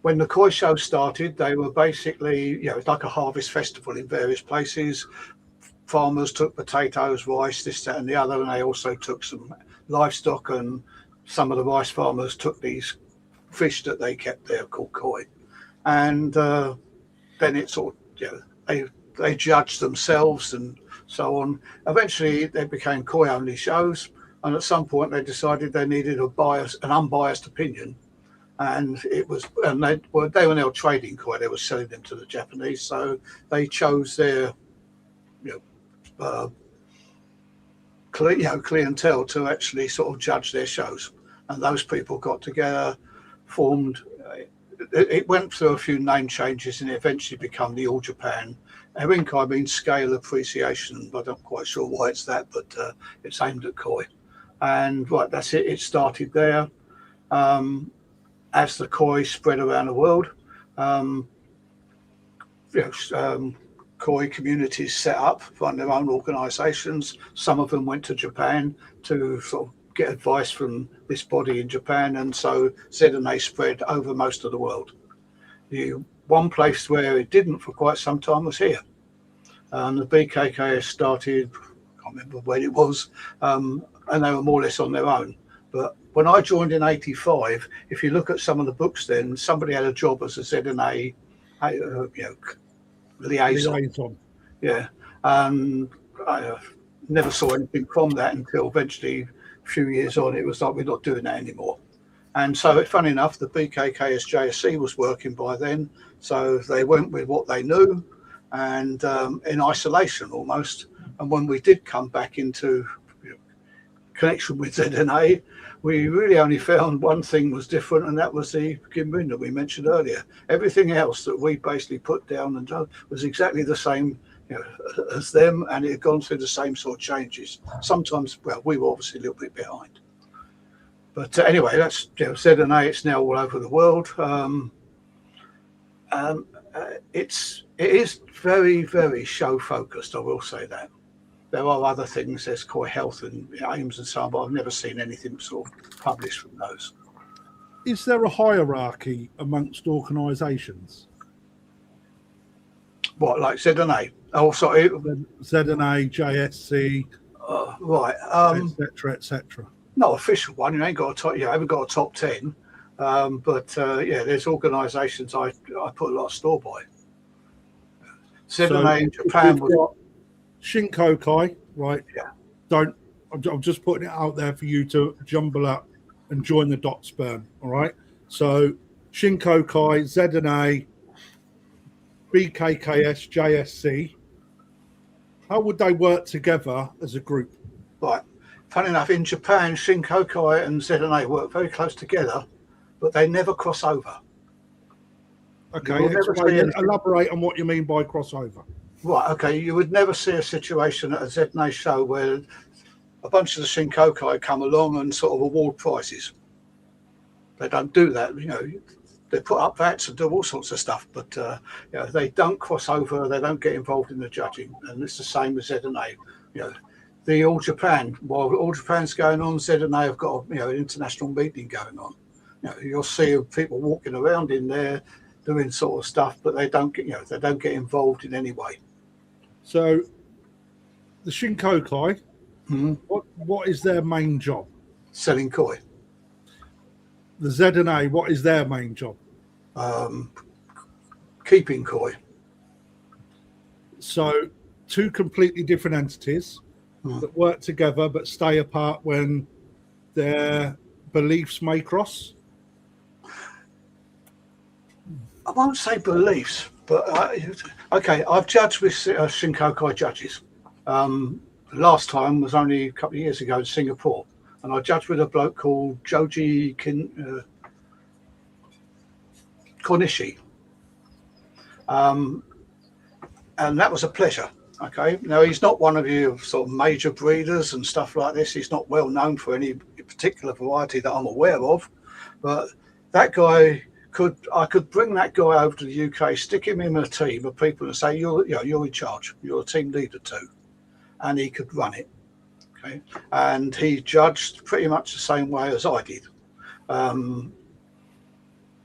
When the koi show started, they were basically, it's like a harvest festival in various places. Farmers took potatoes, rice, this, that, and the other, and they also took some livestock. And some of the rice farmers took these fish that they kept there called koi. And then it sort of, they judged themselves and so on. Eventually, they became koi-only shows, and at some point, they decided they needed an unbiased opinion. And they were now trading koi; they were selling them to the Japanese. So they chose their, clientele to actually sort of judge their shows, and those people got together, formed. It went through a few name changes, and it eventually became the All Japan. Erinkai means scale appreciation. I'm not quite sure why it's that, but it's aimed at koi. And that's it. It started there. As the koi spread around the world, koi communities set up, run their own organisations. Some of them went to Japan to sort of get advice from this body in Japan, and so Z&A spread over most of the world. The one place where it didn't for quite some time was here. The BKKS started, I can't remember when it was, and they were more or less on their own. But when I joined in '85, if you look at some of the books then, somebody had a job as a Z&A liaison. Yeah. I never saw anything from that until eventually, a few years on, it was like, we're not doing that anymore. And so, funny enough, the BKKS JSC was working by then. So they went with what they knew and in isolation almost. And when we did come back into connection with Z&A, we really only found one thing was different, and that was the Ginrin that we mentioned earlier. Everything else that we basically put down and done was exactly the same as them, and it had gone through the same sort of changes. Sometimes, we were obviously a little bit behind. But anyway, that's Z&A. It's now all over the world. It is very, very show focused. I will say that. There are other things. There's koi health and aims and so on, but I've never seen anything sort of published from those. Is there a hierarchy amongst organisations? What, like Z&A? Oh, sorry. Z&A, JSC, right. etc., etc. No official one. You ain't got a top. You haven't got a top 10. But there's organisations I put a lot of store by. Z&A in Japan was Shinkokai, right? Yeah. I'm just putting it out there for you to jumble up and join the dots burn. All right. So Shinkokai, Z&A, BKKS, JSC. How would they work together as a group? Right. Funny enough, in Japan, Shinkokai and Z&A work very close together, but they never cross over. Okay. Elaborate on what you mean by crossover. Right, okay, you would never see a situation at a Z&A show where a bunch of the Shinkokai come along and sort of award prizes. They don't do that, they put up vats and do all sorts of stuff, but they don't cross over, they don't get involved in the judging, and it's the same with Z&A. The All Japan, while All Japan's going on, Z&A have got an international meeting going on. You'll see people walking around in there doing sort of stuff, but they don't get involved in any way. So, the Shinkokai, what is their main job? Selling koi. The Z&A, what is their main job? Keeping koi. So, two completely different entities that work together but stay apart when their beliefs may cross? I won't say beliefs, but I've judged with Shinkokai judges. Last time was only a couple of years ago in Singapore, and I judged with a bloke called Joji Konishi. And that was a pleasure. Okay, now he's not one of your sort of major breeders and stuff like this. He's not well known for any particular variety that I'm aware of, but that guy I could bring that guy over to the UK, stick him in a team of people and say, you're in charge, you're a team leader too, and he could run it. Okay, and he judged pretty much the same way as I did.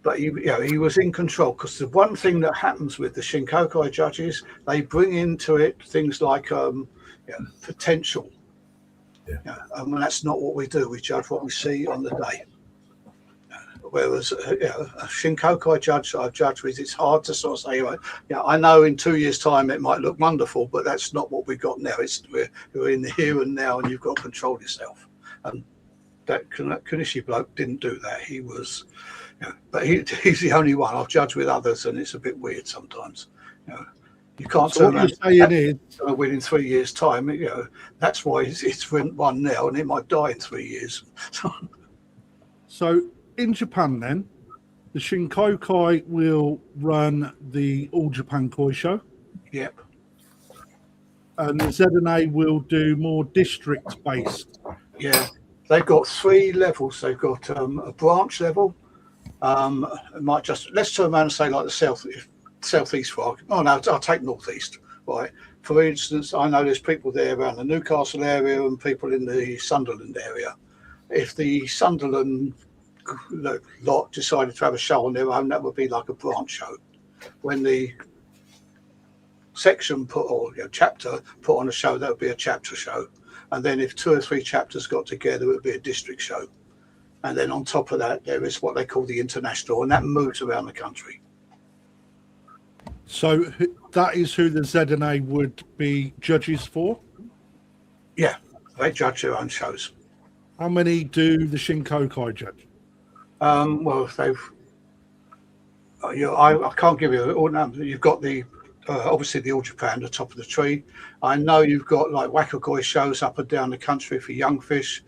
But he was in control, because the one thing that happens with the Shinkokai judges, they bring into it things like potential. And that's not what we do. We judge what we see on the day. Whereas a Shinkokai judge I've judged with, it's hard to sort of say, I know in 2 years' time it might look wonderful, but that's not what we've got now. We're in the here and now, and you've got to control yourself. And that Kunishi bloke didn't do that. He was, but he's the only one. I've judged with others, and it's a bit weird sometimes. You can't So turn what around you're saying is, within 3 years' time. That's why it's won now, and it might die in 3 years. so in Japan, then the Shinkokai will run the All Japan Koi Show, Yep. and the ZNA will do more district-based. Yeah. They've got 3 levels. They've got a branch level. It might just, let's turn around and say like the southeast for. Oh no, I'll take northeast. Right. For instance, I know there's people there around the Newcastle area and people in the Sunderland area. If the Sunderland lot decided to have a show on their own, that would be like a branch show. When the section chapter put on a show, that would be a chapter show. And then if 2 or 3 chapters got together, it would be a district show. And then on top of that, there is what they call the international, and that moves around the country. So that is who the ZNA would be judges for? Yeah, they judge their own shows. How many do the Shinkokai judge? Well, they've. I can't give you all numbers. You've got the obviously the All Japan, the top of the tree. I know you've got like Wakagoi shows up and down the country for young fish.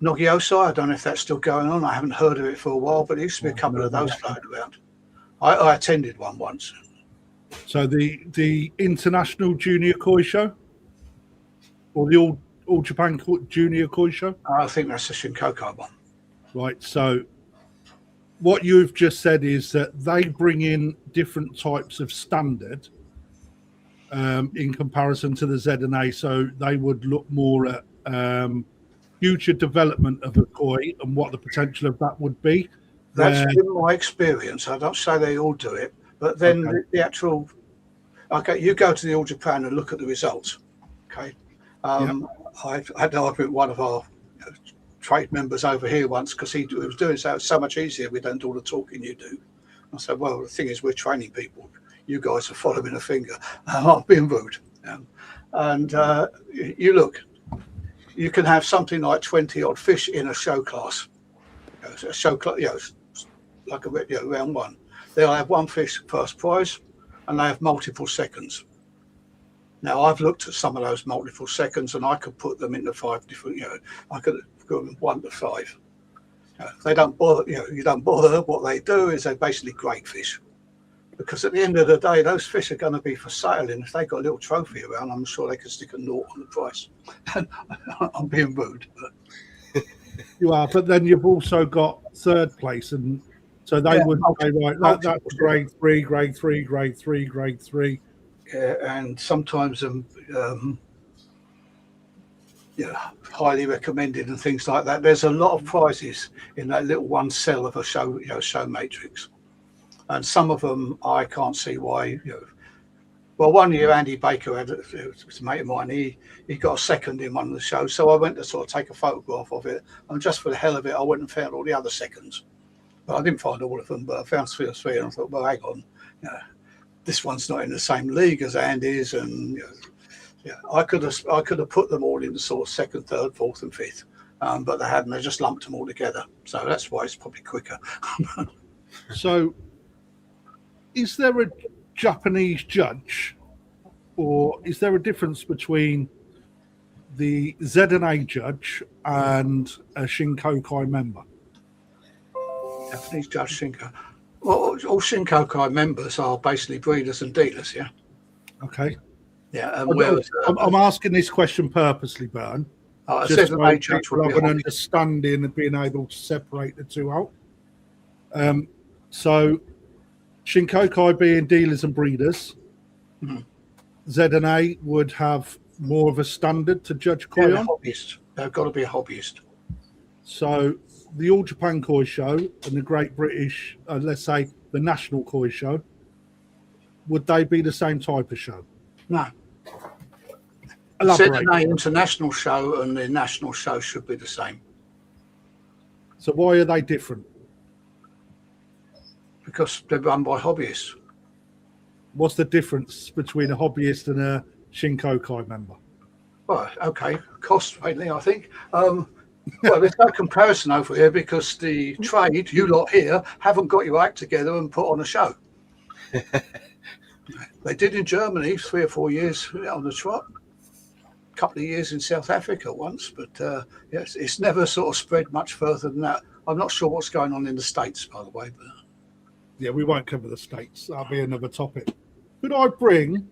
Nogiosai, I don't know if that's still going on. I haven't heard of it for a while, but there used to be a couple of those floating around. I attended one once. So the International Junior Koi Show, or the All Japan Junior Koi Show? I think that's the Shinkokai one. Right. So what you've just said is that they bring in different types of standard in comparison to the ZNA. So they would look more at future development of a koi and what the potential of that would be. That's been my experience. I don't say they all do it, but then the actual. Okay, you go to the All Japan and look at the results. Okay, I had an argument with one of our trade members over here once because he was doing so much easier. We don't do all the talking you do. I said, well, the thing is, we're training people. You guys are following a finger. I'm being rude. And you look, you can have something like 20 odd fish in a show class. A show class, like a round one. They'll have one fish first prize, and they have multiple seconds. Now I've looked at some of those multiple seconds, and I could put them into 5 different. I could go from 1 to 5. They don't bother. You don't bother. What they do is they basically grade fish, because at the end of the day, those fish are going to be for sale, and if they got a little trophy around, I'm sure they could stick a naught on the price. I'm being rude, but. You are, but then you've also got third place, and so they would say, right, that's grade 3, grade 3, grade 3, grade 3. Yeah, and sometimes highly recommended and things like that. There's a lot of prizes in that little one cell of a show, show matrix, and some of them I can't see why. Well, one year Andy Baker had a mate of mine. He got a second in one of the shows, so I went to sort of take a photograph of it, and just for the hell of it, I went and found all the other seconds. But I didn't find all of them, but I found 3 or 3, and I thought, well, hang on, this one's not in the same league as Andy's, and I could have put them all in the sort of 2nd, 3rd, 4th, and 5th, but they hadn't. They just lumped them all together, so that's why it's probably quicker. So, is there a Japanese judge, or is there a difference between the ZNA judge and a Shinkokai member? Japanese judge Shinko. Well, all Shinkokai members are basically breeders and dealers, yeah. Okay. Yeah, and I'm asking this question purposely, Bern. Just to make people have an understanding of being able to separate the two out. So, Shinkokai being dealers and breeders, ZNA would have more of a standard to judge koi on. Hobbyist. They've got to be a hobbyist. So the All Japan Koi Show and the Great British, let's say the National Koi Show, would they be the same type of show? No. Elaborate. ZNA International Show and the National Show should be the same. So why are they different? because they're run by hobbyists. What's the difference between a hobbyist and a KJUKO member? Well, okay, cost mainly, I think. Well, there's no comparison over here because the trade, you lot here, haven't got your act together and put on a show. They did in Germany 3 or 4 years on the trot, a couple of years in South Africa once, but yes, it's never sort of spread much further than that. I'm not sure what's going on in the States, by the way. But Yeah, we won't cover the States. That'll be another topic. Could I bring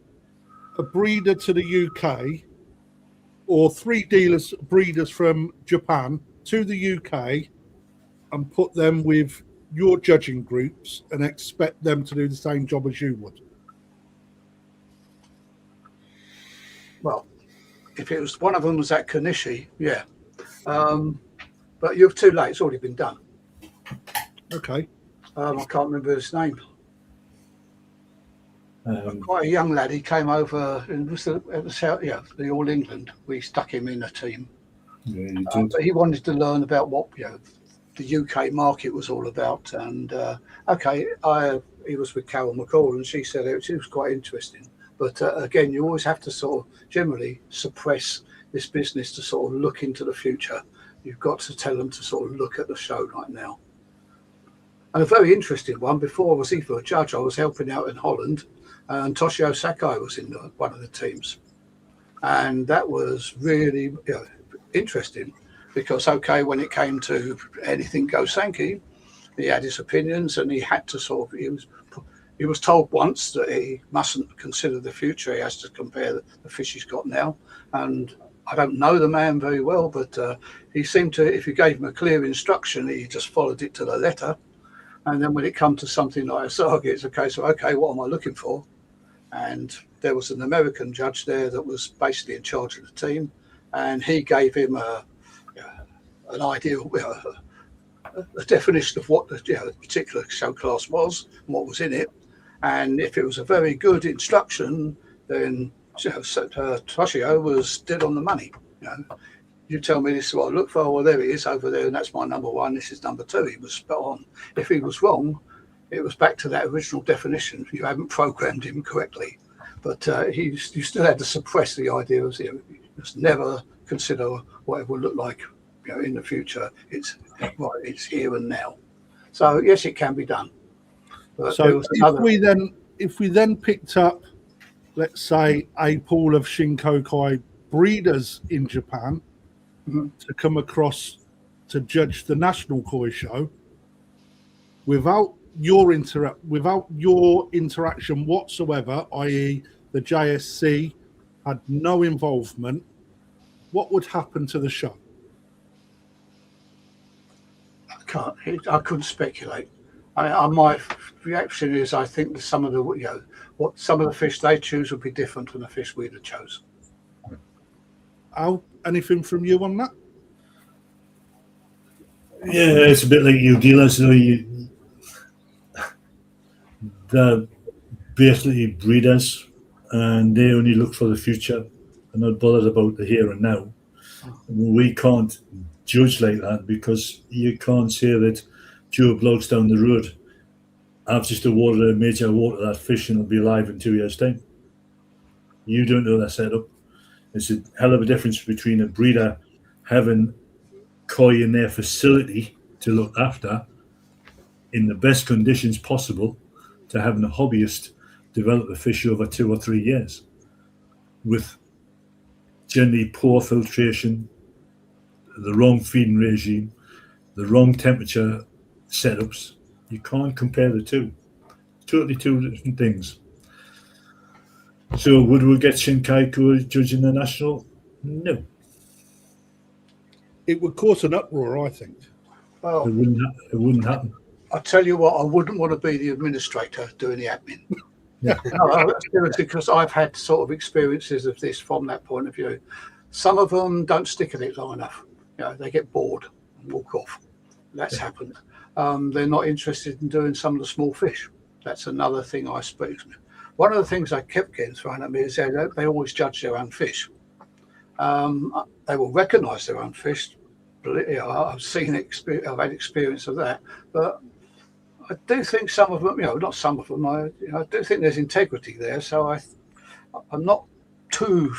a breeder to the UK or 3 breeders from Japan to the UK and put them with your judging groups and expect them to do the same job as you would? well, if it was one of them was at Kanishi, yeah. But you're too late. It's already been done. Okay. I can't remember his name. Quite a young lad. He came over and was the All England. We stuck him in a team. Yeah, you did. But he wanted to learn about what the UK market was all about. And he was with Carol McCall, and she said it was quite interesting. But again, you always have to sort of generally suppress this business to sort of look into the future. You've got to tell them to sort of look at the show right now. And a very interesting one, before I was even a judge, I was helping out in Holland, and Toshio Sakai was in one of the teams. And that was really interesting because, when it came to anything goes Sankey, he had his opinions and he had to sort of, he was told once that he mustn't consider the future. He has to compare the fish he's got now. And I don't know the man very well, but he seemed to, if you gave him a clear instruction, he just followed it to the letter. And then when it comes to something like a saga, it's a case of, what am I looking for? And there was an American judge there that was basically in charge of the team. And he gave him an idea, a definition of what the particular show class was and what was in it. And if it was a very good instruction, then Toshio was dead on the money. You tell me this is what I look for, well, there it is over there, and that's my number 1, this is number 2. He was spot on. If he was wrong, it was back to that original definition. You haven't programmed him correctly. But you still had to suppress the idea of just never consider what it would look like in the future. It's here and now. So yes, it can be done. But so if we then picked up, let's say, a pool of KJUKO breeders in Japan to come across to judge the national koi show, without your interaction whatsoever, i.e. the JSC had no involvement, what would happen to the show? I couldn't speculate. My reaction is I think that some of the fish they choose would be different from the fish we'd have chosen. Al, anything from you on that? Yeah, it's a bit like you dealers. They're basically breeders, and they only look for the future. They're not bothered about the here and now. We can't judge like that because you can't say that Joe Blogs down the road, I've just awarded a major award to that fish and it'll be alive in 2 years' time. You don't know that setup. It's a hell of a difference between a breeder having koi in their facility to look after in the best conditions possible to having a hobbyist develop a fish over 2 or 3 years with generally poor filtration, the wrong feeding regime, the wrong temperature setups. You can't compare the two. Totally two different things. So would we get KJUKO judging the national? No. It would cause an uproar, I think. Well, It wouldn't happen. I tell you what, I wouldn't want to be the administrator doing the admin. Yeah. No, seriously, because I've had sort of experiences of this from that point of view. Some of them don't stick at it long enough. They get bored and walk off. That's happened. They're not interested in doing some of the small fish. That's another thing I speak. One of the things I kept getting thrown at me is they always judge their own fish. They will recognise their own fish, I've seen I've had experience of that, but I do think some of them, not some of them. I do think there's integrity there, so I'm not too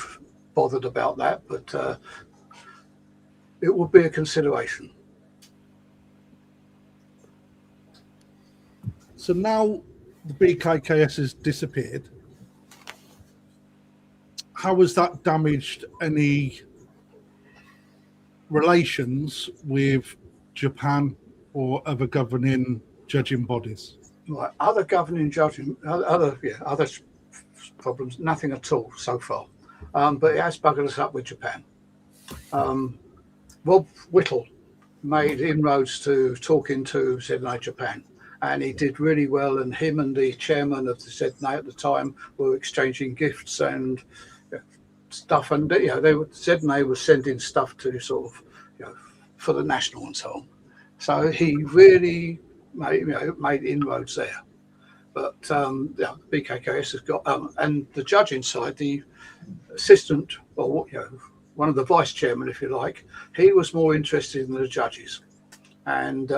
bothered about that, but it would be a consideration. So now the BKKS has disappeared. How has that damaged any relations with Japan or other governing judging bodies? Right, other governing judging, other problems, nothing at all so far. But it has buggered us up with Japan. Rob Whittle made inroads to talking to ZNA Japan, and he did really well. And him and the chairman of the ZNA at the time were exchanging gifts and stuff. And ZNA was sending stuff to sort of for the national and so on. So he really made inroads there. But the BKKS has got and the judging side, the assistant, or one of the vice chairmen, if you like, he was more interested in the judges. And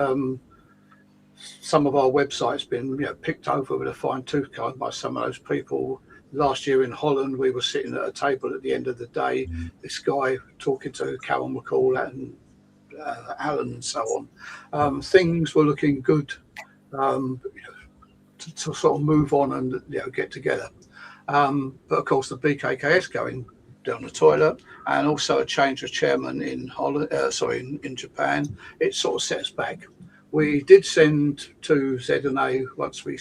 some of our websites been picked over with a fine tooth comb by some of those people. Last year in Holland, we were sitting at a table at the end of the day. This guy talking to Carol McCall and Allan and so on. Things were looking good to sort of move on and get together. But of course, the BKKS going down the toilet, and also a change of chairman in Holland, in Japan, it sort of set us back. We did send to ZNA once we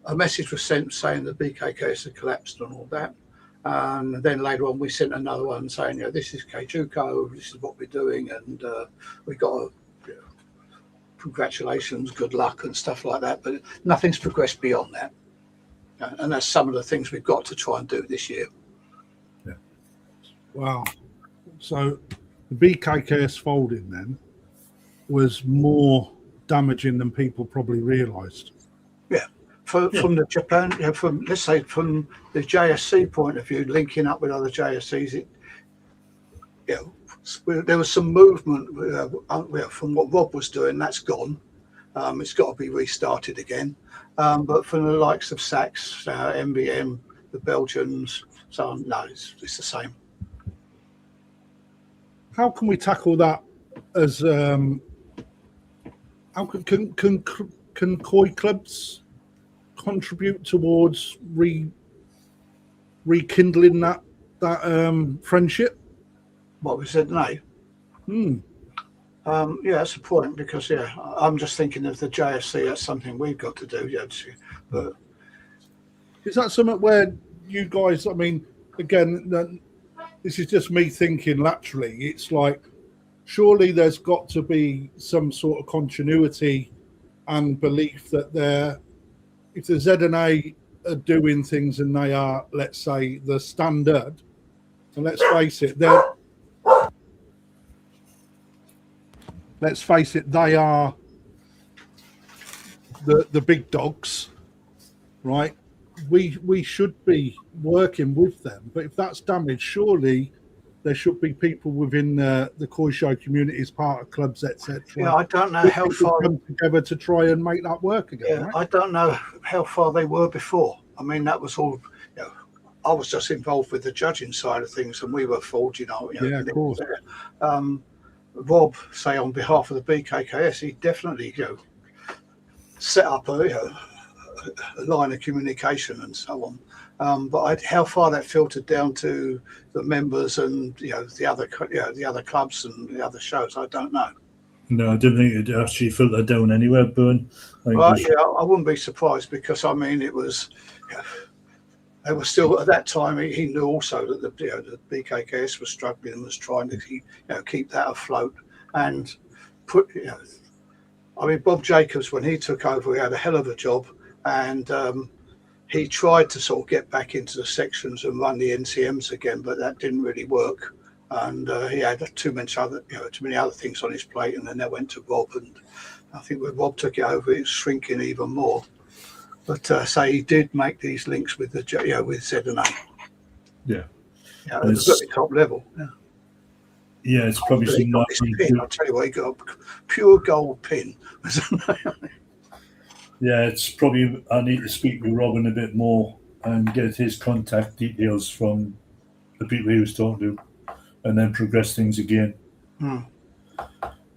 a message was sent saying the BKKS had collapsed and all that. And then later on, we sent another one saying, this is KJUKO, this is what we're doing, and we got congratulations, good luck, and stuff like that. But nothing's progressed beyond that. And that's some of the things we've got to try and do this year. Yeah. Wow. So the BKKS folding then was more damaging than people probably realised. Yeah. From the Japan, from let's say from the JSC point of view, linking up with other JSCs, there was some movement from what Rob was doing. That's gone. It's got to be restarted again. But from the likes of Sachs, MBM, the Belgians, so on, no, it's the same. How can we tackle that as how can koi clubs contribute towards rekindling that friendship? What we said, no. That's a point, because I'm just thinking of the JSC. That's something we've got to do. But is that something where you guys? I mean, again, this is just me thinking laterally. It's like, surely there's got to be some sort of continuity and belief that if the ZNA are doing things and they are, let's say, the standard, and let's face it, they are the big dogs, right? We should be working with them, but if that's damaged, surely there should be people within the koi show community as part of clubs, etc. Yeah, I don't know how far come together to try and make that work again. Yeah, right? I don't know how far they were before. I mean, that was all. I was just involved with the judging side of things, and we were forging out. Yeah, of course. Rob, say on behalf of the BKKS, he definitely set up a line of communication and so on. But how far that filtered down to the members and the other clubs and the other shows, I don't know. No, I didn't think it actually filtered down anywhere, Burn. I wouldn't be surprised, because I mean it was. They were still at that time. He knew also that the BKKS was struggling and was trying to keep that afloat and put. I mean, Bob Jacobs, when he took over, he had a hell of a job, and he tried to sort of get back into the sections and run the NCMs again, but that didn't really work. And he had too many other things on his plate, and then they went to Rob, and I think when Rob took it over, it was shrinking even more. But he did make these links with with ZNA. Yeah, It was at the top level. Yeah. Yeah, it's probably He some got this nice. pin. I'll tell you what, he got a pure gold pin. Yeah, it's probably. I need to speak with Robin a bit more and get his contact details from the people he was talking to, and then progress things again. No,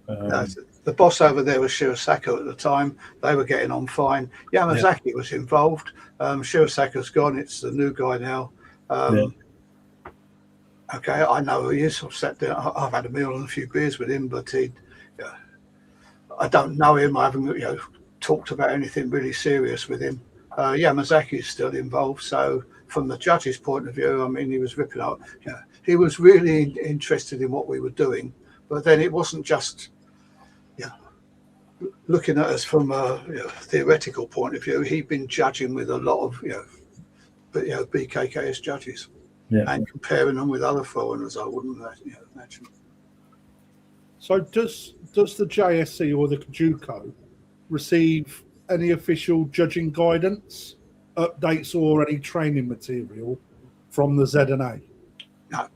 the boss over there was Shirosako at the time. They were getting on fine. Yamazaki was involved. Shirosaka's gone. It's the new guy now. Okay, I know who he is. I've sat there. I've had a meal and a few beers with him, but I don't know him. I haven't, talked about anything really serious with him. Yamazaki is still involved. So from the judge's point of view, I mean, he was ripping up. He was really interested in what we were doing, but then it wasn't just, looking at us from a theoretical point of view. He'd been judging with a lot of, BKKS judges. Yeah. And comparing them with other foreigners, I wouldn't imagine. So does the JSC or the KJUKO receive any official judging guidance, updates, or any training material from the ZNA? No.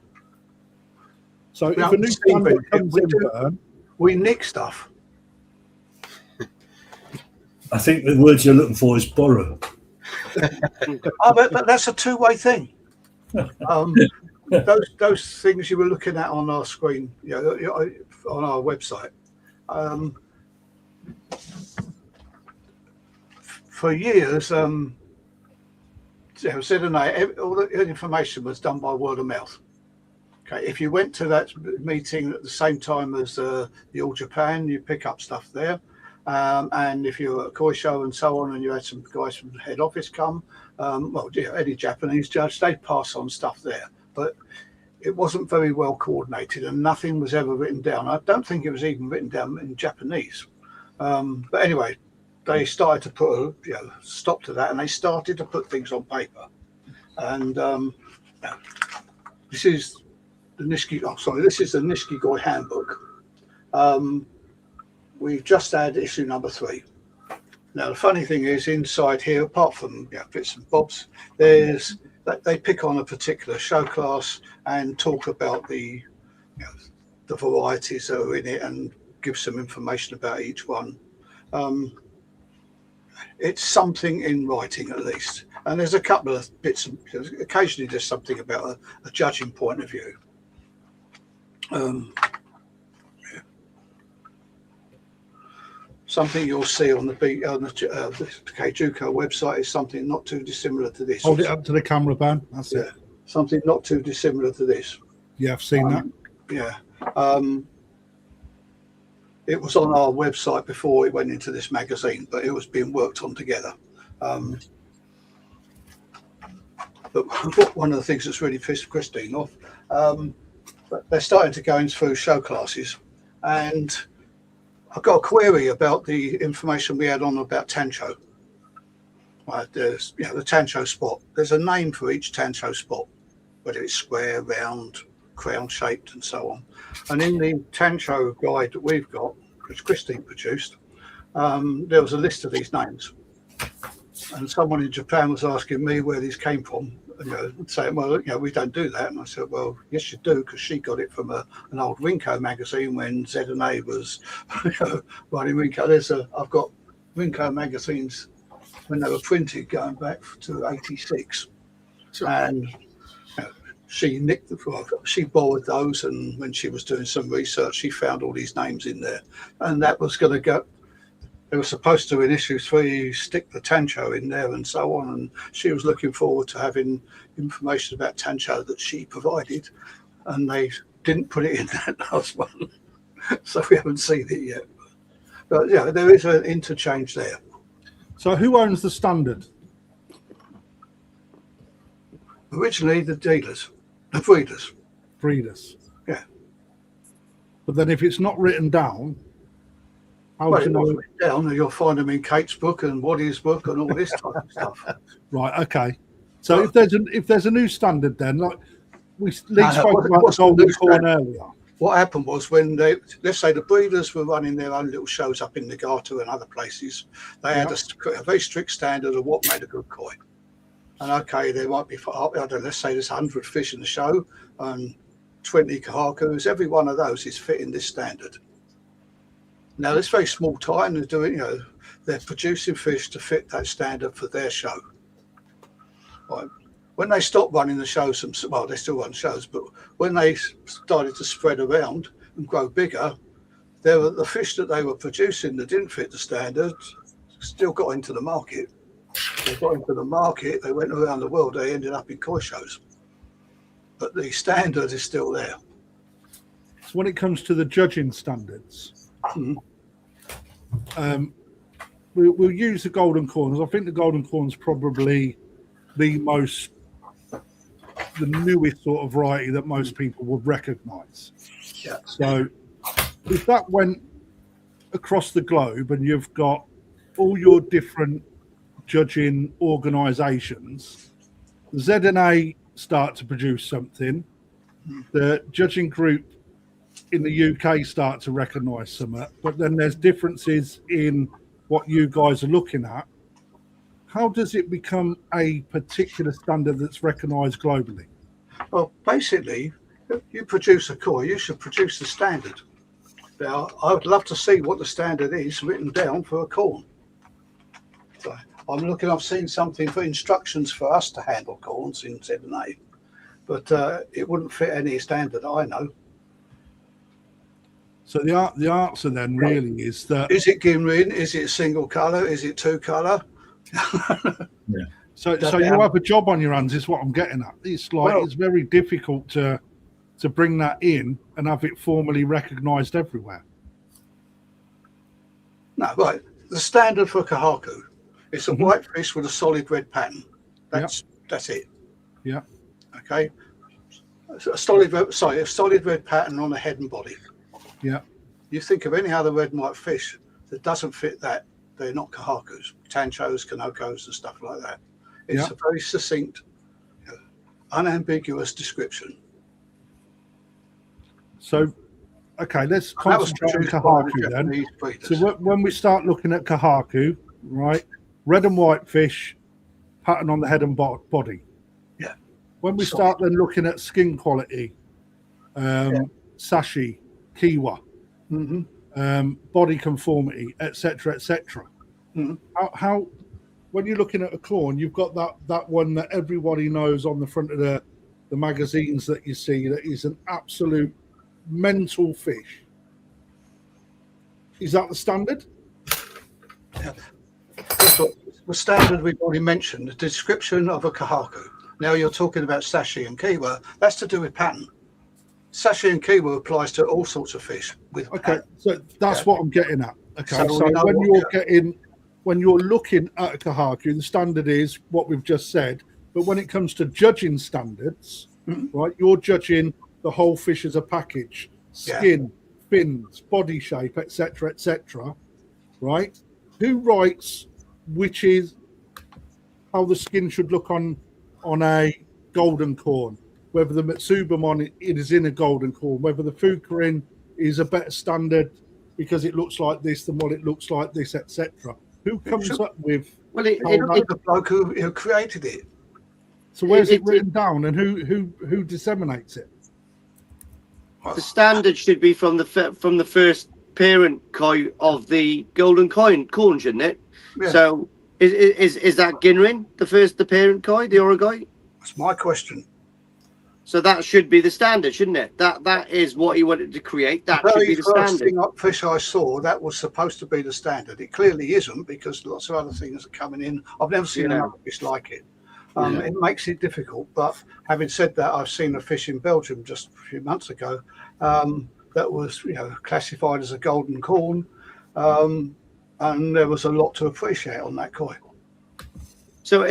So if a new standard comes in, Bern, we nick stuff. I think the words you're looking for is borrow. But that's a two-way thing. Those things you were looking at on our screen, on our website. For years, ZNA, all the information was done by word of mouth. Okay, if you went to that meeting at the same time as the All Japan, you pick up stuff there. And if you were at Koi Show and so on, and you had some guys from the head office come, any Japanese judge, they'd pass on stuff there. But it wasn't very well coordinated, and nothing was ever written down. I don't think it was even written down in Japanese. But anyway, they started to put a stop to that, and they started to put things on paper. And this is the Nishikoi handbook. We've just had issue number 3. Now, the funny thing is, inside here, apart from bits and bobs, they pick on a particular show class and talk about the varieties that are in it and give some information about each one. It's something in writing, at least. And there's a couple of bits, occasionally there's something about a judging point of view. Something you'll see on the KJUKO website is something not too dissimilar to this. Hold it up to the camera, Ben. That's it. Something not too dissimilar to this. Yeah, I've seen that. Yeah. It was on our website before it went into this magazine, but it was being worked on together. But one of the things that's really pissed Christine off, they're starting to go in through show classes, and I've got a query about the information we had on about Tancho. There's the Tancho spot. There's a name for each Tancho spot, whether it's square, round, crown shaped, and so on. And in the Tancho guide that we've got, which Christine produced, there was a list of these names. And someone in Japan was asking me where these came from, saying, well, we don't do that. And I said, well, yes, you do, because she got it from an old Rinko magazine when ZNA was running Rinko. I've got Rinko magazines when they were printed going back to 86. Sure. And she borrowed those, and when she was doing some research, she found all these names in there. And that was going to go. They were supposed to, in issue 3, stick the Tancho in there and so on. And she was looking forward to having information about Tancho that she provided. And they didn't put it in that last one. So we haven't seen it yet. But there is an interchange there. So who owns the standard? Originally, the dealers, the breeders. Breeders. Yeah. But then if it's not written down, Written down, you'll find them in Kate's book and Waddy's book and all this type of stuff. Right. Okay. So if there's a new standard, then like we spoke about the Golden Corn earlier. What happened was when let's say the breeders were running their own little shows up in Nagata and other places, they had a very strict standard of what made a good koi. And okay, there might be, let's say there's 100 fish in the show, and 20 Kahakus, every one of those is fitting this standard. Now, it's very small time. They're doing, they're producing fish to fit that standard for their show. Right. When they stopped running the shows, well, they still run shows, but when they started to spread around and grow bigger, the fish that they were producing that didn't fit the standard still got into the market. They got into the market, they went around the world, they ended up in koi shows. But the standard is still there. So when it comes to the judging standards, we'll use the golden corns. I think the golden corn's probably the newest sort of variety that most people would recognise. Yeah. So if that went across the globe and you've got all your different judging organisations, Z&A start to produce something, the judging group in the UK start to recognise something, but then there's differences in what you guys are looking at. How does it become a particular standard that's recognised globally? Well, basically, if you produce a koi, you should produce the standard. Now, I would love to see what the standard is written down for a corn. So I've seen something for instructions for us to handle corns in Z&A, but it wouldn't fit any standard I know. So the answer then really is that... Is it Ginrin? Is it single colour? Is it two colour? Yeah. So you have a job on your hands is what I'm getting at. It's like, it's very difficult to bring that in and have it formally recognised everywhere. No, right. The standard for Kahaku, it's a white fish with a solid red pattern. That's it. Yeah. Okay. A solid red pattern on the head and body. Yeah. You think of any other red and white fish that doesn't fit that, they're not Kahakus, Tanchos, Kanokos and stuff like that. It's a very succinct, unambiguous description. So, okay, let's concentrate on Kahaku then. So when we start looking at Kahaku, right, red and white fish, pattern on the head and body. Yeah. When we start then looking at skin quality, sashi, kiwa, body conformity, etc., etc. How, when you're looking at a corn, you've got that one that everybody knows on the front of the magazines that you see that is an absolute mental fish. Is that the standard? Yeah. The standard we've already mentioned, the description of a Kahaku. Now you're talking about sashi and kiwa. That's to do with pattern. Sashi and kiwa applies to all sorts of fish. So that's what I'm getting at. Okay, so when you're looking at a Kahaku, the standard is what we've just said. But when it comes to judging standards, right, you're judging the whole fish as a package: skin, fins, body shape, etc., etc. Right? Who writes which is how the skin should look on a golden corn? Whether the Matsubamon is in a golden corn, whether the Fukurin is a better standard because it looks like this than what it looks like this, etc. Who comes up with? Well, it's the bloke who created it. So where's it written down, and who disseminates it? The standard should be from the first parent koi of the golden corn, shouldn't it? Yeah. So is that Ginrin the parent koi, the orogoi? That's my question. So that should be the standard, shouldn't it? That is what he wanted to create. That should be the standard. The fish I saw, that was supposed to be the standard. It clearly isn't, because lots of other things are coming in. I've never seen another fish like it. It makes it difficult. But having said that, I've seen a fish in Belgium just a few months ago that was, classified as a golden corn, and there was a lot to appreciate on that koi. So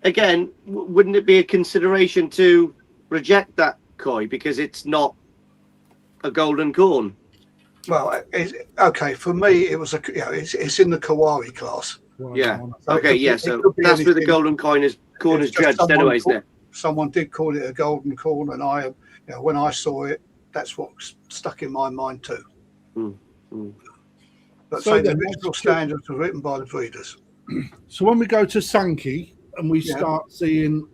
again, wouldn't it be a consideration to reject that koi because it's not a golden corn? Well, okay. For me, it was it's in the Kawari class. Yeah. So okay. So that's where the golden corn is judged, anyway, isn't it? Someone did call it a golden corn, and when I saw it, that's what stuck in my mind too. But so the original standards were written by the breeders. So when we go to Sankey and we start seeing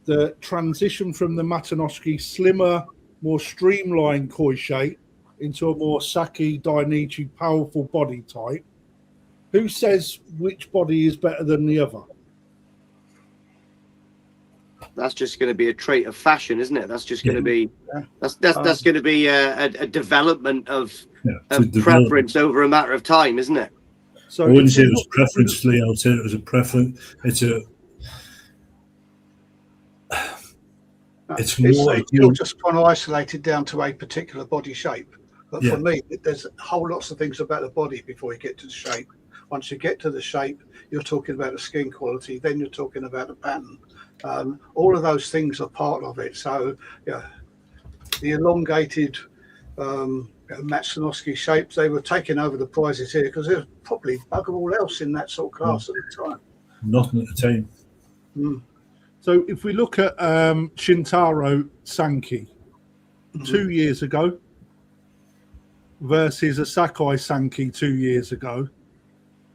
the transition from the Matanoski slimmer, more streamlined koi shape into a more Saki Dainichi powerful body type. Who says which body is better than the other? That's just going to be a trait of fashion, isn't it? That's just going to be that's going to be a development of preference over a matter of time, isn't it? So I wouldn't say it was preference, Lee. I would say it was a preference. It's more. You're just trying to isolate it down to a particular body shape. But for me, there's whole lots of things about the body before you get to the shape. Once you get to the shape, you're talking about the skin quality. Then you're talking about the pattern. All of those things are part of it. So, yeah, the elongated Matsunoski shapes, they were taking over the prizes here because there's probably bugger all else in that sort of class at the time. Nothing at the time. So if we look at Shintaro Sankey 2 years ago versus a Sakai Sankey 2 years ago,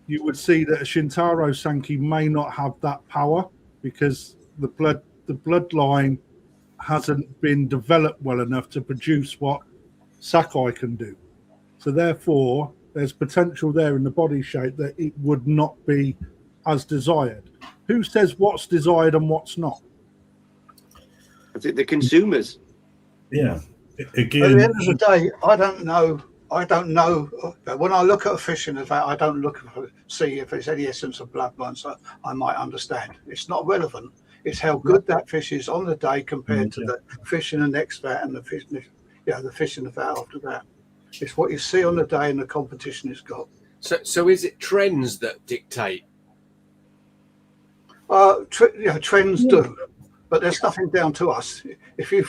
you would see that a Shintaro Sankey may not have that power because the bloodline hasn't been developed well enough to produce what Sakai can do. So therefore, there's potential there in the body shape that it would not be as desired. Who says what's desired and what's not? I think the consumers. Yeah. Again, at the end of the day, I don't know. When I look at a fish in the vat, I don't look to see if there's any essence of bloodline, so I might understand. It's not relevant. It's how good that fish is on the day compared to the fish in the next vat and the fish in the vat after that. It's what you see on the day and the competition it's got. So is it trends that dictate? Trends do, but there's nothing down to us. If you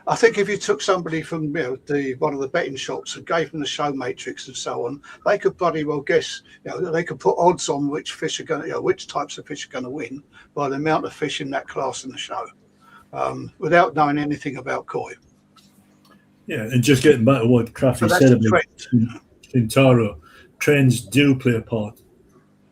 I think if you took somebody from one of the betting shops and gave them the show matrix and so on, they could bloody well guess. They could put odds on which fish are going, which types of fish are going to win by the amount of fish in that class in the show, without knowing anything about koi. Yeah, and just getting back to what Crafty said about Shintaro, trends do play a part.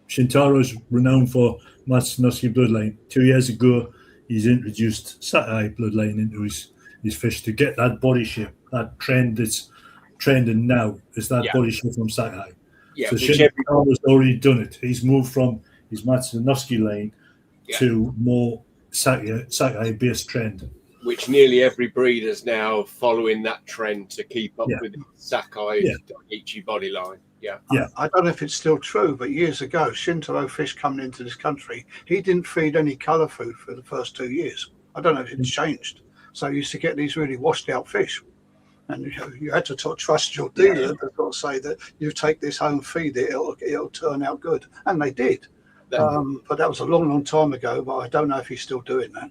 Shintaro's renowned for Matsunoski bloodline. 2 years ago, he's introduced Sakai bloodline into his fish to get that body shape, that trend that's trending now is that body shape from Sakai. Yeah, so Shintaro's already done it. He's moved from his Matsunoski line to more Sakai-based trend. Which nearly every breeder's now following that trend to keep up with the Sakai Dainichi body line. I don't know if it's still true, but years ago, Shintaro fish coming into this country, he didn't feed any colour food for the first 2 years. I don't know if it's changed. So you used to get these really washed out fish. And you had to trust your dealer to sort of say that you take this home, feed it, it'll turn out good. And they did. But that was a long, long time ago, but I don't know if he's still doing that.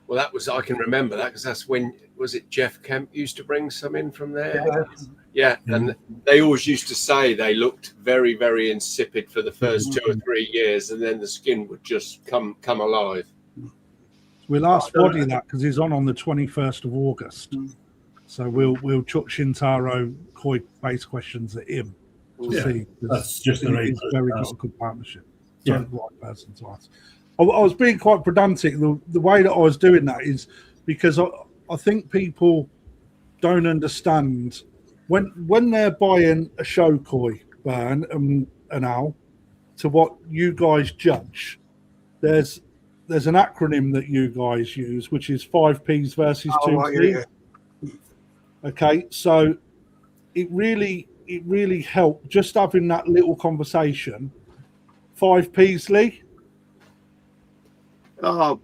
Well, I can remember that because that's when, was it Jeff Kemp used to bring some in from there? Yeah, and they always used to say they looked very, very insipid for the first 2 or 3 years, and then the skin would just come alive. We'll ask Waddy that because he's on the 21st of August. So we'll chuck Shintaro koi-based questions at him to see. That's just the right. He's very got a good partnership. So the right person to ask. I was being quite pedantic. The way that I was doing that is because I think people don't understand when they're buying a show koi, Bern and Al, to what you guys judge. There's an acronym that you guys use, which is 5 Ps versus 2 Ps. Okay, so it really helped just having that little conversation. 5 Ps, Lee.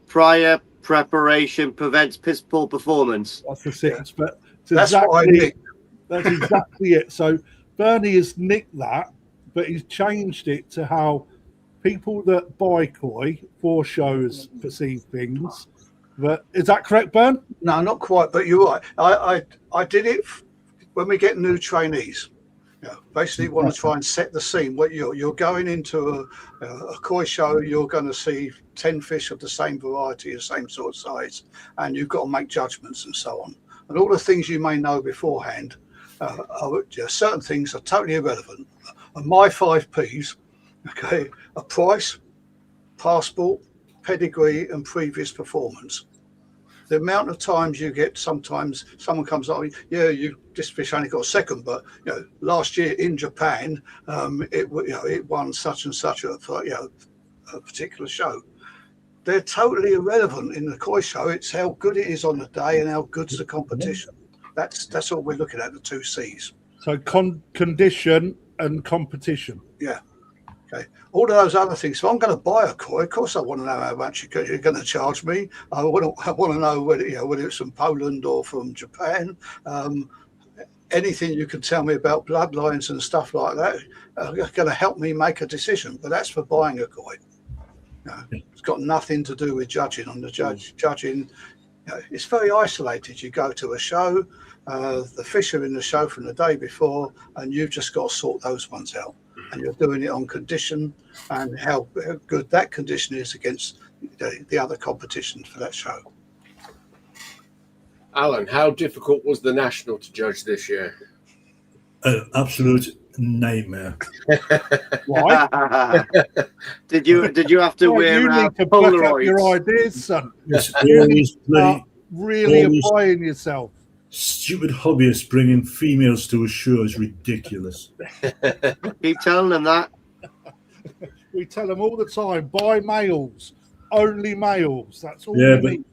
Prior preparation prevents piss poor performance. That's the 6, but that's what I think. That's exactly it. So Bernie has nicked that, but he's changed it to how people that buy koi for shows perceive things. But is that correct, Bern? No, not quite, but you're right. I did it when we get new trainees. Basically want to try and set the scene. What you're going into a koi show, you're going to see 10 fish of the same variety, the same sort of size, and you've got to make judgments and so on. And all the things you may know beforehand, certain things are totally irrelevant. And my 5 Ps, a price, passport, pedigree and previous performance. The amount of times you get, sometimes someone comes up, this fish only got a second, but last year in Japan, it won such and such a particular show. They're totally irrelevant in the koi show. It's how good it is on the day and how good's the competition. That's all we're looking at, the two C's. So condition and competition. Yeah. Okay. All of those other things. So I'm going to buy a koi. Of course, I want to know how much you're going to charge me. I want to know whether it's from Poland or from Japan. Anything you can tell me about bloodlines and stuff like that are going to help me make a decision. But that's for buying a koi. It's got nothing to do with judging. On the judging, it's very isolated. You go to a show, the fish are in the show from the day before, and you've just got to sort those ones out. And you're doing it on condition and how good that condition is against the other competitions for that show. Alan, how difficult was the national to judge this year? An absolute nightmare. Why? Did you have to wear you need to back up Polaroids? your ideas, son. It's You need always to start really always- applying yourself. stupid hobbyists bringing females to a show is ridiculous. Keep telling them that. We tell them all the time, buy males, only males. That's all Yeah, we but need.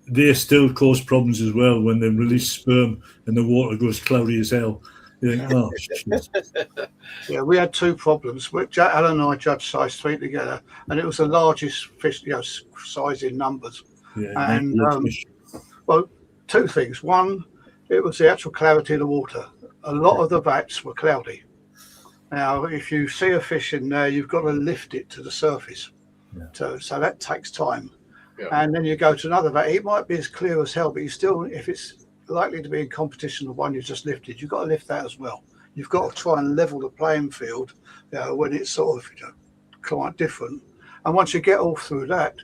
they still cause problems as well when they release sperm and the water goes cloudy as hell. You think, oh, shit. Yeah, we had two problems. Alan and I judged size 3 together, and it was the largest fish, size in numbers. Yeah, And fish. well, two things. One, it was the actual clarity of the water. A lot of the vats were cloudy. Now, if you see a fish in there, you've got to lift it to the surface. Yeah. So that takes time. Yeah. And then you go to another vat. It might be as clear as hell, but you still, if it's likely to be in competition with one you just lifted, you've got to lift that as well. You've got to try and level the playing field when it's sort of quite different. And once you get all through that,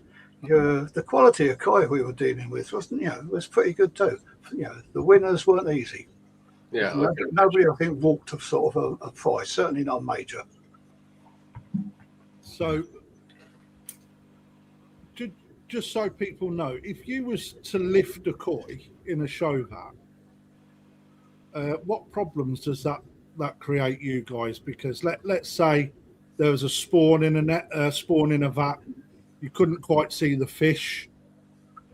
the quality of koi we were dealing with was pretty good too. The winners weren't easy. Yeah. Nobody, I think, walked a sort of a prize. Certainly not major. So, just so people know, if you was to lift a koi in a show vat, what problems does that create you guys? Because let's say there was a spawn in a net, spawn in a vat, you couldn't quite see the fish,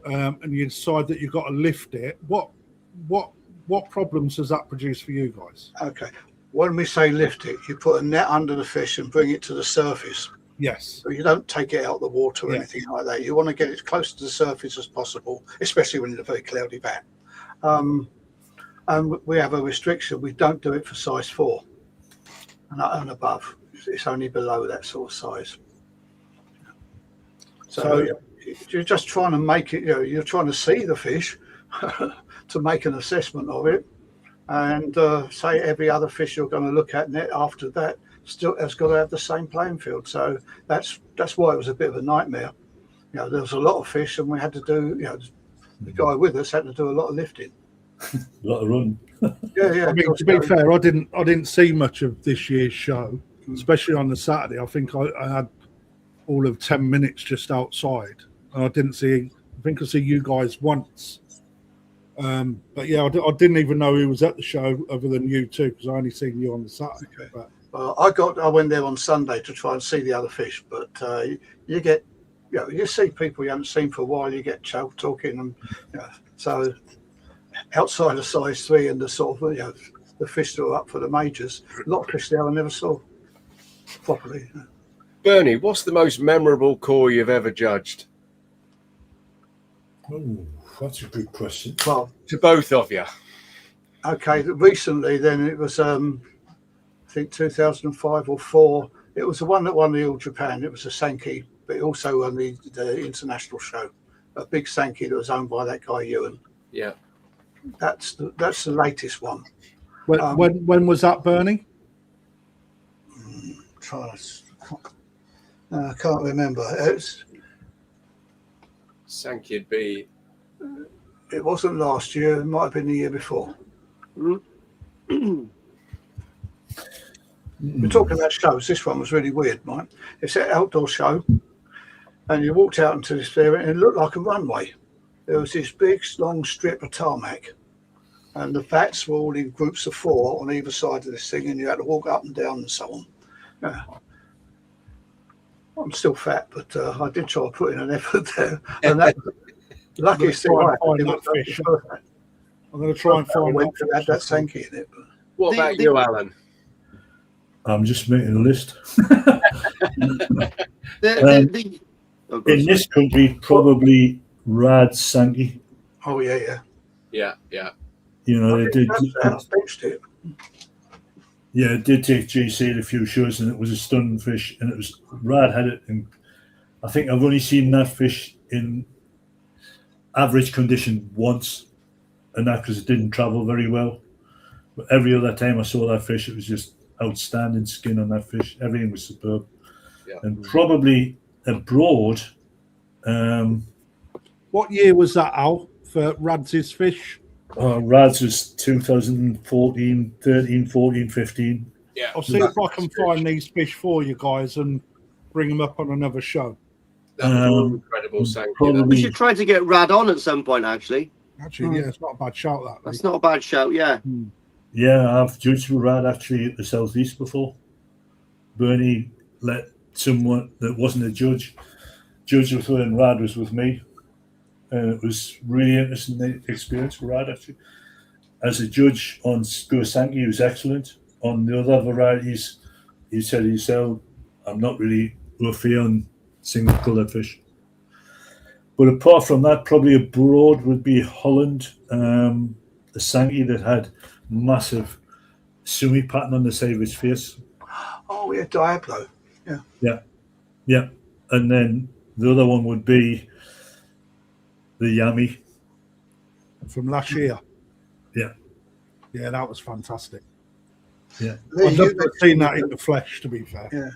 and you decide that you've got to lift it. What problems does that produce for you guys? Okay. When we say lift it, you put a net under the fish and bring it to the surface. Yes. So you don't take it out of the water or anything like that. You want to get it as close to the surface as possible, especially when it's a very cloudy vat. And we have a restriction. We don't do it for size 4 and above. It's only below that sort of size. So you're just trying to make it, you're trying to see the fish to make an assessment of it. And say every other fish you're going to look at net after that still has got to have the same playing field. So that's why it was a bit of a nightmare. There was a lot of fish, and we had to do, the guy with us had to do a lot of lifting. A lot of run. Yeah. I mean, to be fair, I didn't see much of this year's show, especially on the Saturday. I think I had all of 10 minutes just outside, and I think I see you guys once. But yeah, I didn't even know who was at the show other than you two, because I only seen you on the Saturday. Okay. But I went there on Sunday to try and see the other fish, but you get, you see people you haven't seen for a while. You get talking, and so outside of size 3 and the sort of the fish that are up for the majors, a lot of fish there I never saw properly. Bernie, what's the most memorable koi you've ever judged? Oh, that's a good question. Well, To both of you. okay, recently then it was I think 2005 or 4. It was the one that won the All Japan. It was a Sankey, but it also won the international show. A big Sankey that was owned by that guy Ewan. Yeah. That's the latest one. when was that, Bernie? I can't remember. Sankey'd be. It wasn't last year. It might have been the year before. We're talking about shows. This one was really weird, right? It's an outdoor show. And you walked out into this area and it looked like a runway. There was this big, long strip of tarmac. And the vats were all in groups of 4 on either side of this thing, and you had to walk up and down and so on. Yeah. I'm still fat, but I did try to put in an effort there. And that luckiest thing I had was fish. I'm going to try and find that Sankey in it. But. What about you, Alan? I'm just making a list. In this country, probably Rad Sankey. Oh, yeah. Yeah. You know, they did. Benched it. Yeah, it did take GC a few shows, and it was a stunning fish, and it was Rad had it, and I think I've only seen that fish in average condition once, and that because it didn't travel very well. But every other time I saw that fish, it was just outstanding skin on that fish. Everything was superb, and probably abroad. What year was that, Al, for Rad's fish? Rad's was 2014, 13, 14, 15. Yeah. I'll see if I can find these fish for you guys and bring them up on another show. That was incredible, Sankey. Probably, We should try to get Rad on at some point, actually. Actually, yeah, it's not a bad shout, that. That's not a bad shout, yeah. Yeah, I've judged with Rad actually at the Southeast before. Bernie let someone that wasn't a judge with her, and Rad was with me. And it was really interesting experience for Rad actually. As a judge on Sankey, he was excellent. On the other varieties, he said himself, I'm not really roughy on single coloured fish. But apart from that, probably abroad would be Holland, the Sankey that had massive sumi pattern on the side of his face. Oh, yeah, Diablo. Yeah. And then the other one would be the Yami. From last year. Yeah. Yeah, that was fantastic. Yeah. I've never seen that in the flesh, to be fair. Yeah.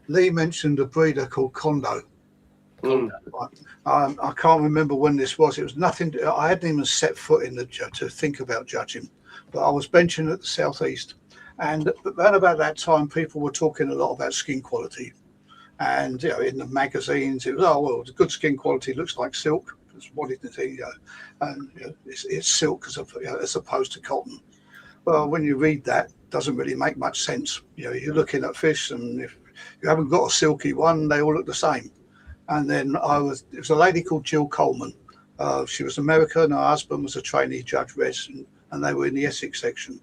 Lee mentioned a breeder called Kondo. I can't remember when this was. It was nothing. I hadn't even set foot in to think about judging, but I was benching at the Southeast, and around about that time, people were talking a lot about skin quality, and in the magazines, it was the good skin quality looks like silk. That's what it is, and it's silk as opposed to cotton. Well, when you read that, it doesn't really make much sense. You're looking at fish, and if you haven't got a silky one, they all look the same. And then it was a lady called Jill Coleman. She was American. Her husband was a trainee judge res, and they were in the Essex section.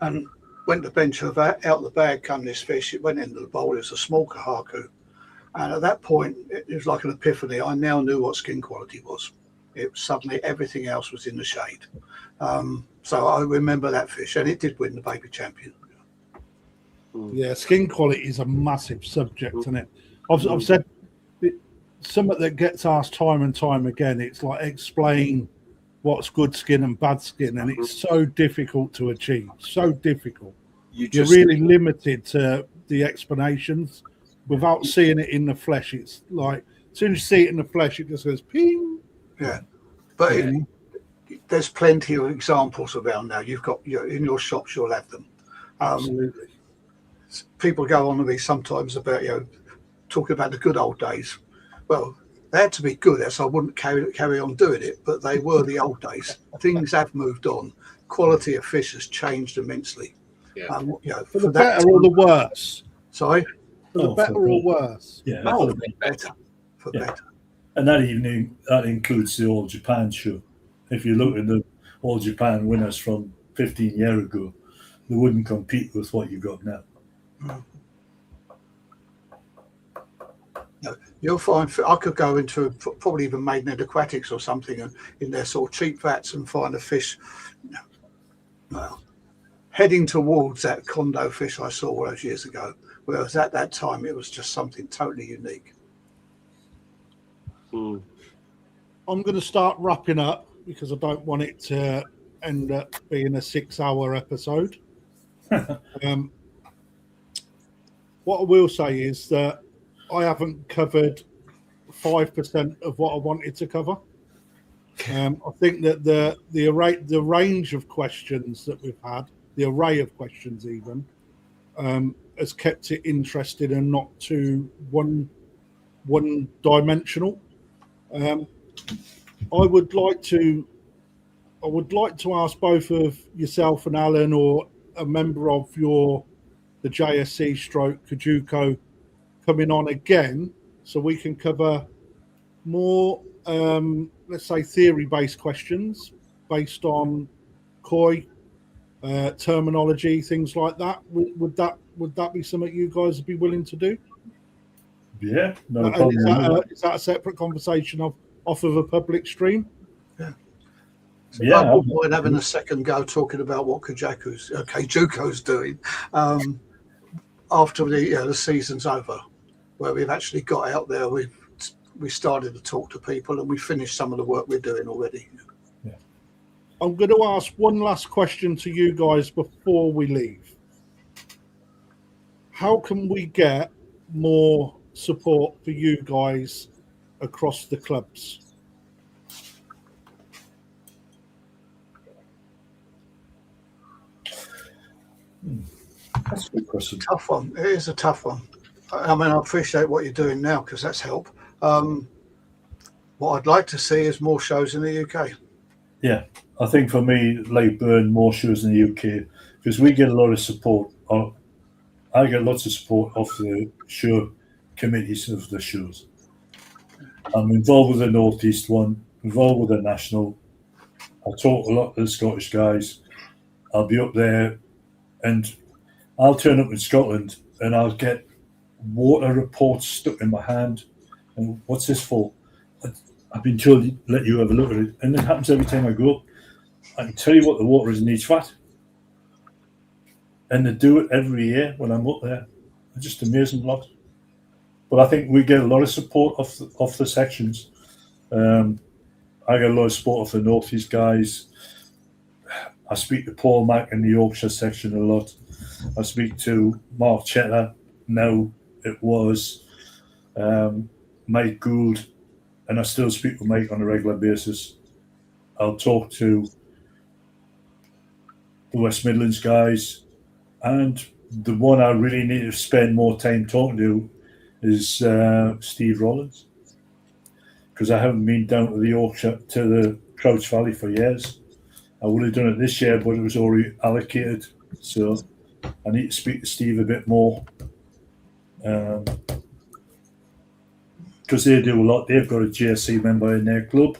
And went to bench her out the bag come this fish. It went into the bowl. It was a small kahaku. And at that point, it was like an epiphany. I now knew what skin quality was. Suddenly everything else was in the shade. So I remember that fish, and it did win the baby champion. Yeah, skin quality is a massive subject, isn't it? I've said something that gets asked time and time again. It's like explain what's good skin and bad skin, and it's so difficult to achieve. So difficult. You're really limited to the explanations without seeing it in the flesh. It's like as soon as you see it in the flesh, it just goes ping. Yeah, but there's plenty of examples around now. You've got in your shops, you'll have them. Absolutely. People go on to me sometimes about talking about the good old days. Well, they had to be good, else I wouldn't carry on doing it. But they were the old days. Things have moved on. Quality of fish has changed immensely. Yeah. For the better or the worse? Sorry? For the better or worse? Yeah. Oh, for better. For better. And that includes the All Japan show. If you look at the All Japan winners from 15 years ago, they wouldn't compete with what you got now. You'll find I could go into probably even Maidenhead Aquatics or something and in their sort of cheap vats and find a fish. Well, heading towards that Kondo fish I saw all those years ago, whereas at that time it was just something totally unique. I'm going to start wrapping up because I don't want it to end up being a 6-hour episode. What I will say is that I haven't covered 5% of what I wanted to cover. I think that the range of questions that we've had, the array of questions even, has kept it interesting and not too one-dimensional. I would like to ask both of yourself and Alan, or a member of the JSC stroke KJUKO, coming on again, so we can cover more, let's say, theory-based questions based on KOI terminology, things like that. Would that be something you guys would be willing to do? Yeah, no And problem. is that a separate conversation off of a public stream? Yeah, I wouldn't mind having a second go talking about what KJUKO's doing after the season's over, where we've actually got out there. We started to talk to people, and we finished some of the work we're doing already. I'm going to ask one last question to you guys before we leave. How can we get more support for you guys across the clubs? That's a good question. Tough one. It is a tough one. I mean, I appreciate what you're doing now, because that's help. What I'd like to see is more shows in the UK. Yeah, I think for me, like Burn, more shows in the UK, because we get a lot of support. I get lots of support off the show committees of the shows. I'm involved with the North East one, involved with the National. I talk a lot to the Scottish guys. I'll be up there, and I'll turn up in Scotland, and I'll get water reports stuck in my hand. And what's this for? I've been told to let you have a look at it, and it happens every time I go. I can tell you what the water is in each vat, and they do it every year when I'm up there. It's just amazing lot. But I think we get a lot of support off the sections. I get a lot of support off the North East guys. I speak to Paul Mack in the Yorkshire section a lot. I speak to Mark Chetter. Now it was Mike Gould, and I still speak with Mike on a regular basis. I'll talk to the West Midlands guys, and the one I really need to spend more time talking to is Steve Rollins, because I haven't been down to the Yorkshire, to the Crouch Valley for years. I would have done it this year, but it was already allocated, so I need to speak to Steve a bit more, because they do a lot. They've got a JSC member in their club,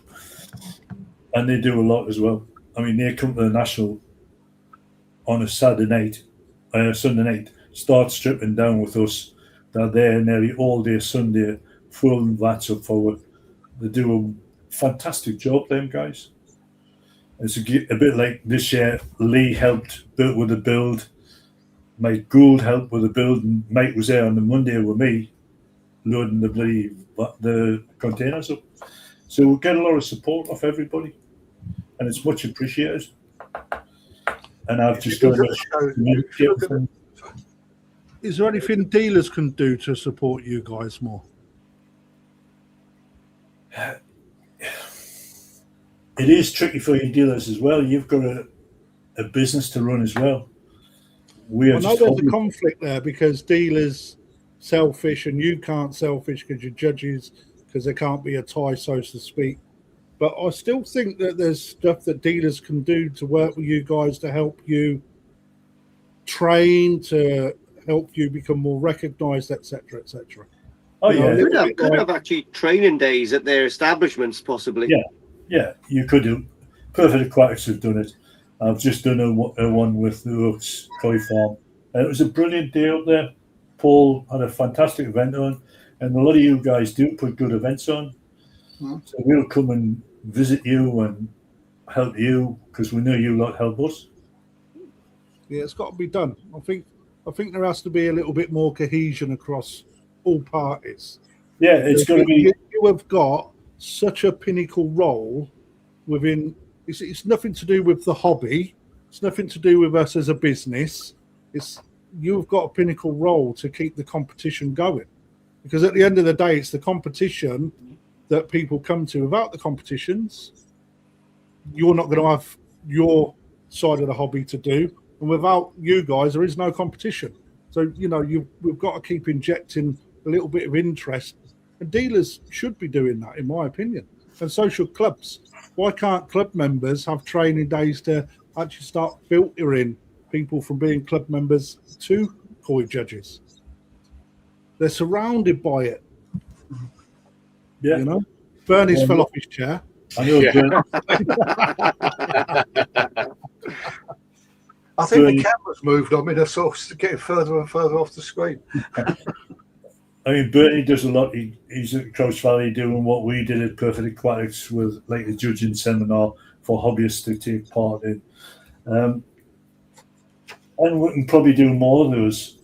and they do a lot as well. I mean, they come to the National on a Sunday night, start stripping down with us. They're there nearly all day Sunday, filling vats up forward. They do a fantastic job, them guys. It's a bit like this year, Lee helped with the build. Mike Gould helped with the build, and Mike was there on the Monday with me, loading the containers up. So we get a lot of support off everybody, and it's much appreciated. And I've just got to Is there anything dealers can do to support you guys more? It is tricky for your dealers as well. You've got a business to run as well. I know there's a conflict there, because dealers selfish and you can't selfish because you're judges, because there can't be a tie, so to speak. But I still think that there's stuff that dealers can do to work with you guys to help you train, to help you become more recognised, etc., etc. Oh, yeah. Could have actually training days at their establishments, possibly. Yeah, you could do. Perfect Aquatics have done it. I've just done a one with the Oaks Koi Farm, and it was a brilliant day up there. Paul had a fantastic event on, and a lot of you guys do put good events on. So we'll come and visit you and help you, because we know you lot help us. Yeah, it's got to be done. I think there has to be a little bit more cohesion across all parties. Yeah, it's going to be. You have got such a pinnacle role within. It's nothing to do with the hobby. It's nothing to do with us as a business. You've got a pinnacle role to keep the competition going, because at the end of the day, it's the competition that people come to. Without the competitions, you're not going to have your side of the hobby to do, and without you guys, there is no competition. So we've got to keep injecting a little bit of interest And dealers should be doing that, in my opinion. And so should clubs. Why can't club members have training days to actually start filtering people from being club members to koi judges? They're surrounded by it. Yeah. You know, Bernie's fell off his chair. I know. Yeah. I think Bernie- the camera's moved on me. They're sort of getting further and further off the screen. I mean, Bernie does a lot. He's at Crouch Valley doing what we did at Perfect Aquatics with like a judging seminar for hobbyists to take part in. And we can probably do more of those.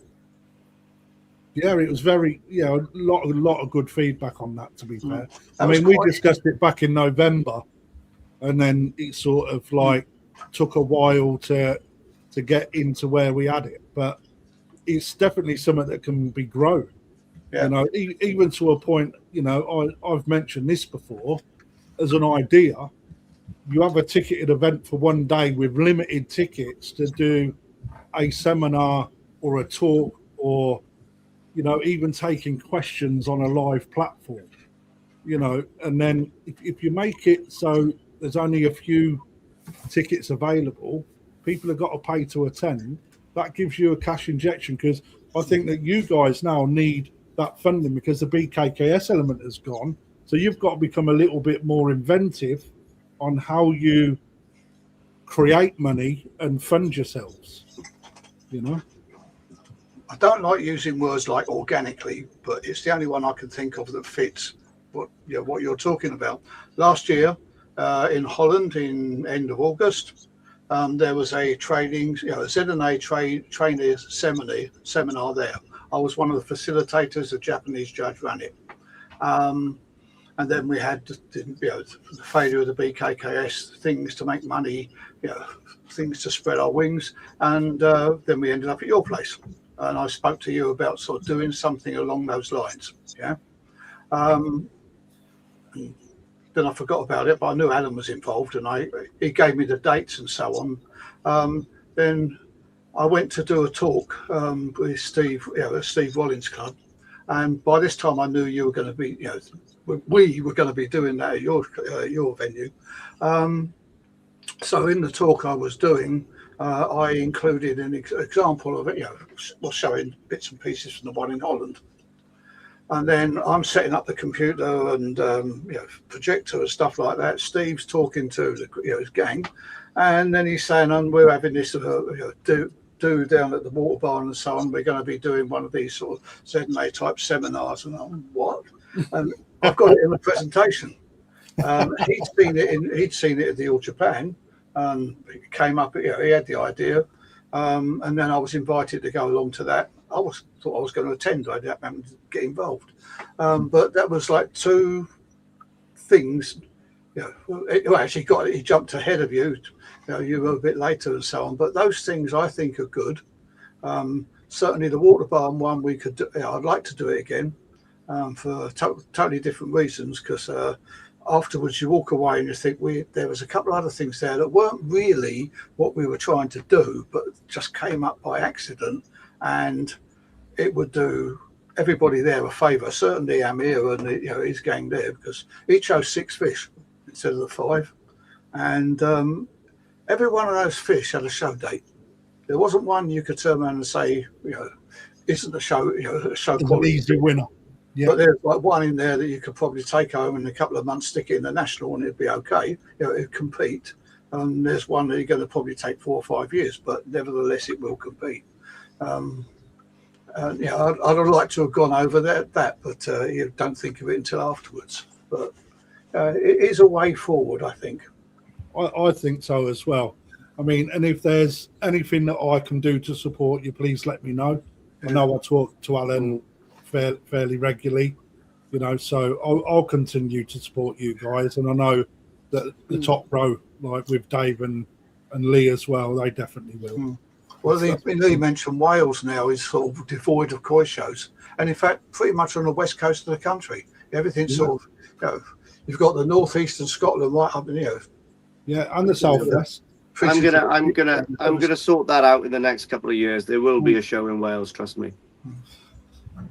Yeah, it was very, a lot of good feedback on that, to be fair. I That was mean, we quite- discussed it back in November, and then it sort of like took a while to get into where we had it. But it's definitely something that can be grown. Yeah. You know, even to a point, you know, I've mentioned this before as an idea. You have a ticketed event for one day with limited tickets to do a seminar or a talk, or, you know, even taking questions on a live platform, you know, and then if you make it so there's only a few tickets available, people have got to pay to attend. That gives you a cash injection, because I think that you guys now need that funding because the BKKS element has gone. So you've got to become a little bit more inventive on how you create money and fund yourselves, you know. I don't like using words like organically, but it's the only one I can think of that fits what you're talking about. Last year in Holland, in end of August, there was a training, a Z&A trainee seminar there. I was one of the facilitators. The Japanese judge ran it, and then we had the failure of the BKKS, things to make money, things to spread our wings, and then we ended up at your place. And I spoke to you about sort of doing something along those lines. Yeah. Then I forgot about it, but I knew Allan was involved, and he gave me the dates and so on. Then I went to do a talk with Steve, at Steve Woollands Club, and by this time I knew you were going to be, we were going to be doing that at your venue. So in the talk I was doing, I included an example of it, was showing bits and pieces from the one in Holland. And then I'm setting up the computer and projector and stuff like that. Steve's talking to his gang, and then he's saying, "And we're having this do down at the water barn and so on. We're going to be doing one of these sort of Z&A type seminars." And I'm what? And I've got it in the presentation. He'd seen it at the All Japan, and it came up. He had the idea, and then I was invited to go along to that. I thought I was going to attend. I didn't happen to get involved, but that was like two things. Actually, he jumped ahead of you. You were a bit later and so on. But those things I think are good. Certainly, the water barn one we could do. I'd like to do it again for totally different reasons. Because afterwards, you walk away and you think there was a couple of other things there that weren't really what we were trying to do, but just came up by accident. And it would do everybody there a favour, certainly Amir and his gang there, because he chose 6 fish instead of the 5, and every one of those fish had a show date. There wasn't one you could turn around and say, isn't a show, a show quality. An easy winner. Yeah. But there's like one in there that you could probably take home in a couple of months, stick it in the national, and it'd be okay. It'd compete. And there's one that you're going to probably take 4 or 5 years, but nevertheless, it will compete. I'd have liked to have gone over that, but you don't think of it until afterwards. But it is a way forward, I think. I think so as well. I mean, and if there's anything that I can do to support you, please let me know. I know I talk to Allan fairly regularly, so I'll continue to support you guys. And I know that the top row, like with Dave and Lee as well, they definitely will. Well, Lee mentioned Wales now is sort of devoid of koi shows, and in fact, pretty much on the west coast of the country, everything's sort of, you've got the northeast and Scotland right up in here. Yeah, and the southwest. I'm gonna sort that out in the next couple of years. There will be a show in Wales, trust me.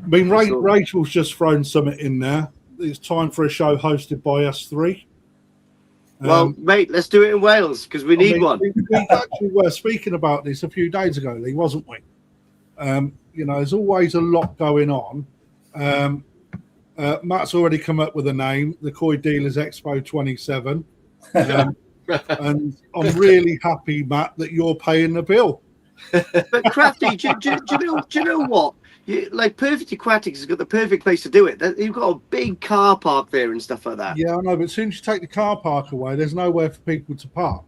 I mean, Rachel's just thrown something in there. It's time for a show hosted by us three. Well, mate, let's do it in Wales because we need one. We actually were speaking about this a few days ago, Lee, wasn't we? You know, there's always a lot going on. Matt's already come up with a name, the Koi Dealers Expo 27. And I'm really happy, Matt, that you're paying the bill. But Crafty, do you know what? Like Perfect Aquatics has got the perfect place to do it. You've got a big car park there and stuff like that. Yeah, I know, but as soon as you take the car park away, there's nowhere for people to park.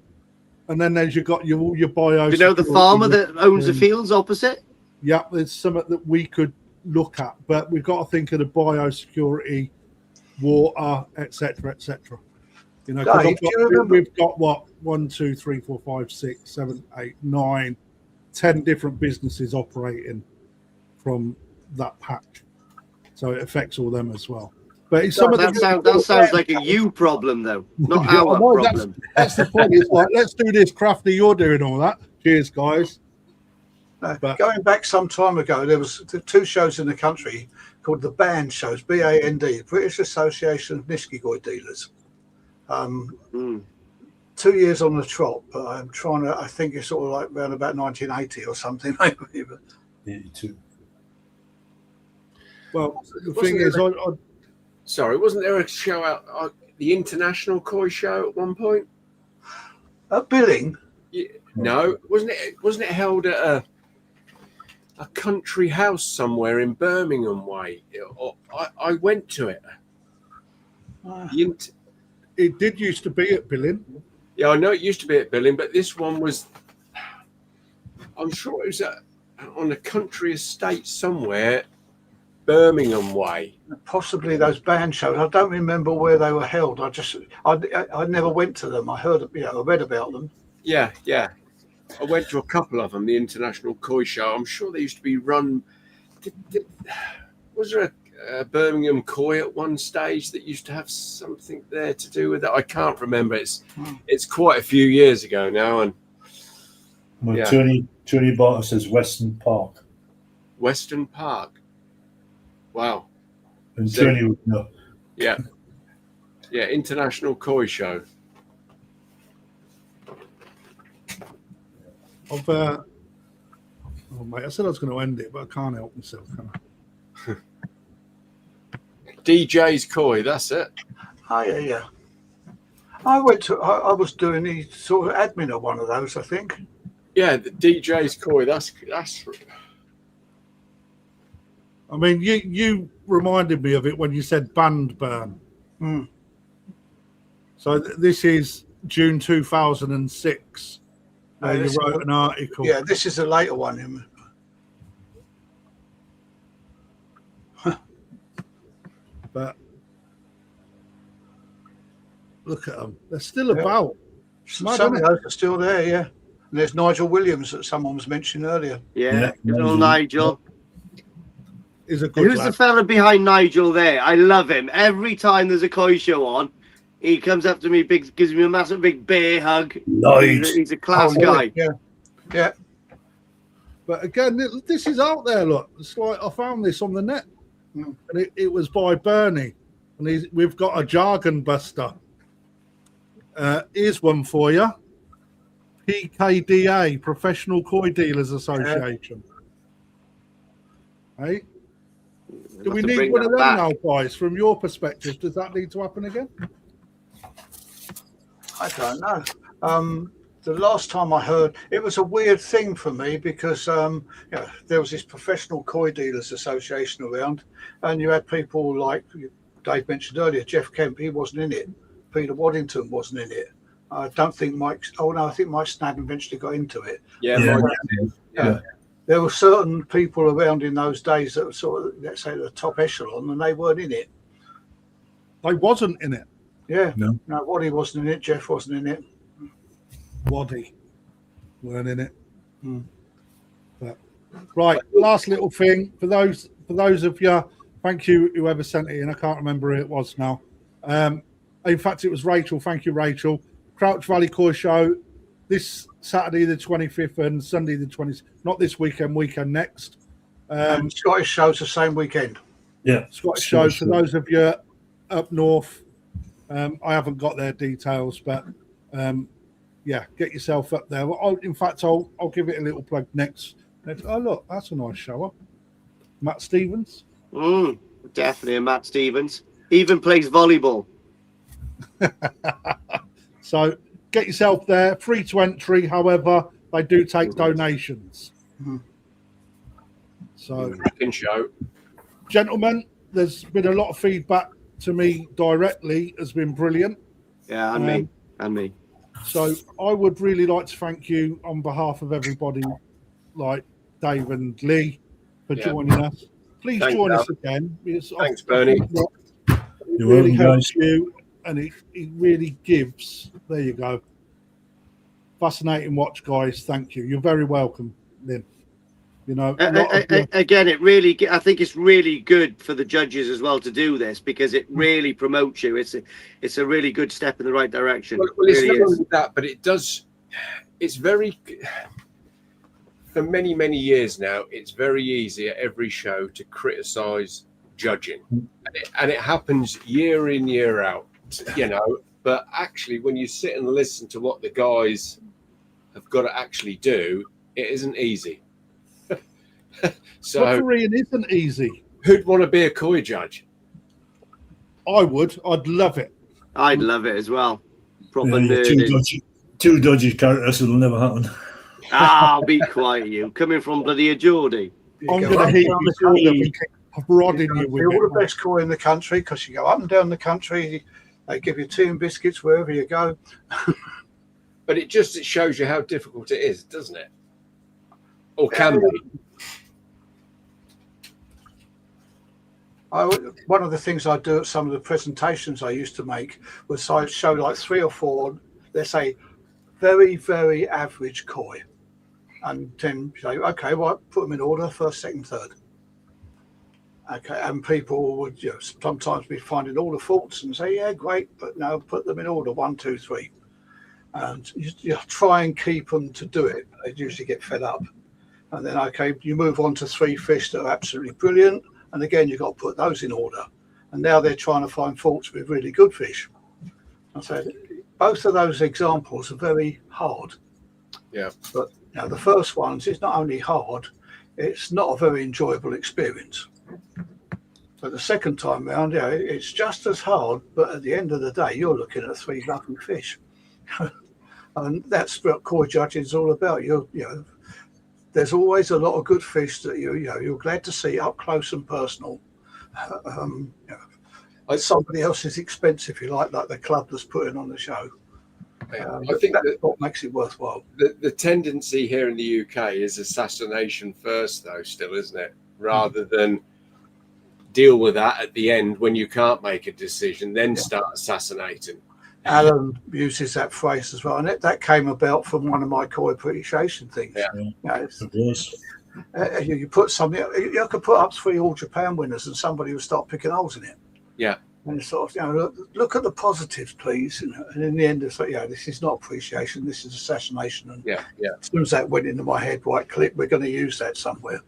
And then there's all your bio. Do you know the farmer that owns the fields opposite? Yeah, there's something that we could look at, but we've got to think of the biosecurity, water, etc., etc. You know, Dave, we've got what 1, 2, 3, 4, 5, 6, 7, 8, 9, 10 different businesses operating from that patch, so it affects all them as well. But it's that sounds like a you problem, though, not our problem. That's the point. It's like, let's do this, Crafty. You're doing all that. Cheers, guys. But going back some time ago, there was 2 shows in the country called the BAND shows, BAND, British Association of Niskigoi Dealers. 2 years on the trot, but I'm trying to. I think it's sort of like around about 1980 or something, maybe. 82. Well, the thing is, sorry, wasn't there a show out, the International Koi Show at one point? At Billing? Yeah, no, wasn't it held at a country house somewhere in Birmingham way? I went to it. It did used to be at Billing. Yeah, I know it used to be at Billing, but this one was, I'm sure it was on a country estate somewhere, Birmingham way. Possibly those band shows. I don't remember where they were held. I never went to them. I read about them. Yeah. I went to a couple of them, the International Koi Show. I'm sure they used to be run. Was there a Birmingham Koi at one stage that used to have something there to do with it? I can't remember. It's quite a few years ago now. And well, Tony Barter says Western Park. Western Park. Wow. And Tony would know. Yeah. Yeah, International Koi Show. Oh, mate, I said I was going to end it, but I can't help myself, can I? DJ's Koi, that's it. Oh, yeah. I was doing the sort of admin of one of those, I think. Yeah, the DJ's Koi, that's. I mean, you reminded me of it when you said band burn. So this is June 2006. You wrote an article. Yeah, this is a later one. But look at them. They're still about. Some of those are still there, yeah. And there's Nigel Williams that someone was mentioning earlier. Yeah, little Nigel. Is a good Who's lad. the fella behind Nigel there? I love him. Every time there's a koi show on, he comes up to me, gives me a massive big bear hug. He's a class guy. Yeah. But again, this is out there. Look, it's like I found this on the net, and it was by Bernie, and we've got a jargon buster. Here's one for you: PKDA, Professional Koi Dealers Association. Hey, do we need one of them now, guys? From your perspective, does that need to happen again? I don't know. The last time I heard, it was a weird thing for me because there was this Professional Koi Dealers Association around, and you had people like Dave mentioned earlier, Jeff Kemp, he wasn't in it. Peter Waddington wasn't in it. I don't think Mike. Oh no, I think Mike Snad eventually got into it. Yeah. There were certain people around in those days that were sort of, let's say, the top echelon, and they weren't in it. They wasn't in it. Yeah. No, Waddy wasn't in it. Jeff wasn't in it. Waddy weren't in it. But, right, last little thing for those of you. Thank you, whoever sent it in. I can't remember who it was now. In fact, it was Rachel. Thank you, Rachel. Crouch Valley Koi Show this Saturday the 25th and Sunday the 20th. Not this weekend next. And Scottish show's the same weekend. Yeah, Scottish show, for those of you up north, I haven't got their details, but yeah, get yourself up there. Well, in fact, I'll give it a little plug next. Oh, look, that's a nice shower. Matt Stevens. Definitely a Matt Stevens. Even plays volleyball. So get yourself there. Free to entry. However, they do take donations. So, Cracking show. gentlemen, there's been a lot of feedback to me directly. Has been brilliant. Yeah, and me. So I would really like to thank you on behalf of everybody, like Dave and Lee, for joining us. Please join us again. Thanks, Bernie. It really helps you, and it really gives. There you go. Fascinating watch, guys. Thank you. You're very welcome, Lynn. You know, again, I think it's really good for the judges as well to do this, because it really promotes you. It's a really good step in the right direction. Well, it's not only that, but it does. It's very, for many, many years now, it's very easy at every show to criticise judging, and it happens year in, year out. You know, but actually, when you sit and listen to what the guys have got to actually do, it isn't easy. So refereeing isn't easy. Who'd want to be a koi judge? I would. I'd love it. I'd love it as well. Proper two dodgy characters. It'll never happen. Be quiet, you. Coming from bloody a Geordie. I'm going to hit you prodding you with all the best koi in the country, because you go up and down the country. They give you tea and biscuits wherever you go. But it shows you how difficult it is, doesn't it? Or can be. One of the things I do at some of the presentations I used to make was I show like 3 or 4, let's say, very, very average koi. And then say, okay, well, put them in order, first, second, third. Okay, and people would sometimes be finding all the faults and say, yeah, great, but no, put them in order, 1, 2, 3. And you try and keep them to do it. They usually get fed up. And then, okay, you move on to 3 fish that are absolutely brilliant. And again, you've got to put those in order. And now they're trying to find faults with really good fish. I said, both of those examples are very hard. Yeah. But the first ones, it's not only hard, it's not a very enjoyable experience. But the second time round, it's just as hard, but at the end of the day, you're looking at 3 lovely fish. And that's what koi judging is all about. There's always a lot of good fish that you're glad to see up close and personal. Somebody else's expense, if you like the club that's putting on the show. I think that's what makes it worthwhile. The tendency here in the UK is assassination first, though, still, isn't it? Rather than deal with that at the end when you can't make a decision, then start assassinating. Allan uses that phrase as well, and that came about from one of my koi appreciation things. It was. You put something, you could put up 3 All Japan winners, and somebody would start picking holes in it. Yeah, and it's sort of look at the positives, please. And in the end, it's like, this is not appreciation, this is assassination. And as soon as that went into my head, right click, we're going to use that somewhere.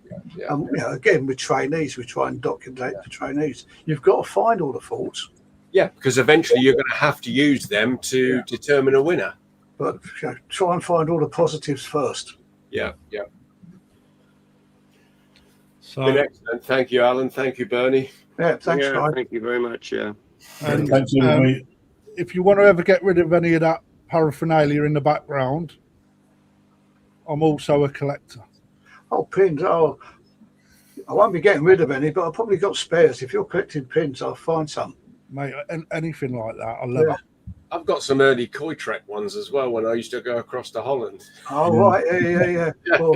Again, with trainees, we try and document the trainees. You've got to find all the faults. Yeah, because eventually you're going to have to use them to determine a winner. But try and find all the positives first. Yeah. So excellent. Thank you, Alan. Thank you, Bernie. Yeah, thanks, guys. Thank you very much. Yeah. And, Thanks, if you want to ever get rid of any of that paraphernalia in the background, I'm also a collector. Oh, pins. Oh, I won't be getting rid of any, but I've probably got spares. If you're collecting pins, I'll find some. Mate, anything like that, I love it. I've got some early Koi Trek ones as well when I used to go across to Holland. Oh, right. Yeah. Well,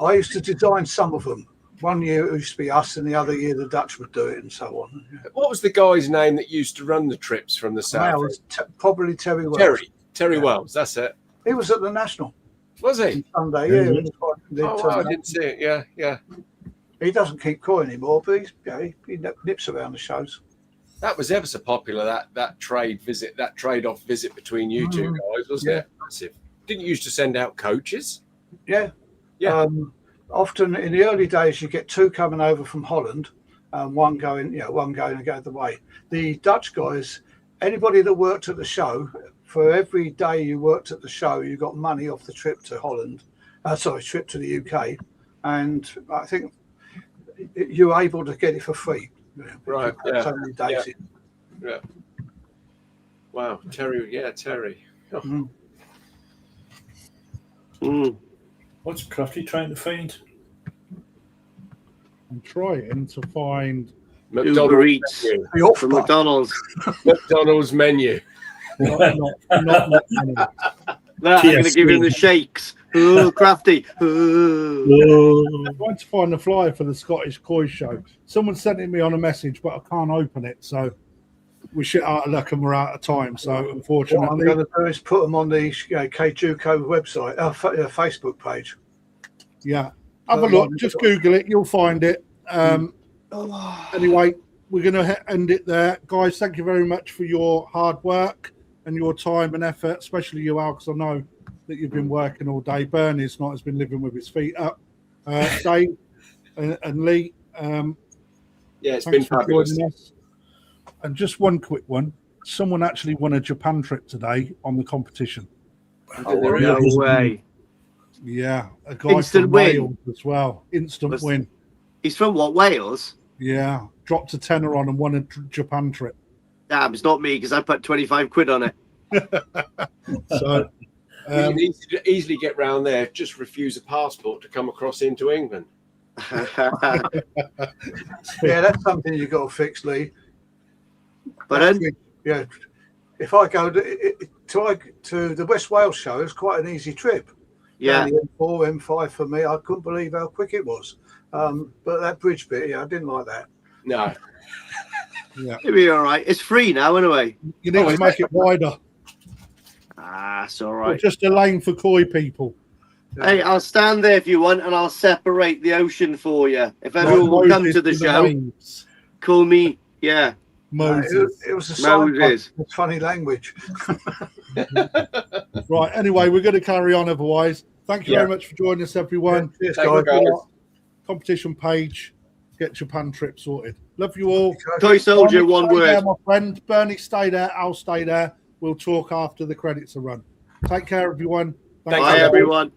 I used to design some of them. One year it used to be us, and the other year the Dutch would do it, and so on. What was the guy's name that used to run the trips from the south? It was probably Terry Wells. Terry Wells, that's it. He was at the National. Was he? Sunday, I didn't see it. Yeah. He doesn't keep koi anymore, but he nips around the shows. That was ever so popular, that trade-off visit between you two guys, wasn't it? Massive. Didn't you used to send out coaches? Yeah. often in the early days you get two coming over from Holland, one going and go the way. The Dutch guys, anybody that worked at the show, for every day you worked at the show, you got money off the trip to Holland. Trip to the UK, and I think you were able to get it for free. Right. Yeah. So many days. Yeah. Wow. Terry. Yeah, Terry. Oh. Mm. Mm. What's Crafty trying to find? I'm trying to find. Uber McDonald's Eats menu. The off from button. McDonald's. McDonald's menu. Not. No, I'm going to give him the shakes. Oh, Crafty. Oh. I'm trying to find the flyer for the Scottish Koi show. Someone sent it me on a message, but I can't open it. So we're shit out of luck and we're out of time. So What I'm unfortunately, going to do is put them on the KJUKO website, Facebook page. yeah, have a look. Just Google it. You'll find it. Anyway, we're going to end it there. Guys, thank you very much for your hard work and your time and effort, especially you, Al, because I know that you've been working all day. Bernie's not has been living with his feet up. Dave and Lee, Yeah, it's thanks been for fabulous. joining us. And just one quick one. Someone actually won a Japan trip today on the competition. Oh, no way. Yeah, a guy Instant from win. Wales as well. Instant win. He's from what, Wales? Yeah, dropped a tenner on and won a Japan trip. Damn, it's not me because I put 25 quid on it. So You can easily get round there. Just refuse a passport to come across into England. Yeah, that's something you've got to fix, Lee. But then, Yeah, if I go to the West Wales show, it's quite an easy trip. yeah, Down the M4, M5 for me. I couldn't believe how quick it was. But that bridge bit, yeah, I didn't like that. No. yeah, it'll be all right. It's free now, anyway. you need to make it wider. Ah, it's all Or right. just a lane for koi people. Hey, I'll stand there if you want, and I'll separate the ocean for you. If everyone will come to the show, Waves. call me. Yeah, Moses. It was a sign Moses. with funny language. Right, anyway, we're going to carry on otherwise. Thank you very much for joining us, everyone. Cheers, Thank you, guys. guys. Competition page, get Japan trip sorted. Love you all. Toy soldier, Bernie, one stay there, word. my friend. Bernie, stay there. I'll stay there. We'll talk after the credits are run. Take care, everyone. Thank Bye, you. everyone.